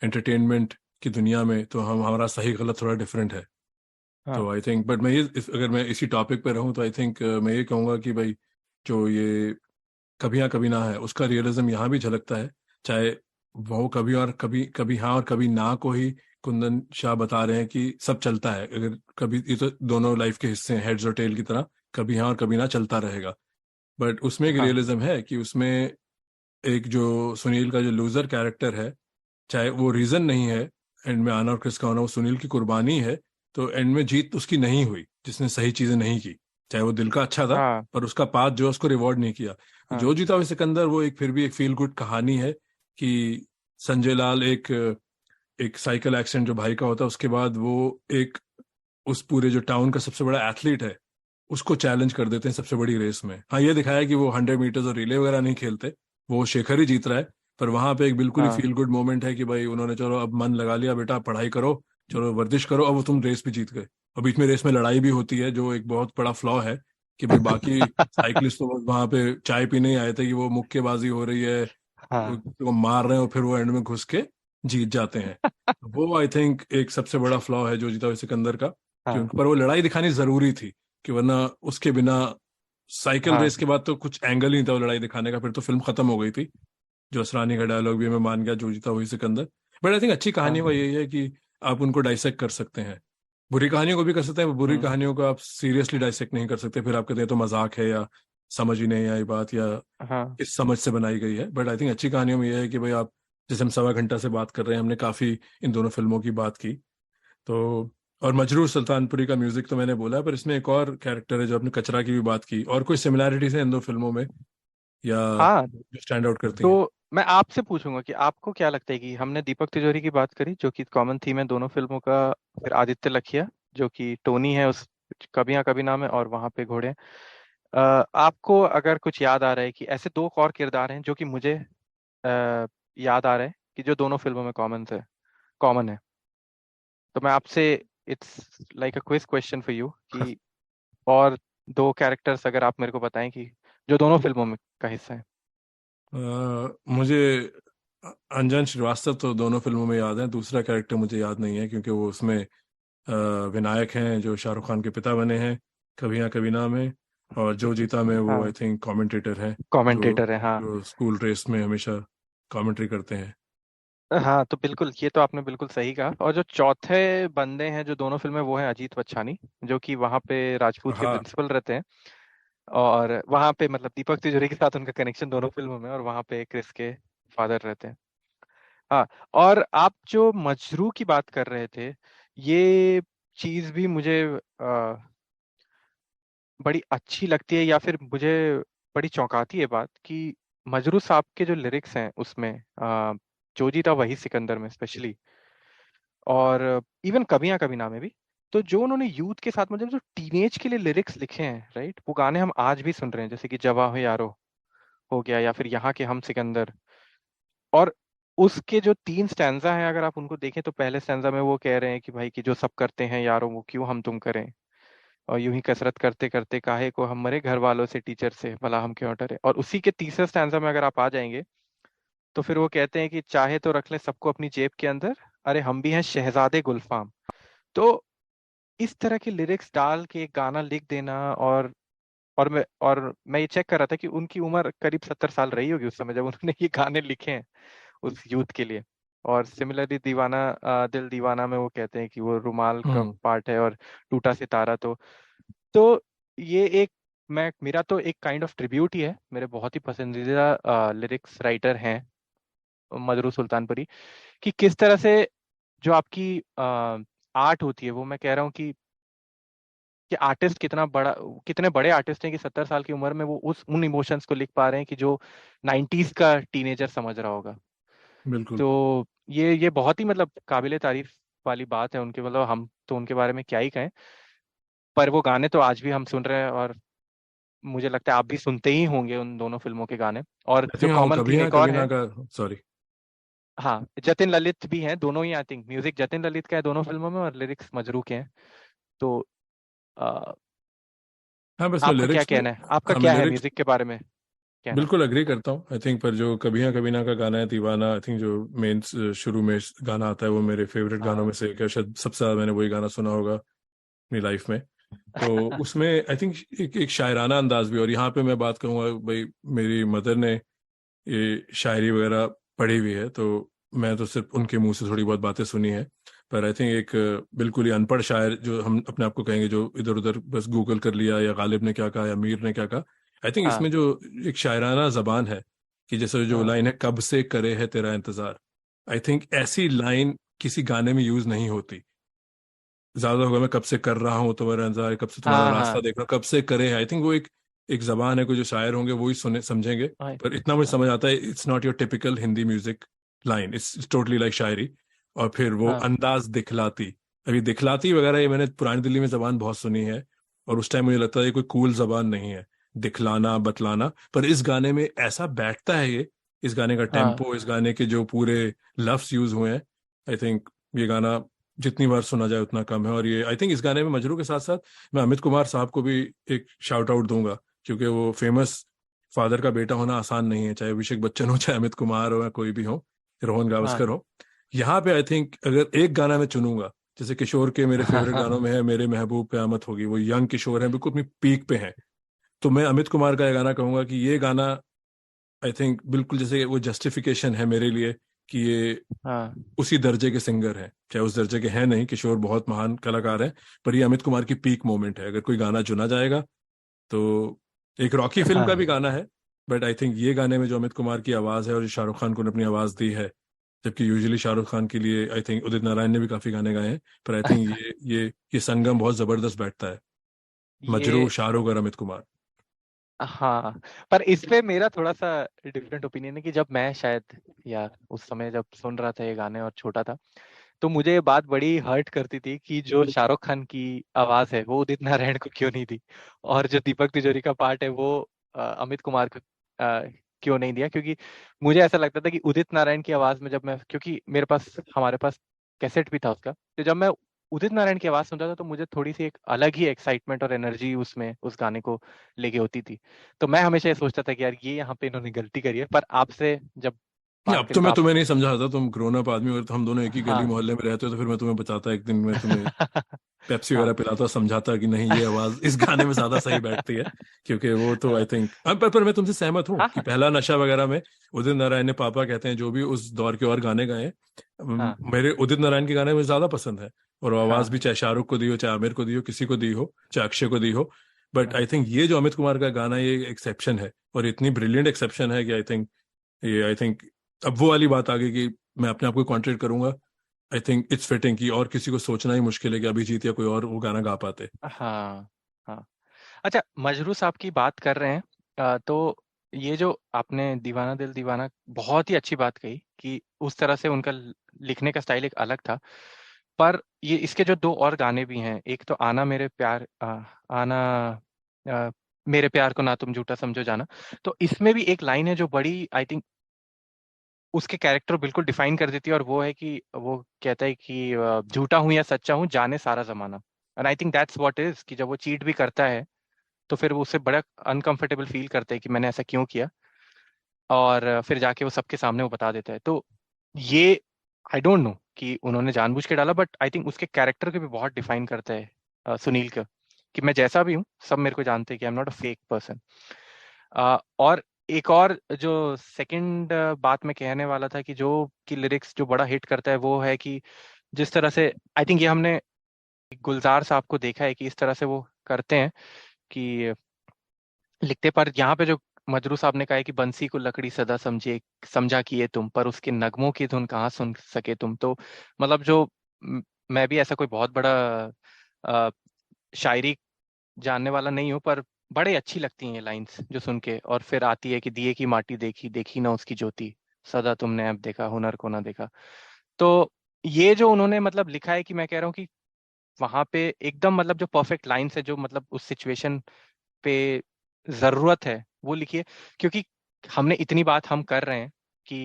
एंटरटेनमेंट की दुनिया में, तो हम हमारा सही गलत थोड़ा डिफरेंट है। हाँ तो आई थिंक बट मैं अगर मैं इसी टॉपिक पे रहूं तो आई थिंक मैं ये कहूँगा कि भाई जो ये कभी हाँ कभी ना है, उसका रियलिज्म यहाँ भी झलकता है। चाहे वो कभी और कभी, कभी हाँ और कभी ना को ही कुंदन शाह बता रहे हैं कि सब चलता है। अगर कभी, ये तो दोनों लाइफ के हिस्से हैं, हेड्स और टेल की तरह, कभी हाँ और कभी ना चलता रहेगा। बट उसमें एक हाँ रियलिज्म है कि उसमें एक जो सुनील का जो लूजर कैरेक्टर है, चाहे वो रीजन नहीं है एंड में आना और क्रिस का होना, वो सुनील की कुर्बानी है। तो एंड में जीत उसकी नहीं हुई, जिसने सही चीजें नहीं की। चाहे वो दिल का अच्छा था, हाँ पर उसका पाथ जो है उसको रिवॉर्ड नहीं किया। तो हाँ जो जीता हुआ सिकंदर, वो एक फिर भी एक फील गुड कहानी है कि संजय लाल एक एक साइकिल एक्सीडेंट जो भाई का होता है, उसके बाद वो एक उस पूरे जो टाउन का सबसे बड़ा एथलीट है उसको चैलेंज कर देते हैं सबसे बड़ी रेस में। हाँ, ये दिखाया कि वो 100 मीटर्स और रिले वगैरह नहीं खेलते, वो शेखर ही जीत रहा है। पर वहां पे एक बिल्कुल ही हाँ फील गुड मोमेंट है कि भाई उन्होंने, चलो अब मन लगा लिया बेटा, पढ़ाई करो, चलो वर्जिश करो, अब वो तुम रेस भी जीत गए। और बीच में रेस में लड़ाई भी होती है, जो एक बहुत बड़ा फ्लॉ है कि भाई बाकी साइकिलिस्ट तो वहां पे चाय पीने ही आए थे कि वो मुक्केबाजी हो रही है, हाँ वो मार रहे हैं और फिर वो एंड में घुस के जीत जाते हैं। वो आई थिंक एक सबसे बड़ा फ्लॉ है जो जीता हुआ सिकंदर का, कि हाँ उनके पर वो लड़ाई दिखानी जरूरी थी, कि वरना उसके बिना साइकिल हाँ रेस के बाद तो कुछ एंगल ही नहीं था वो लड़ाई दिखाने का, फिर तो फिल्म खत्म हो गई थी। जो असरानी का डायलॉग भी मैं मान गया, जो जीता Wohi Sikandar. But I think अच्छी कहानियों का हाँ यही है कि आप उनको डाइसेक्ट कर सकते हैं। बुरी कहानियों को भी कर सकते हैं, बुरी हम्म, कहानियों को आप सीरियसली डाइसेक्ट नहीं कर सकते, फिर आप कहते हैं तो मजाक है या समझ ही नहीं आई बात, या हाँ इस समझ से बनाई गई है। बट आई थिंक अच्छी कहानियों में यह है कि भाई आप, जैसे हम 1.25 घंटा से बात कर रहे हैं, हमने काफी इन दोनों फिल्मों की बात की। तो और मजरूर सुल्तानपुरी का म्यूजिक तो मैंने बोला है, पर इसमें एक और कैरेक्टर है जो आपने कचरा की भी बात की, और कोई सिमिलैरिटीज है इन दो फिल्मों में या हाँ। जो स्टैंड आउट करती हैं? तो मैं आपसे पूछूंगा कि आपको क्या लगता है कि हमने दीपक तिजोरी की बात करी जो कि कॉमन थीम है दोनों फिल्मों का, फिर आदित्य लखिया जो कि टोनी है उस कभी यहाँ कभी नाम है, और वहां पे घोड़े हैं। आपको अगर कुछ याद आ रहा है कि ऐसे दो और किरदार हैं जो कि मुझे याद आ रहे हैं कि जो दोनों फिल्मों में कॉमन है, तो मैं आपसे, it's like a quiz question for you कि और दो कैरेक्टर्स अगर आप मेरे को बताएं कि जो दोनों फिल्मों में का हिस्सा है। मुझे अंजन श्रीवास्तव तो दोनों फिल्मों में याद है, दूसरा कैरेक्टर मुझे याद नहीं है क्योंकि वो उसमें विनायक हैं जो शाहरुख खान के पिता बने हैं कभी ना कभी ना में, और जो जीता में वो हाँ आई थिंक कमेंटेटर हैं, जो कमेंटेटर है, हाँ। जो स्कूल रेस में हमेशा कमेंट्री करते हैं। हाँ तो बिल्कुल, ये तो आपने बिल्कुल सही कहा। और जो चौथे बंदे हैं जो दोनों फिल्म में, वो है अजीत बच्चानी, जो कि वहाँ पे राजपूत के हाँ, प्रिंसिपल रहते हैं। और वहाँ पे मतलब दीपक तिजोरी के साथ उनका कनेक्शन दोनों फिल्मों में, और वहाँ पे क्रिस के फादर रहते हैं। हाँ। और आप जो मजरू की बात कर रहे थे, ये चीज भी मुझे बड़ी अच्छी लगती है, या फिर मुझे बड़ी चौंकाती है बात कि मजरू साहब के जो लिरिक्स हैं उसमें, जो जीता वही सिकंदर में स्पेशली, और इवन कभी ना कभी ना में भी, तो जो उन्होंने यूथ के साथ मतलब जो टीनेज के लिए लिरिक्स लिखे हैं, राइट, वो गाने हम आज भी सुन रहे हैं, जैसे कि जवा हो यारो हो गया, या फिर यहाँ के हम सिकंदर। और उसके जो 3 स्टैंजा हैं, अगर आप उनको देखें तो पहले स्टैंजा में वो कह रहे हैं कि भाई कि जो सब करते हैं यारों वो क्यों हम तुम करें, और यूं ही कसरत करते करते काहे को हम मरे, घर वालों से टीचर से भला हम क्यों डरे। और उसी के तीसरे स्टैंजा में अगर आप आ जाएंगे तो फिर वो कहते हैं कि चाहे तो रख ले सबको अपनी जेब के अंदर, अरे हम भी हैं शहजादे गुलफाम। तो इस तरह के लिरिक्स डाल के एक गाना लिख देना, और मैं ये चेक कर रहा था कि उनकी उम्र करीब 70 साल रही होगी उस समय जब उन्होंने ये गाने लिखे हैं उस यूथ के लिए। और सिमिलरली दीवाना दिल दीवाना में वो कहते हैं कि वो रुमाल का हम्म पार्ट है और टूटा सितारा। तो ये एक, मैं मेरा तो एक काइंड ऑफ ट्रिब्यूट ही है, मेरे बहुत ही पसंदीदा लिरिक्स राइटर हैं मजरू सुल्तानपुरी, कि किस तरह से जो आपकी आर्ट होती है, वो मैं कह रहा हूँ कि आर्टिस्ट कितने बड़े आर्टिस्ट हैं कि 70 साल की उम्र में वो उन इमोशंस को लिख पा रहे हैं कि जो 90s का टीनेजर समझ रहा होगा। बिल्कुल। तो ये बहुत ही मतलब काबिले तारीफ वाली बात है उनके, मतलब हम तो उनके बारे में क्या ही कहें। पर वो गाने तो आज भी हम सुन रहे हैं, और मुझे लगता है आप भी सुनते ही होंगे उन दोनों फिल्मों के गाने। और आई जो थिंक हाँ, कॉमन कभी थीम ना एक कभी और ना है, का, सॉरी। हाँ जतिन ललित भी हैं दोनों ही, I think music Jatin Lalit का है दोनों फिल्मों में और लिरिक्स मजरू के हैं। तो अ, हाँ, बस मैं आपका क्या लिरिक्स में, कहना है, आपका हाँ मैं क्या है लिरिक्स म्यूजिक के बारे में कहना? बिल्कुल अग्री करता हूँ। आई थिंक पर जो कभी ना का गाना है दीवाना, आई थिंक जो मेन शुरू में गाना आता है वो मेरे फेवरेट गानों में हाँ से एक है, शायद सबसे ज्यादा मैंने वही गाना सुना होगा अपनी लाइफ में। तो उसमें आई थिंक एक शायराना अंदाज भी, और यहाँ पे मैं बात कहूँगा भाई, मेरी मदर ने ये शायरी वगैरह पढ़ी हुई है, तो मैं तो सिर्फ उनके मुंह से थोड़ी बहुत बातें सुनी है। पर आई थिंक एक बिल्कुल ही अनपढ़ शायर जो हम अपने आप को कहेंगे, जो इधर उधर बस गूगल कर लिया, या गालिब ने क्या कहा या मीर ने क्या कहा, आई थिंक हाँ इसमें जो एक शायराना जबान है, कि जैसे जो हाँ लाइन है, कब से करे है तेरा इंतजार, आई थिंक ऐसी लाइन किसी गाने में यूज नहीं होती। ज्यादा होगा मैं कब से कर रहा हूँ तुम्हारा इंतजार, कब से तुम्हारा हाँ रास्ता हाँ देख रहा हूँ, कब से करे है, आई थिंक वो एक एक जबान है, कोई जो शायर होंगे वो ही सुने समझेंगे। हाँ पर इतना मुझे हाँ समझ आता है, it's not your typical Hindi music line, it's totally like shayari. और फिर वो हाँ अंदाज दिखलाती, अभी दिखलाती वगैरह ये मैंने पुरानी दिल्ली में जबान बहुत सुनी है, और उस टाइम मुझे लगता है ये कोई कूल जबान नहीं है, दिखलाना बतलाना। पर इस गाने में ऐसा बैठता है ये, इस गाने का हाँ टेम्पो, इस गाने के जो पूरे लफ्ज यूज हुए हैं, आई थिंक ये गाना जितनी बार सुना जाए उतना कम है। और ये आई थिंक इस गाने में मजरू के साथ साथ मैं अमित कुमार साहब को भी एक शाउट आउट दूंगा, क्योंकि वो फेमस फादर का बेटा होना आसान नहीं है, चाहे अभिषेक बच्चन हो, चाहे अमित कुमार हो, या कोई भी हो, रोहन गावस्कर हो। यहाँ पे आई थिंक अगर एक गाना मैं चुनूंगा, जैसे किशोर के मेरे फेवरेट गानों हाँ में है मेरे महबूब कयामत होगी, वो यंग किशोर है, बिल्कुल अपनी पीक पे है, तो मैं अमित कुमार का ये गाना कहूंगा कि ये गाना आई थिंक बिल्कुल जैसे वो जस्टिफिकेशन है मेरे लिए, कि ये हाँ उसी दर्जे के सिंगर हैं, चाहे उस दर्जे के हैं नहीं, किशोर बहुत महान कलाकार हैं, पर ये अमित कुमार की पीक मोमेंट है। अगर कोई गाना चुना जाएगा तो एक रॉकी फिल्म का भी हाँ गाना है, बट आई थिंक ये गाने में जो अमित कुमार की आवाज है और जो शाहरुख खान को ने अपनी आवाज दी है, जबकि यूजुअली शाहरुख खान के लिए आई थिंक उदित नारायण ने भी काफी गाने गाए हैं, पर आई थिंक ये संगम बहुत जबरदस्त बैठता है, मजरू, ये शाहरुख और अमित कुमार। हाँ, पर इस पे मेरा थोड़ा सा डिफरेंट ओपिनियन है कि जब मैं शायद, या उस समय जब सुन रहा था ये गाने और छोटा था, तो मुझे ये बात बड़ी हर्ट करती थी कि जो शाहरुख खान की आवाज है वो उदित नारायण को क्यों नहीं दी, और जो दीपक तिजोरी का पार्ट है वो अमित कुमार को क्यों नहीं दिया। क्योंकि मुझे ऐसा लगता था कि उदित नारायण की आवाज में जब मैं, क्योंकि हमारे पास कैसेट भी था उसका, तो जब मैं उदित नारायण की आवाज सुनता था तो मुझे थोड़ी सी एक अलग ही एक्साइटमेंट और एनर्जी उसमें उस गाने को लेके होती थी। तो मैं हमेशा ये सोचता था कि यार ये यहाँ पे इन्होंने गलती करी है। पर आपसे जब नहीं, बात अब करी तो तो मैं आप, तुम्हें नहीं समझाता, तुम ग्रोन अप आदमी हो, तो हम दोनों एक ही गली हाँ मोहल्ले में रहते हो, तो फिर मैं तुम्हें बताता एक दिन, मैं तुम्हें पेप्सी वगैरह पिलाता, समझाता कि नहीं, ये आवाज इस गाने में ज्यादा सही बैठती है, क्योंकि वो तो आई हाँ थिंक, पर मैं तुमसे सहमत हूँ हाँ कि हाँ पहला नशा वगैरह में उदित नारायण ने, पापा कहते हैं, जो भी उस दौर के और गाने गाए हैं, हाँ मेरे उदित नारायण के गाने मुझे ज्यादा पसंद है। और वो आवाज भी हाँ चाहे शाहरुख को दी हो, चाहे आमिर को दी हो, किसी को दी हो, चाहे अक्षय को दी हो, बट हाँ आई थिंक ये जो अमित कुमार का गाना, ये एक्सेप्शन है, और इतनी ब्रिलियंट एक्सेप्शन है कि आई थिंक अब वो वाली बात आ गई कि मैं अपने आप को कॉन्ट्रैक्ट करूंगा। आई थिंक इट्स फिटिंग कि और किसी को सोचना ही मुश्किल है कि अभिजीत या कोई और वो गाना गा पाते। हाँ हाँ। अच्छा, मजरू साहब की बात कर रहे हैं, तो ये जो आपने दीवाना दिल दीवाना, बहुत ही अच्छी बात कही कि उस तरह से उनका लिखने का स्टाइल एक अलग था। पर ये इसके जो दो और गाने भी हैं, एक तो आना मेरे प्यार, आना मेरे प्यार को ना तुम झूठा समझो जाना, तो इसमें भी एक लाइन है जो बड़ी आई थिंक उसके कैरेक्टर बिल्कुल डिफाइन कर देती है, और वो है कि वो कहता है कि झूठा हूं या सच्चा हूं जाने सारा जमाना। And I think that's what is, कि जब वो चीट भी करता है तो फिर वो उससे बड़ा अनकंफर्टेबल फील करते हैं कि मैंने ऐसा क्यों किया, और फिर जाके वो सबके सामने वो बता देता है। तो ये आई डोंट नो कि उन्होंने जानबूझ के डाला, बट आई थिंक उसके कैरेक्टर को भी बहुत डिफाइन करता है सुनील का, कि मैं जैसा भी हूँ सब मेरे को जानते हैं कि I am not a fake person. और एक और जो सेकंड बात मैं कहने वाला था कि जो कि लिरिक्स जो बड़ा हिट करता है वो है कि जिस तरह से आई थिंक ये हमने गुलजार साहब को देखा है कि इस तरह से वो करते हैं कि लिखते, पर यहाँ पे जो मजरू साहब ने कहा है कि बंसी को लकड़ी सदा समझे समझा किए तुम, पर उसके नगमों की धुन कहाँ सुन सके तुम। तो मतलब जो मैं भी ऐसा कोई बहुत बड़ा अ, शायरी जानने वाला नहीं हूँ, पर बड़े अच्छी लगती हैं ये लाइंस जो सुन के। और फिर आती है कि दिए की माटी देखी देखी ना उसकी ज्योति, सदा तुमने अब देखा हुनर को ना देखा। तो ये जो उन्होंने मतलब लिखा है कि मैं कह रहा हूँ कि वहां पे एकदम मतलब जो परफेक्ट लाइंस है जो मतलब उस सिचुएशन पे जरूरत है वो लिखिए। क्योंकि हमने इतनी बात हम कर रहे हैं कि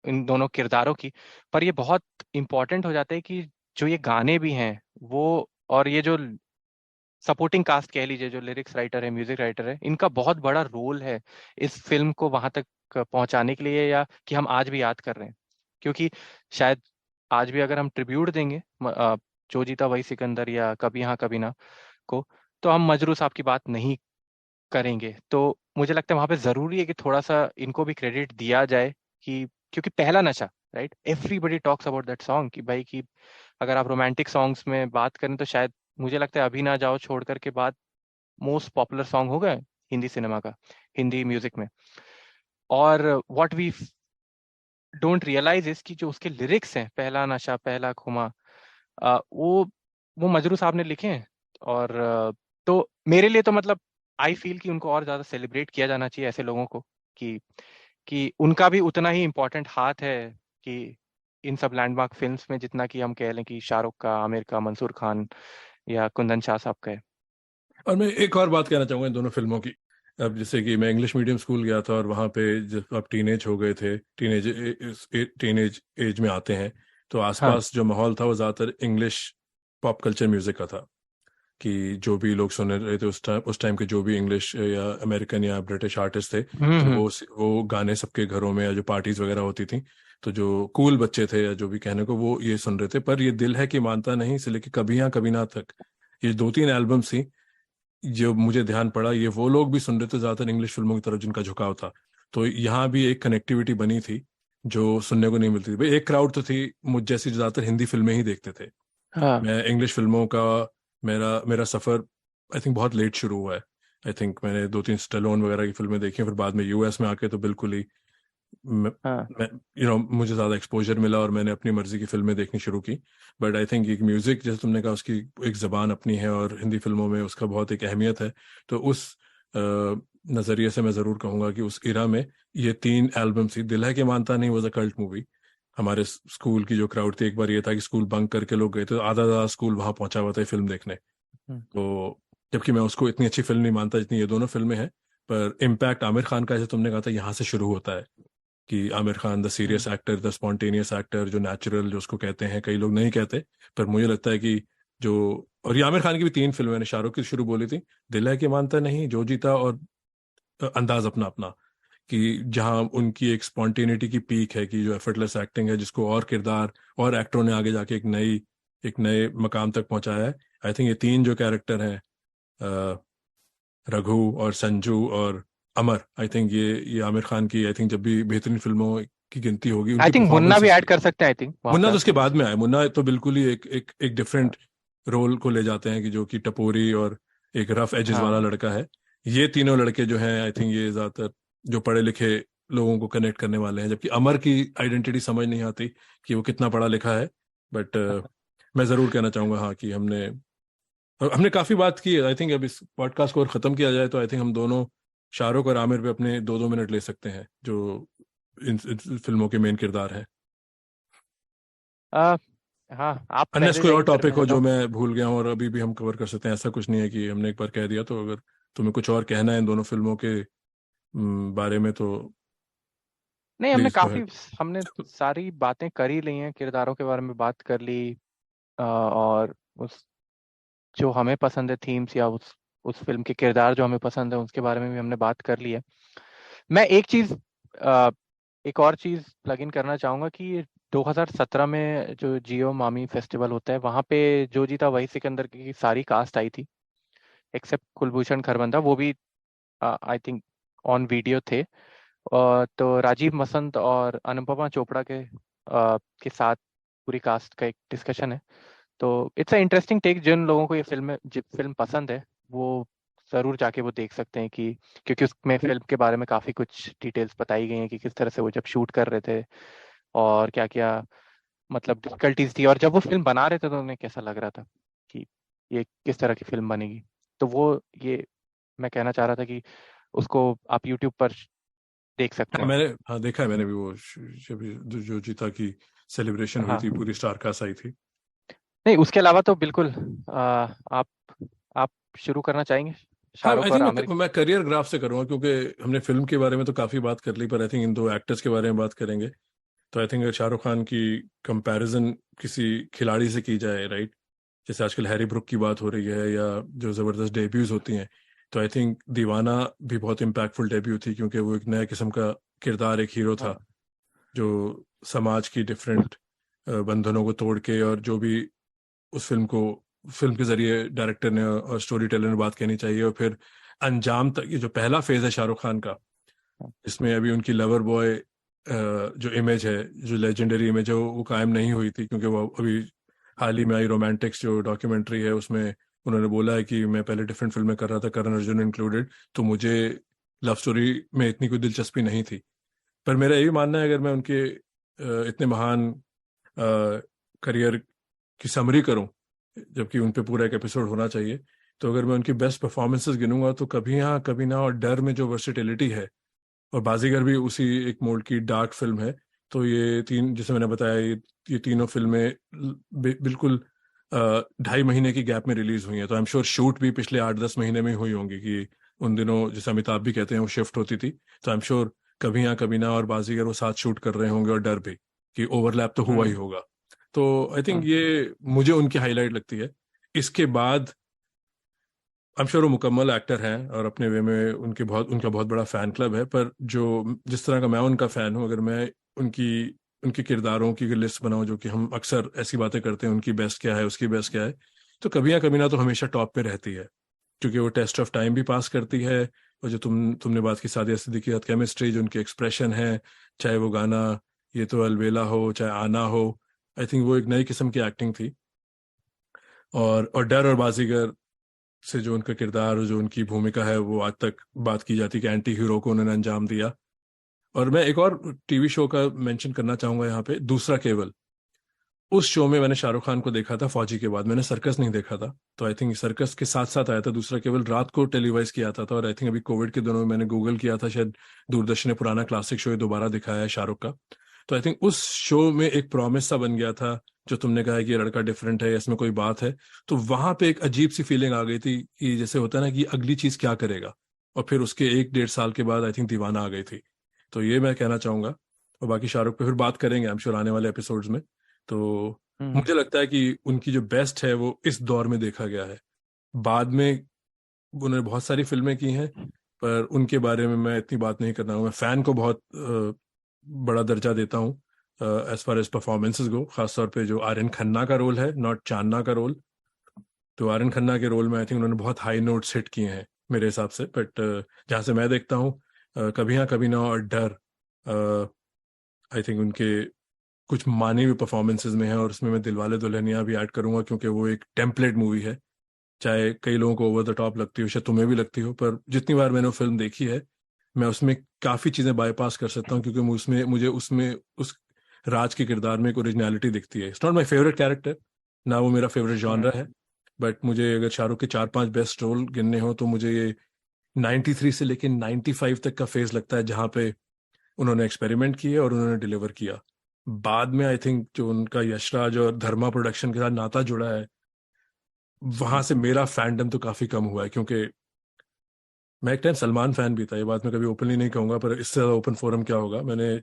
इन दोनों किरदारों की, पर ये बहुत इंपॉर्टेंट हो जाता है कि जो ये गाने भी हैं वो, और ये जो सपोर्टिंग कास्ट कह लीजिए, जो लिरिक्स राइटर है, म्यूजिक राइटर है, इनका बहुत बड़ा रोल है इस फिल्म को वहां तक पहुंचाने के लिए, या कि हम आज भी याद कर रहे हैं। क्योंकि शायद आज भी अगर हम ट्रिब्यूट देंगे जो जीता वही सिकंदर या कभी हाँ कभी ना को, तो हम मजरू साहब की बात नहीं करेंगे। तो मुझे लगता है वहां पे जरूरी है कि थोड़ा सा इनको भी क्रेडिट दिया जाए, कि क्योंकि पहला नशा, right, everybody talks about that song, कि भाई कि अगर आप रोमांटिक सॉन्ग्स में बात करें तो शायद मुझे लगता है अभी ना जाओ छोड़कर के बाद मोस्ट पॉपुलर सॉन्ग होगा हिंदी सिनेमा का, हिंदी म्यूजिक में। और what we don't realize is कि जो उसके लिरिक्स हैं, पहला नशा पहला खुमा, वो मजरू साहब ने लिखे हैं। और तो मेरे लिए तो मतलब आई फील कि उनको और ज्यादा सेलिब्रेट किया जाना चाहिए, ऐसे लोगों को, कि उनका भी उतना ही इम्पोर्टेंट हाथ है कि इन सब लैंडमार्क फिल्म्स में, जितना कि हम कह लें कि शाहरुख का, आमिर का, मंसूर खान या कुंदन शाह साहब का है। और मैं एक और बात कहना चाहूंगा इन दोनों फिल्मों की। अब जैसे कि मैं इंग्लिश मीडियम स्कूल गया था और वहाँ पे जब आप टीनेज हो गए थे, टीनेज एज में आते हैं, तो हाँ आसपास जो माहौल था वो ज़्यादातर इंग्लिश पॉप कल्चर म्यूजिक का था। कि जो भी लोग सुन रहे थे उस टाइम के जो भी इंग्लिश या अमेरिकन या ब्रिटिश आर्टिस्ट थे, तो हम्म। वो गाने सबके घरों में या जो पार्टीज वगैरह होती थी, तो जो कूल बच्चे थे या जो भी कहने को, वो ये सुन रहे थे। पर ये दिल है कि मानता नहीं से लेके कभी यहाँ कभी ना तक, ये 2-3 एल्बम्स थी जो मुझे ध्यान पड़ा, ये वो लोग भी सुन रहे थे ज्यादातर इंग्लिश फिल्मों की तरफ जिनका झुकाव था। तो यहाँ भी एक कनेक्टिविटी बनी थी जो सुनने को नहीं मिलती थी। भाई एक क्राउड तो थी मुझ जैसी जो ज्यादातर हिंदी फिल्में ही देखते थे। हाँ मैं इंग्लिश फिल्मों का मेरा मेरा सफर आई थिंक बहुत लेट शुरू हुआ है। आई थिंक मैंने 2-3 स्टेलोन वगैरह की फिल्में देखी, फिर बाद में यूएस में आके तो बिल्कुल ही हाँ। मुझे ज़्यादा एक्सपोजर मिला और मैंने अपनी मर्जी की फिल्में देखनी शुरू की। बट आई थिंक एक म्यूज़िक, जैसे तुमने कहा, उसकी एक ज़बान अपनी है और हिंदी फिल्मों में उसका बहुत एक अहमियत है। तो उस नज़रिए से मैं ज़रूर कहूँगा कि उस इरा में ये 3 एल्बम्स थी। दिल है कि मानता नहीं वॉज अ कल्ट मूवी। हमारे स्कूल की जो क्राउड थी, एक बार ये था कि स्कूल बंक करके लोग गए थे, तो आधा स्कूल वहाँ पहुंचा हुआ था ये फिल्म देखने। हम्म। तो जबकि मैं उसको इतनी अच्छी फिल्म नहीं मानता जितनी ये दोनों फिल्में हैं, पर इम्पैक्ट आमिर खान का, जैसे तुमने कहा था, यहाँ से शुरू होता है। कि Aamir Khan the serious actor, the spontaneous actor, जो नेचुरल, जो उसको कहते हैं, कई लोग नहीं कहते, पर मुझे लगता है कि जो, और ये आमिर खान की भी 3 फिल्में, मैंने शाहरुख की शुरू बोली थी, दिल है कि मानता नहीं, जो जीता और अंदाज अपना अपना, कि जहाँ उनकी एक स्पॉन्टेनिटी की पीक है, कि जो एफर्टलेस एक्टिंग है जिसको और किरदार और एक्टरों ने आगे जाके एक नए मकाम तक पहुंचाया है। आई थिंक ये 3 जो कैरेक्टर हैं, रघु और संजू और अमर, आई थिंक ये आमिर खान की, आई थिंक जब भी बेहतरीन फिल्मों की गिनती होगी, आई उनकी थिंक मुन्ना भी परफॉर्मेंसेस ऐड की। कर सकते हैं, आई थिंक वहां मुन्ना पे तो आप। उसके बाद में आया, मुन्ना तो बिल्कुल ही एक डिफरेंट रोल को ले जाते हैं, कि जो कि टपोरी और एक रफ एजेस वाला हाँ लड़का है। ये तीनों लड़के जो हैं, आई थिंक ये ज्यादातर जो पढ़े लिखे लोगों को कनेक्ट करने वाले हैं, जबकि अमर की आइडेंटिटी समझ नहीं आती कि वो कितना पढ़ा लिखा है। बट मैं जरूर कहना चाहूंगा, हाँ, कि हमने काफी बात की है। आई थिंक अब इस पॉडकास्ट को और खत्म किया जाए तो आई थिंक हम दोनों शाहरुख और आमिर पे अपने 2-2 मिनट ले सकते हैं, जो इन फिल्मों के मेन किरदार हैं। आ, हाँ आप अनलेस पहले कोई और जाइए फिर टॉपिक मैं हो जाता जो हूँ। मैं भूल गया हूँ, और अभी भी हम कवर कर सकते हैं, ऐसा कुछ नहीं है कि हमने एक बार कह दिया। तो अगर तुम्हें कुछ और कहना है इन दोनों फिल्मों के बारे में, तो नहीं, हमने प्लीज गो काफी अहेड। हमने सारी बातें कर ही ली हैं, किरदारों के बारे में बात कर ली, और उस जो हमें पसंद है थीम्स, या उस फिल्म के किरदार जो हमें पसंद है उसके बारे में भी हमने बात कर ली है। मैं अ, एक और चीज प्लग इन करना चाहूंगा कि 2017 में जो जियो मामी फेस्टिवल होता है, वहां पे जो जीता वही सिकंदर की सारी कास्ट आई थी, एक्सेप्ट कुलभूषण खरबंदा, वो भी आई थिंक ऑन वीडियो थे। तो राजीव मसंत और अनुपमा चोपड़ा के साथ पूरी कास्ट का एक डिस्कशन है। तो इट्स अ इंटरेस्टिंग टेक। जिन लोगों को ये फिल्म पसंद है वो जरूर जाके वो देख सकते हैं, कि क्योंकि उसमें फिल्म के बारे में काफी कुछ डिटेल्स बताई गई हैं कि किस तरह से वो जब शूट कर रहे थे और क्या क्या मतलब डिफिकल्टीज थी, और जब वो फिल्म बना रहे थे तो उन्हें कैसा लग रहा था कि ये किस तरह की फिल्म बनेगी। तो वो ये मैं कहना चाह रहा था कि उसको आप यूट्यूब पर देख सकते हाँ हैं। मैंने, हाँ देखा है मैंने भी वो जब जो जीता की सेलिब्रेशन हुई हाँ, थी, पूरी स्टार कास्ट आई थी। नहीं उसके अलावा तो बिल्कुल। आप शुरू करना चाहेंगे, हाँ आई शाहरुख और थिंक आमिर? मैं करियर ग्राफ से करूँगा, क्योंकि हमने फिल्म के बारे में तो काफ़ी बात कर ली, पर आई थिंक इन दो एक्टर्स के बारे में बात करेंगे। तो आई थिंक अगर शाहरुख खान की कंपैरिजन किसी खिलाड़ी से की जाए, राइट, जैसे आजकल हैरी ब्रुक की बात हो रही है या जो ज़बरदस्त डेब्यूज होती हैं, तो आई थिंक दीवाना भी बहुत इम्पैक्टफुल डेब्यू थी, क्योंकि वो एक नया किस्म का किरदार, एक हीरो था हाँ, जो समाज की डिफरेंट बंधनों को तोड़ के, और जो भी उस फिल्म के जरिए डायरेक्टर ने और स्टोरी टेलर ने बात कहनी चाहिए, और फिर अंजाम तक, ये जो पहला फेज है शाहरुख खान का, हाँ, इसमें अभी उनकी लवर बॉय जो इमेज है, जो लेजेंडरी इमेज है, वो कायम नहीं हुई थी, क्योंकि वो अभी हाल ही में आई रोमांटिक्स जो डॉक्यूमेंट्री है, उसमें उन्होंने बोला है कि मैं पहले डिफरेंट फिल्में कर रहा था, करण अर्जुन इंक्लूडेड, तो मुझे लव स्टोरी में इतनी कोई दिलचस्पी नहीं थी। पर मेरा यही मानना है, अगर मैं उनके इतने महान करियर की समरी करूं, जबकि उन पे पूरा एक एपिसोड होना चाहिए, तो अगर मैं उनकी बेस्ट परफॉर्मेंसेस गिनूंगा, तो कभी हाँ कभी ना और डर में जो वर्सेटिलिटी है, और बाजीगर भी उसी एक मोड की डार्क फिल्म है। तो ये तीन, जैसे मैंने बताया, ये तीनों फिल्में बिल्कुल 2.5 महीने की गैप में रिलीज हुई हैं। तो आई एम श्योर शूट भी पिछले 8-10 महीने में ही हुई होंगी, कि उन दिनों जैसे अमिताभ भी कहते हैं वो शिफ्ट होती थी। तो आई एम श्योर कभी यहाँ कभी ना और बाजीगर वो साथ शूट कर रहे होंगे, और डर भी कि ओवरलैप तो हुआ ही हम्म, होगा। तो आई थिंक हम्म, ये मुझे उनकी हाईलाइट लगती है। इसके बाद आई एम श्योर वो मुकम्मल एक्टर हैं, और अपने वे में उनका बहुत बड़ा फैन क्लब है। पर जो जिस तरह का मैं उनका फैन हूँ, अगर मैं उनकी उनके किरदारों की लिस्ट बनाऊं, जो कि हम अक्सर ऐसी बातें करते हैं, उनकी बेस्ट क्या है, उसकी बेस्ट क्या है, तो कभी ना तो हमेशा टॉप पे रहती है, क्योंकि वो टेस्ट ऑफ टाइम भी पास करती है। और जो तुमने बात की सादिया सिद्दीकी के साथ केमिस्ट्री, जो उनके एक्सप्रेशन है, चाहे वो गाना ये तो अलबेला हो, चाहे आना हो, आई थिंक वो एक नई किस्म की एक्टिंग थी। और डर और बाजीगर से जो उनका किरदार और जो उनकी भूमिका है, वो आज तक बात की जाती है कि एंटी हीरो को उन्होंने अंजाम दिया। और मैं एक और टीवी शो का मेंशन करना चाहूंगा यहाँ पे, दूसरा केवल। उस शो में मैंने शाहरुख खान को देखा था फौजी के बाद, मैंने सर्कस नहीं देखा था। तो आई थिंक सर्कस के साथ साथ आया था दूसरा केवल, रात को टेलीवाइज किया था। और आई थिंक अभी कोविड के दिनों में मैंने गूगल किया था, शायद दूरदर्शन ने पुराना क्लासिक शो दोबारा दिखाया है शाहरुख का। तो आई थिंक उस शो में एक प्रॉमिस सा बन गया था, जो तुमने कहा है कि ये लड़का डिफरेंट है, इसमें कोई बात है। तो वहां पे एक अजीब सी फीलिंग आ गई थी, कि जैसे होता है ना कि अगली चीज क्या करेगा। और फिर उसके 1-1.5 साल के बाद आई थिंक दीवाना आ गई थी। तो ये मैं कहना चाहूंगा। और बाकी शाहरुख पे फिर बात करेंगे आई एम श्योर आने वाले एपिसोड्स में। तो हम्म, मुझे लगता है कि उनकी जो बेस्ट है वो इस दौर में देखा गया है। बाद में उन्होंने बहुत सारी फिल्में की हैं, पर उनके बारे में मैं इतनी बात नहीं करना हूँ। मैं फैन को बहुत बड़ा दर्जा देता हूँ एज फार एज परफॉर्मेंसेज गो, खासतौर पे जो आर्यन खन्ना का रोल है, नॉट चांदना का रोल। तो आर्यन खन्ना के रोल में आई थिंक उन्होंने बहुत हाई नोट्स हिट किए हैं मेरे हिसाब से। बट जहाँ से मैं देखता हूँ, कभी हाँ कभी ना और डर आई थिंक उनके कुछ मानी हुई परफॉर्मेंसेज में है। और उसमें मैं दिलवाले दुल्हनिया भी ऐड करूंगा, क्योंकि वो एक टेम्पलेट मूवी है। चाहे कई लोगों को ओवर द टॉप लगती हो, शायद तुम्हें भी लगती हो, पर जितनी बार मैंने वो फिल्म देखी है, मैं उसमें काफ़ी चीज़ें बाईपास कर सकता हूँ, क्योंकि मुझे उसमें उस राज के किरदार में एक ओरिजिनलिटी दिखती है। It's not my favourite character, ना वो मेरा फेवरेट जॉनरा हम्म, है, बट मुझे अगर शाहरुख के 4-5 बेस्ट रोल गिनने हो, तो मुझे ये 93 से लेकर 95 तक का फेज लगता है, जहाँ पे उन्होंने एक्सपेरिमेंट किए और उन्होंने डिलीवर किया। बाद में आई थिंक जो उनका यशराज और धर्मा प्रोडक्शन के साथ नाता जुड़ा है, वहां से मेरा फैंडम तो काफी कम हुआ है। क्योंकि मैं एक टाइम सलमान फैन भी था, ये बात मैं कभी ओपनली नहीं कहूंगा, पर इससे ज्यादा ओपन फोरम क्या होगा। मैंने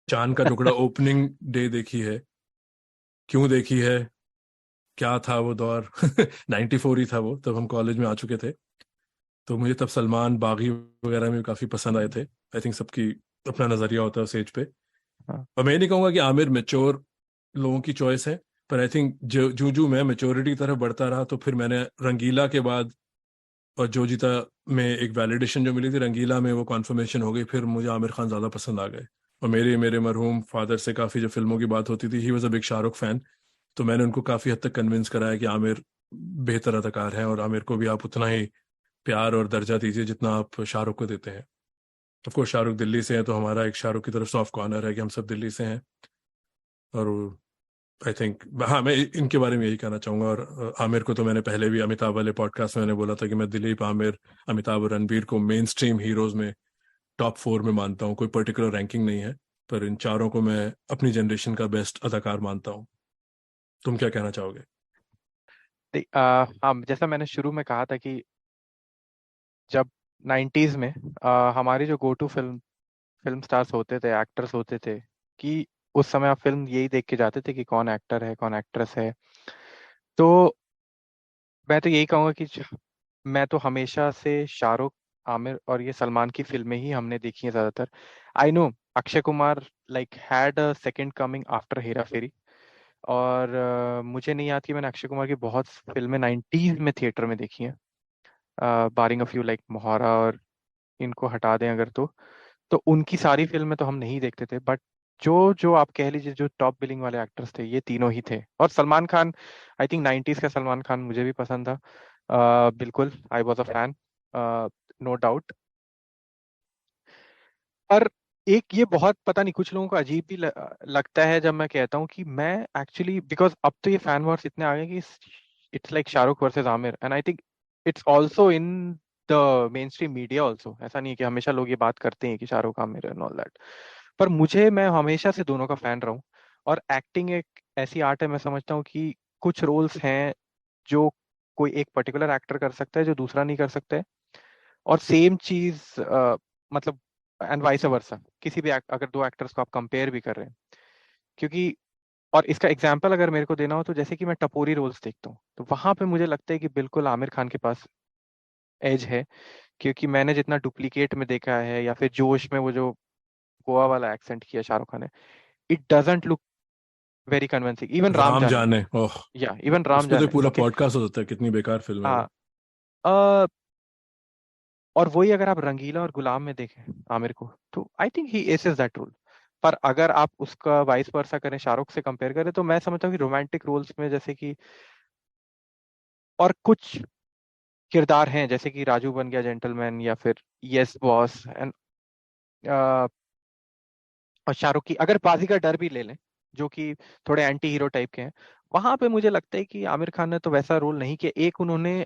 चांद का टुकड़ा ओपनिंग डे देखी है, क्यों देखी है, क्या था वो दौर। 94 ही था वो, तब हम कॉलेज में आ चुके थे। तो मुझे तब सलमान, बागी वगैरह में काफी पसंद आए थे। आई थिंक सबकी अपना नजरिया होता है उस एज पे। हाँ और मैं नहीं कहूंगा कि आमिर मेच्योर लोगों की चॉइस है, पर आई थिंक जो जू जू मैं मेच्योरिटी की तरफ बढ़ता रहा, तो फिर मैंने रंगीला के बाद और जो जीता में एक वैलिडेशन जो मिली थी, रंगीला में वो कॉन्फर्मेशन हो गई, फिर मुझे आमिर खान ज्यादा पसंद आ गए। और मेरे मेरे मरहूम फादर से काफी जब फिल्मों की बात होती थी, he was a big Shahrukh fan, तो मैंने उनको काफी हद तक कन्विंस कराया कि आमिर बेहतर अदाकार है, और आमिर को भी आप उतना ही प्यार और दर्जा दीजिए जितना आप शाहरुख को देते हैं। ऑफ कोर्स शाहरुख दिल्ली से हैं, तो हमारा एक शाहरुख की तरफ सॉफ्ट कॉर्नर है कि हम सब दिल्ली से हैं। और आई थिंक, हाँ, मैं इनके बारे में यही कहना चाहूंगा। और आमिर को तो मैंने पहले भी अमिताभ वाले पॉडकास्ट में मैंने बोला था कि मैं दिलीप, आमिर, अमिताभ और रणबीर को मेन स्ट्रीम हीरोज में टॉप 4 में मानता हूँ। कोई पर्टिकुलर रैंकिंग नहीं है, पर इन चारों को मैं अपनी जनरेशन का बेस्ट अदाकार मानता हूँ। तुम क्या कहना चाहोगे? हाँ, जैसा मैंने शुरू में कहा था कि जब 90s में हमारी जो go to film film stars होते थे, एक्टर्स होते थे, कि उस समय आप फिल्म यही देख के जाते थे कि कौन एक्टर है, कौन एक्ट्रेस है। तो मैं तो यही कहूँगा कि मैं तो हमेशा से शाहरुख, आमिर और ये सलमान की फिल्में ही हमने देखी हैं ज़्यादातर। I know Akshay Kumar like had a second coming after Hera Pheri. और मुझे नहीं याद कि मैंने अक्षय कुमार की बहुत फिल्में 90s में थिएटर में देखी हैं, बारिंग अ फ्यू लाइक मोहरा, और इनको हटा दें अगर तो उनकी सारी फिल्में तो हम नहीं देखते थे। बट जो जो आप कह लीजिए जो टॉप बिलिंग वाले एक्टर्स थे, ये तीनों ही थे। और Salman Khan, I think 90s का सलमान खान मुझे भी पसंद था। बिल्कुल, I was a fan, no doubt. पर एक ये बहुत पता नहीं, कुछ लोगों को अजीब भी लगता है जब मैं कहता हूँ कि मैं एक्चुअली, बिकॉज अब तो ये फैन वॉर्स इतने आ गए कि it's like Shahrukh versus Aamir, and I think it's also in the main stream media also. ऐसा नहीं है कि हमेशा लोग ये बात करते हैं कि Shahrukh Aamir and all that. पर मुझे, मैं हमेशा से दोनों का फैन रहा हूँ। और एक्टिंग एक ऐसी आर्ट है, मैं समझता हूँ कि कुछ रोल्स हैं जो कोई एक पर्टिकुलर एक्टर कर सकता है जो दूसरा नहीं कर सकता है। और सेम चीज, मतलब एंड वाइस वर्सा, किसी भी अगर दो एक्टर्स को आप कंपेयर भी कर रहे हैं, क्योंकि, और इसका एग्जांपल अगर मेरे को देना हो तो जैसे कि मैं टपोरी रोल्स देखता हूँ, तो वहां पे मुझे लगता है कि बिल्कुल आमिर खान के पास एज है। क्योंकि मैंने जितना डुप्लीकेट में देखा है, या फिर जोश में वो जो गोवा वाला एक्सेंट किया शाहरुख खान ने, it doesn't look very convincing. Even Ram Ram जाने, जाने, ओह, या इवन उस राम पे तो जाने, पूरा ओके। पॉडकास्ट हो सकता है, कितनी बेकार फिल्म है वो। हाँ, और वही अगर आप रंगीला और गुलाम में देखें आमिर को, तो I think he aces that role. पर अगर आप उसका वाइस वर्सा करें, शाहरुख से कंपेयर करें, तो मैं समझता हूँ कि रोमांटिक रोल्स में जैसे कि, और कुछ किरदार हैं जैसे कि राजू बन गया जेंटलमैन, या फिर यस बॉस, एंड और शाहरुख की अगर बाजी का डर भी ले लें, जो कि थोड़े एंटी हीरो टाइप के हैं, वहां पे मुझे लगता है कि आमिर खान ने तो वैसा रोल नहीं किया। एक उन्होंने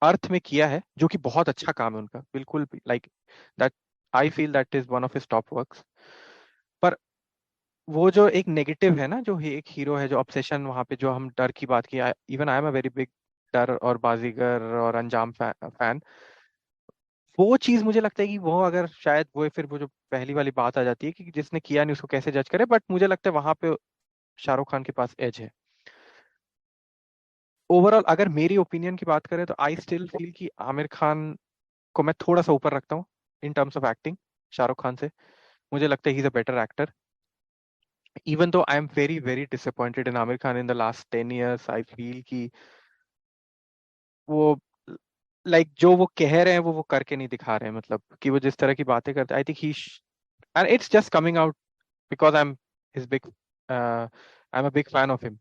अर्थ में किया है, जो कि बहुत अच्छा काम है उनका, बिल्कुल like that, I feel that is one of his top works. पर वो जो एक नेगेटिव है ना, जो एक हीरो है जो ऑब्सेशन, वहां पे जो हम डर की बात की, even I am a very big डर और बाजीगर और अंजाम फैन। वो चीज मुझे लगता है कि वो अगर शायद वो, फिर वो जो पहली वाली बात आ जाती है कि जिसने किया नहीं उसको कैसे जज करे, बट मुझे लगता है वहां पे शाहरुख खान के पास एज है। ओवरऑल अगर मेरी ओपिनियन की बात करें, तो आई स्टिल फील कि आमिर खान को मैं थोड़ा सा ऊपर रखता हूँ in terms of acting Shahrukh Khan से। मुझे लगता है he is a better actor, even though I am very very disappointed in Aamir Khan in the last 10 years। I feel कि वो, लाइक जो वो कह रहे हैं वो करके नहीं दिखा रहे हैं, मतलब कि वो जिस तरह की बातें करते हैं, आई think he, and it's just coming out because I am his big, I am a big fan of him.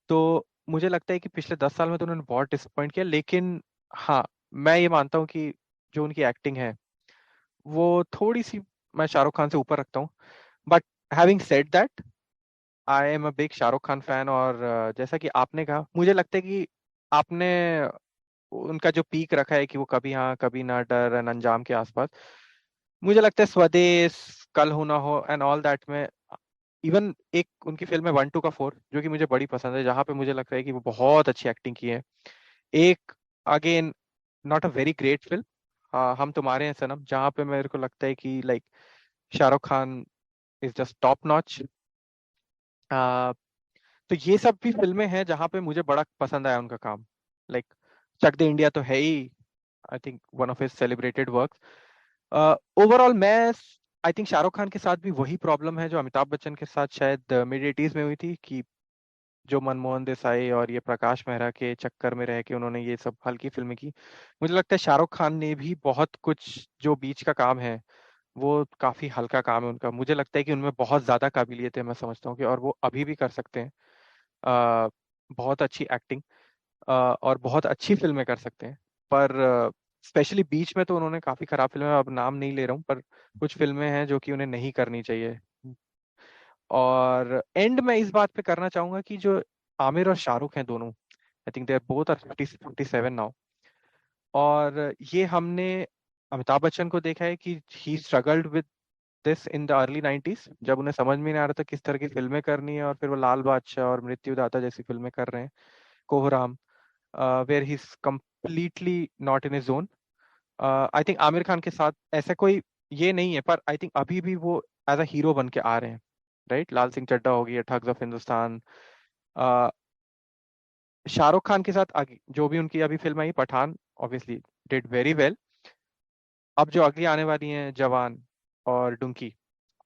तो मुझे लगता है कि पिछले 10 साल में तो उन्होंने बहुत डिसअपॉइंट किया, लेकिन हाँ, मैं ये मानता हूँ कि जो उनकी एक्टिंग है वो थोड़ी सी मैं शाहरुख खान से ऊपर रखता हूँ। But having said that, I am a big Shahrukh Khan fan. और जैसा कि आपने कहा, मुझे लगता है कि आपने उनका जो पीक रखा है कि वो कभी हाँ कभी ना, डर एंड अंजाम के आसपास, मुझे लगता है स्वदेश, कल हो ना हो एंड ऑल दैट में, इवन एक उनकी फिल्म है 1 2 का 4, जो कि मुझे बड़ी पसंद है, जहाँ पे मुझे लगता है कि वो बहुत अच्छी एक्टिंग की है। एक, again, not a very great film, हम तुम्हारे हैं सनम, जहाँ पे मेरे को लगता है कि like Shahrukh Khan is just top notch. तो ये सब भी फिल्में हैं जहाँ पे मुझे बड़ा पसंद आया उनका काम। लाइक चक दे इंडिया तो है ही, I think one of his celebrated works. Overall मैं आई थिंक शाहरुख खान के साथ भी वही प्रॉब्लम है जो अमिताभ बच्चन के साथ शायद मिड 80s में हुई थी, कि जो मनमोहन देसाई और ये प्रकाश मेहरा के चक्कर में रह के उन्होंने ये सब हल्की फिल्में की। मुझे लगता है शाहरुख खान ने भी बहुत कुछ जो बीच का काम है वो काफी हल्का काम है उनका। मुझे लगता है कि उनमें बहुत ज्यादा काबिलियत है, मैं समझता हूँ कि, और वो अभी भी कर सकते हैं। अ, बहुत अच्छी एक्टिंग और बहुत अच्छी फिल्में कर सकते हैं। पर स्पेशली बीच में तो उन्होंने काफी खराब फिल्में, अब नाम नहीं ले रहा हूँ, पर कुछ फिल्में हैं जो कि उन्हें नहीं करनी चाहिए। और एंड में इस बात पे करना चाहूंगा कि जो आमिर और शाहरुख हैं दोनों, I think they are both are 57 now. और ये हमने अमिताभ बच्चन को देखा है कि he struggled with this in the early 90s, जब उन्हें समझ में नहीं आ रहा था किस तरह की फिल्में करनी है, और फिर वो लाल बादशाह और मृत्युदाता जैसी फिल्में कर रहे हैं, Kohram, where he is completely not in his zone. I think Aamir Khan के साथ ऐसा कोई ये नहीं है, पर आई थिंक अभी भी वो एज अ हीरो बन के आ रहे हैं। राइट, लाल सिंह चड्ढा हो गई, ठग्स ऑफ हिंदुस्तान। शाहरुख खान के साथ जो भी उनकी अभी फिल्म आई Pathaan, obviously did very well. अब जो अगली आने वाली है जवान और डुंकी,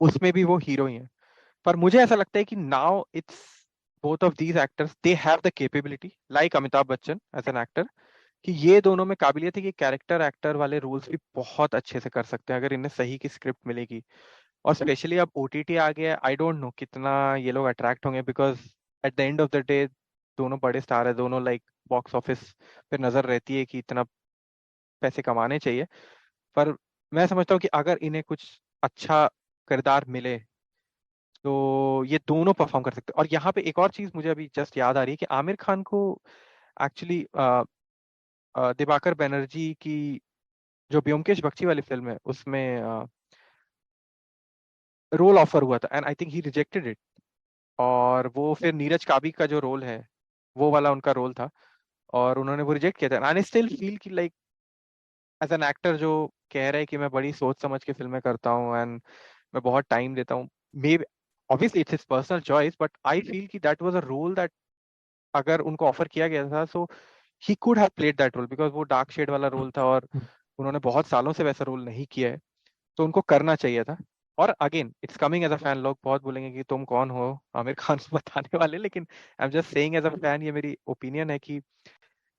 उसमें भी वो हीरो ही हैं। पर मुझे ऐसा लगता है कि now it's both of these actors they have the capability, like Amitabh Bachchan as an actor, कि ये दोनों में काबिलियत है कि कैरेक्टर एक्टर वाले रोल्स भी बहुत अच्छे से कर सकते हैं अगर इन्हें सही की स्क्रिप्ट मिलेगी। और स्पेशली अब ओटीटी आ गया है, आई डोंट नो कितना ये लोग अट्रैक्ट होंगे, because at the end of the day दोनों बड़े स्टार है, दोनों लाइक बॉक्स ऑफिस पे नजर रहती है कि इतना पैसे कमाने चाहिए। पर मैं समझता हूँ कि अगर इन्हें कुछ अच्छा किरदार मिले तो ये दोनों परफॉर्म कर सकते हैं। और यहाँ पे एक और चीज मुझे अभी जस्ट याद आ रही है कि आमिर खान को एक्चुअली दिवाकर बनर्जी की जो ब्योमकेश बख्शी वाली फिल्म है उसमें रोल ऑफर हुआ था, and I think he rejected it. और वो फिर नीरज काबी का जो रोल है वो वाला उनका रोल था, और उन्होंने वो रिजेक्ट किया था। आई स्टिल फील कि लाइक एज एन एक्टर जो कह रहे हैं कि मैं बड़ी सोच समझ के फिल्में करता हूँ एंड मैं बहुत टाइम देता हूँ, may obviously it's his personal choice, but I feel कि that was a role that अगर उनको ऑफर किया गया था so he could have played that role, because वो डार्क शेड वाला रोल था और उन्होंने बहुत सालों से वैसा रोल नहीं किया है, तो उनको करना चाहिए था। और again it's coming as a fan, लोग बहुत बोलेंगे कि तुम कौन हो आमिर खान को बताने वाले, लेकिन I am just saying as a fan, ये मेरी ओपिनियन है कि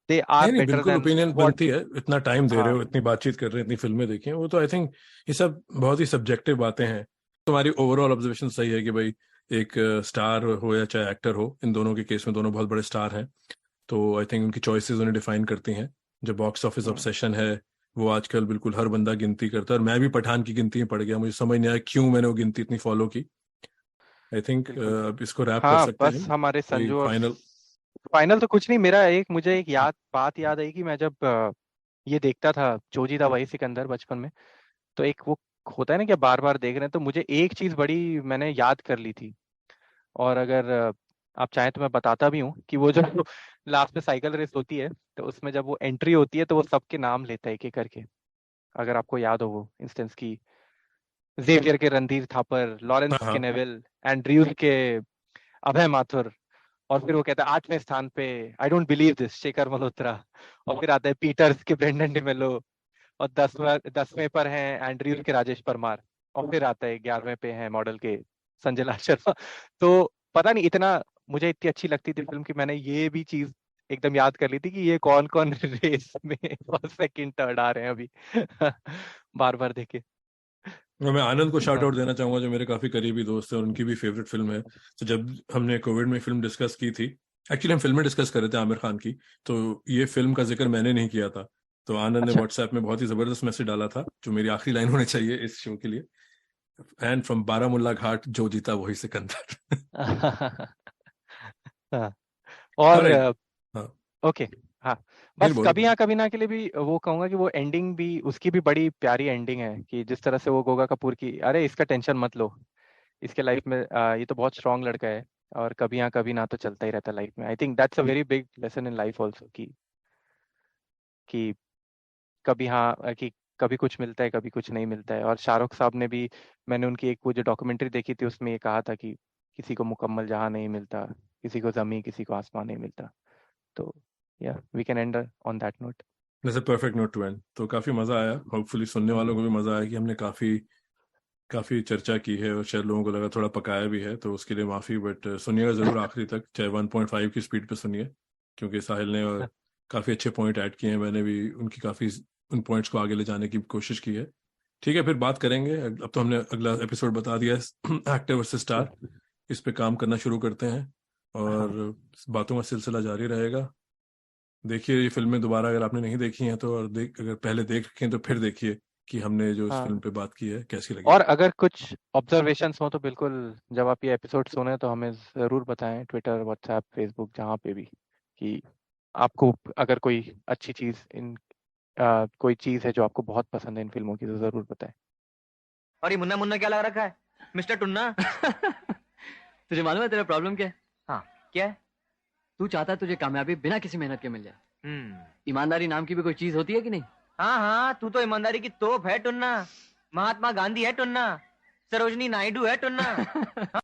दे नहीं आर नहीं, बेटर बिल्कुल देन ओपिनियन व्हाट। बनती है, इतना टाइम दे रहे हाँ हो, इतनी बातचीत कर रहे हैं, इतनी फिल्में देखी हैं, वो तो आई थिंक ये सब बहुत ही सब्जेक्टिव बातें हैं। तुम्हारी ओवरऑल ऑब्जर्वेशन सही है कि भाई एक स्टार हो या चाहे एक्टर हो, इन दोनों के केस में दोनों बहुत बड़े स्टार हैं, तो आई थिंक उनकी चॉइसेस उन्हें डिफाइन करती हैं। जो बॉक्स ऑफिस हम्म, ऑब्सेशन है वो आजकल बिल्कुल हर बंदा गिनती करता है, और मैं भी पठान की गिनती में पड़ गया, मुझे समझ नहीं आया क्यों मैंने वो गिनती इतनी फॉलो की। आई थिंक बिल्कुल। अब इसको रैप कर हाँ सकते हैं बस हम। हमारे कोई संजू और फाइनल? फाइनल तो कुछ नहीं, मेरा एक मुझे एक बात याद आई कि मैं जब ये देखता था जोजी था वही सिकंदर बचपन में, तो एक वो होता है ना कि बार बार देख रहे हैं, तो मुझे एक चीज बड़ी मैंने याद कर ली थी। और अगर आप चाहें तो मैं बताता भी हूँ कि वो जो लास्ट में साइकिल रेस होती है, तो उसमें जब वो एंट्री होती है तो वो सबके नाम लेता है एक एक करके। अगर आपको याद हो वो इंस्टेंस की, जेवियर के रणधीर थापर, हाँ लॉरेंस के हाँ। नेविल, एंड्रयूज के अभय माथुर, और फिर वो कहता है 8वें स्थान पे I don't believe this Shekhar Malhotra, और फिर आता है पीटर्स के ब्रेंडन डिमेलो, और 10वें पर हैं एंड्रयूज के राजेश परमार, और फिर आता है 11वें पे हैं मॉडल के संजय लाल शर्मा। तो पता नहीं इतना मुझे इतनी अच्छी लगती थी फिल्म कि मैंने ये भी चीज एकदम याद कर ली थी कि ये कौन कौन रेस में फर्स्ट सेकंड थर्ड आ रहे हैं अभी बार बार देखे। और मैं आनंद को शाउट हाँ आउट देना चाहूंगा, जो मेरे काफी करीबी दोस्त है और उनकी भी फेवरेट फिल्म है। तो जब हमने कोविड में फिल्म डिस्कस की थी, एक्चुअली हम फिल्में डिस्कस कर रहे थे आमिर खान की, तो ये फिल्म का जिक्र मैंने नहीं किया था, तो आनंद ने अच्छा। व्हाट्सएप में बहुत ही जबरदस्त मैसेज डाला था, जो मेरी आखिरी लाइन होनी चाहिए इस शो के लिए, एंड फ्रॉम बारामुल्ला घाट जो जीता वही सिकंदर। हाँ, और ऑलराइट। हाँ, ओके। हाँ नहीं बस बोलो कभी बोलो। यहाँ कभी ना के लिए भी वो कहूंगा कि वो एंडिंग भी उसकी भी बड़ी प्यारी एंडिंग है, कि जिस तरह से वो गोगा कपूर की, अरे इसका टेंशन मत लो, इसके लाइफ में ये तो बहुत स्ट्रांग लड़का है, और कभी यहाँ कभी ना तो चलता ही रहता लाइफ में। आई think that's a very big lesson in life also, कि कभी हाँ कि कभी कुछ मिलता है, कभी कुछ नहीं मिलता है। और शाहरुख साहब ने भी, मैंने उनकी एक वो जो डॉक्यूमेंट्री देखी थी उसमें ये कहा था कि किसी को मुकम्मल जहां नहीं मिलता, किसी को जमीन, किसी को आसमान नहीं मिलता। तो या we can end on that note. जैसे परफेक्ट नोट टू एंड। तो काफी मजा आया, होपफुली सुनने वालों को भी मजा आया कि हमने काफी काफी चर्चा की है और शायद लोगों को लगा थोड़ा पकाया भी है, तो उसके लिए माफी। बट सुनिएगा जरूर आखिरी तक, चाहे 1.5 की स्पीड पे सुनिए, क्योंकि साहिल ने काफी अच्छे पॉइंट ऐड किए हैं, मैंने भी उनकी काफी उन पॉइंट्स को आगे ले जाने की कोशिश की है। ठीक है, फिर बात करेंगे। अब तो हमने अगला एपिसोड बता दिया है, एक्टर वर्सेस स्टार, इस पे काम करना शुरू करते हैं हाँ और बातों का सिलसिला जारी रहेगा। देखिए ये फिल्में दोबारा, अगर आपने नहीं देखी हैं तो, और अगर पहले देख रखी हैं तो फिर देखिए कि हमने जो इस फिल्म हाँ। पे बात की है कैसी लगी। और अगर कुछ ऑब्जर्वेशंस हो तो बिल्कुल, जब आप ये एपिसोड सुने तो हमें ज़रूर बताएं, ट्विटर, व्हाट्सएप, फेसबुक, जहाँ पे भी, कि आपको अगर कोई अच्छी चीज़ कोई चीज़ है जो आपको बहुत पसंद है इन फिल्मों की, तो ज़रूर बताएं। और ये मुन्ना मुन्ना क्या लग रखा है, मिस्टर टुन्ना? तुझे मालूम है तेरा प्रॉब्लम क्या है? हाँ, क्या है? तू चाहता है तुझे कामयाबी बिना किसी मेहनत के मिल जाए। हम्म। ईमानदारी नाम की भी कोई चीज होती है कि नहीं? हाँ हाँ, तू तो ईमानदारी की तोप है टुन्ना। महात्मा गांधी है टुन्ना, सरोजनी नायडू है टुन्ना।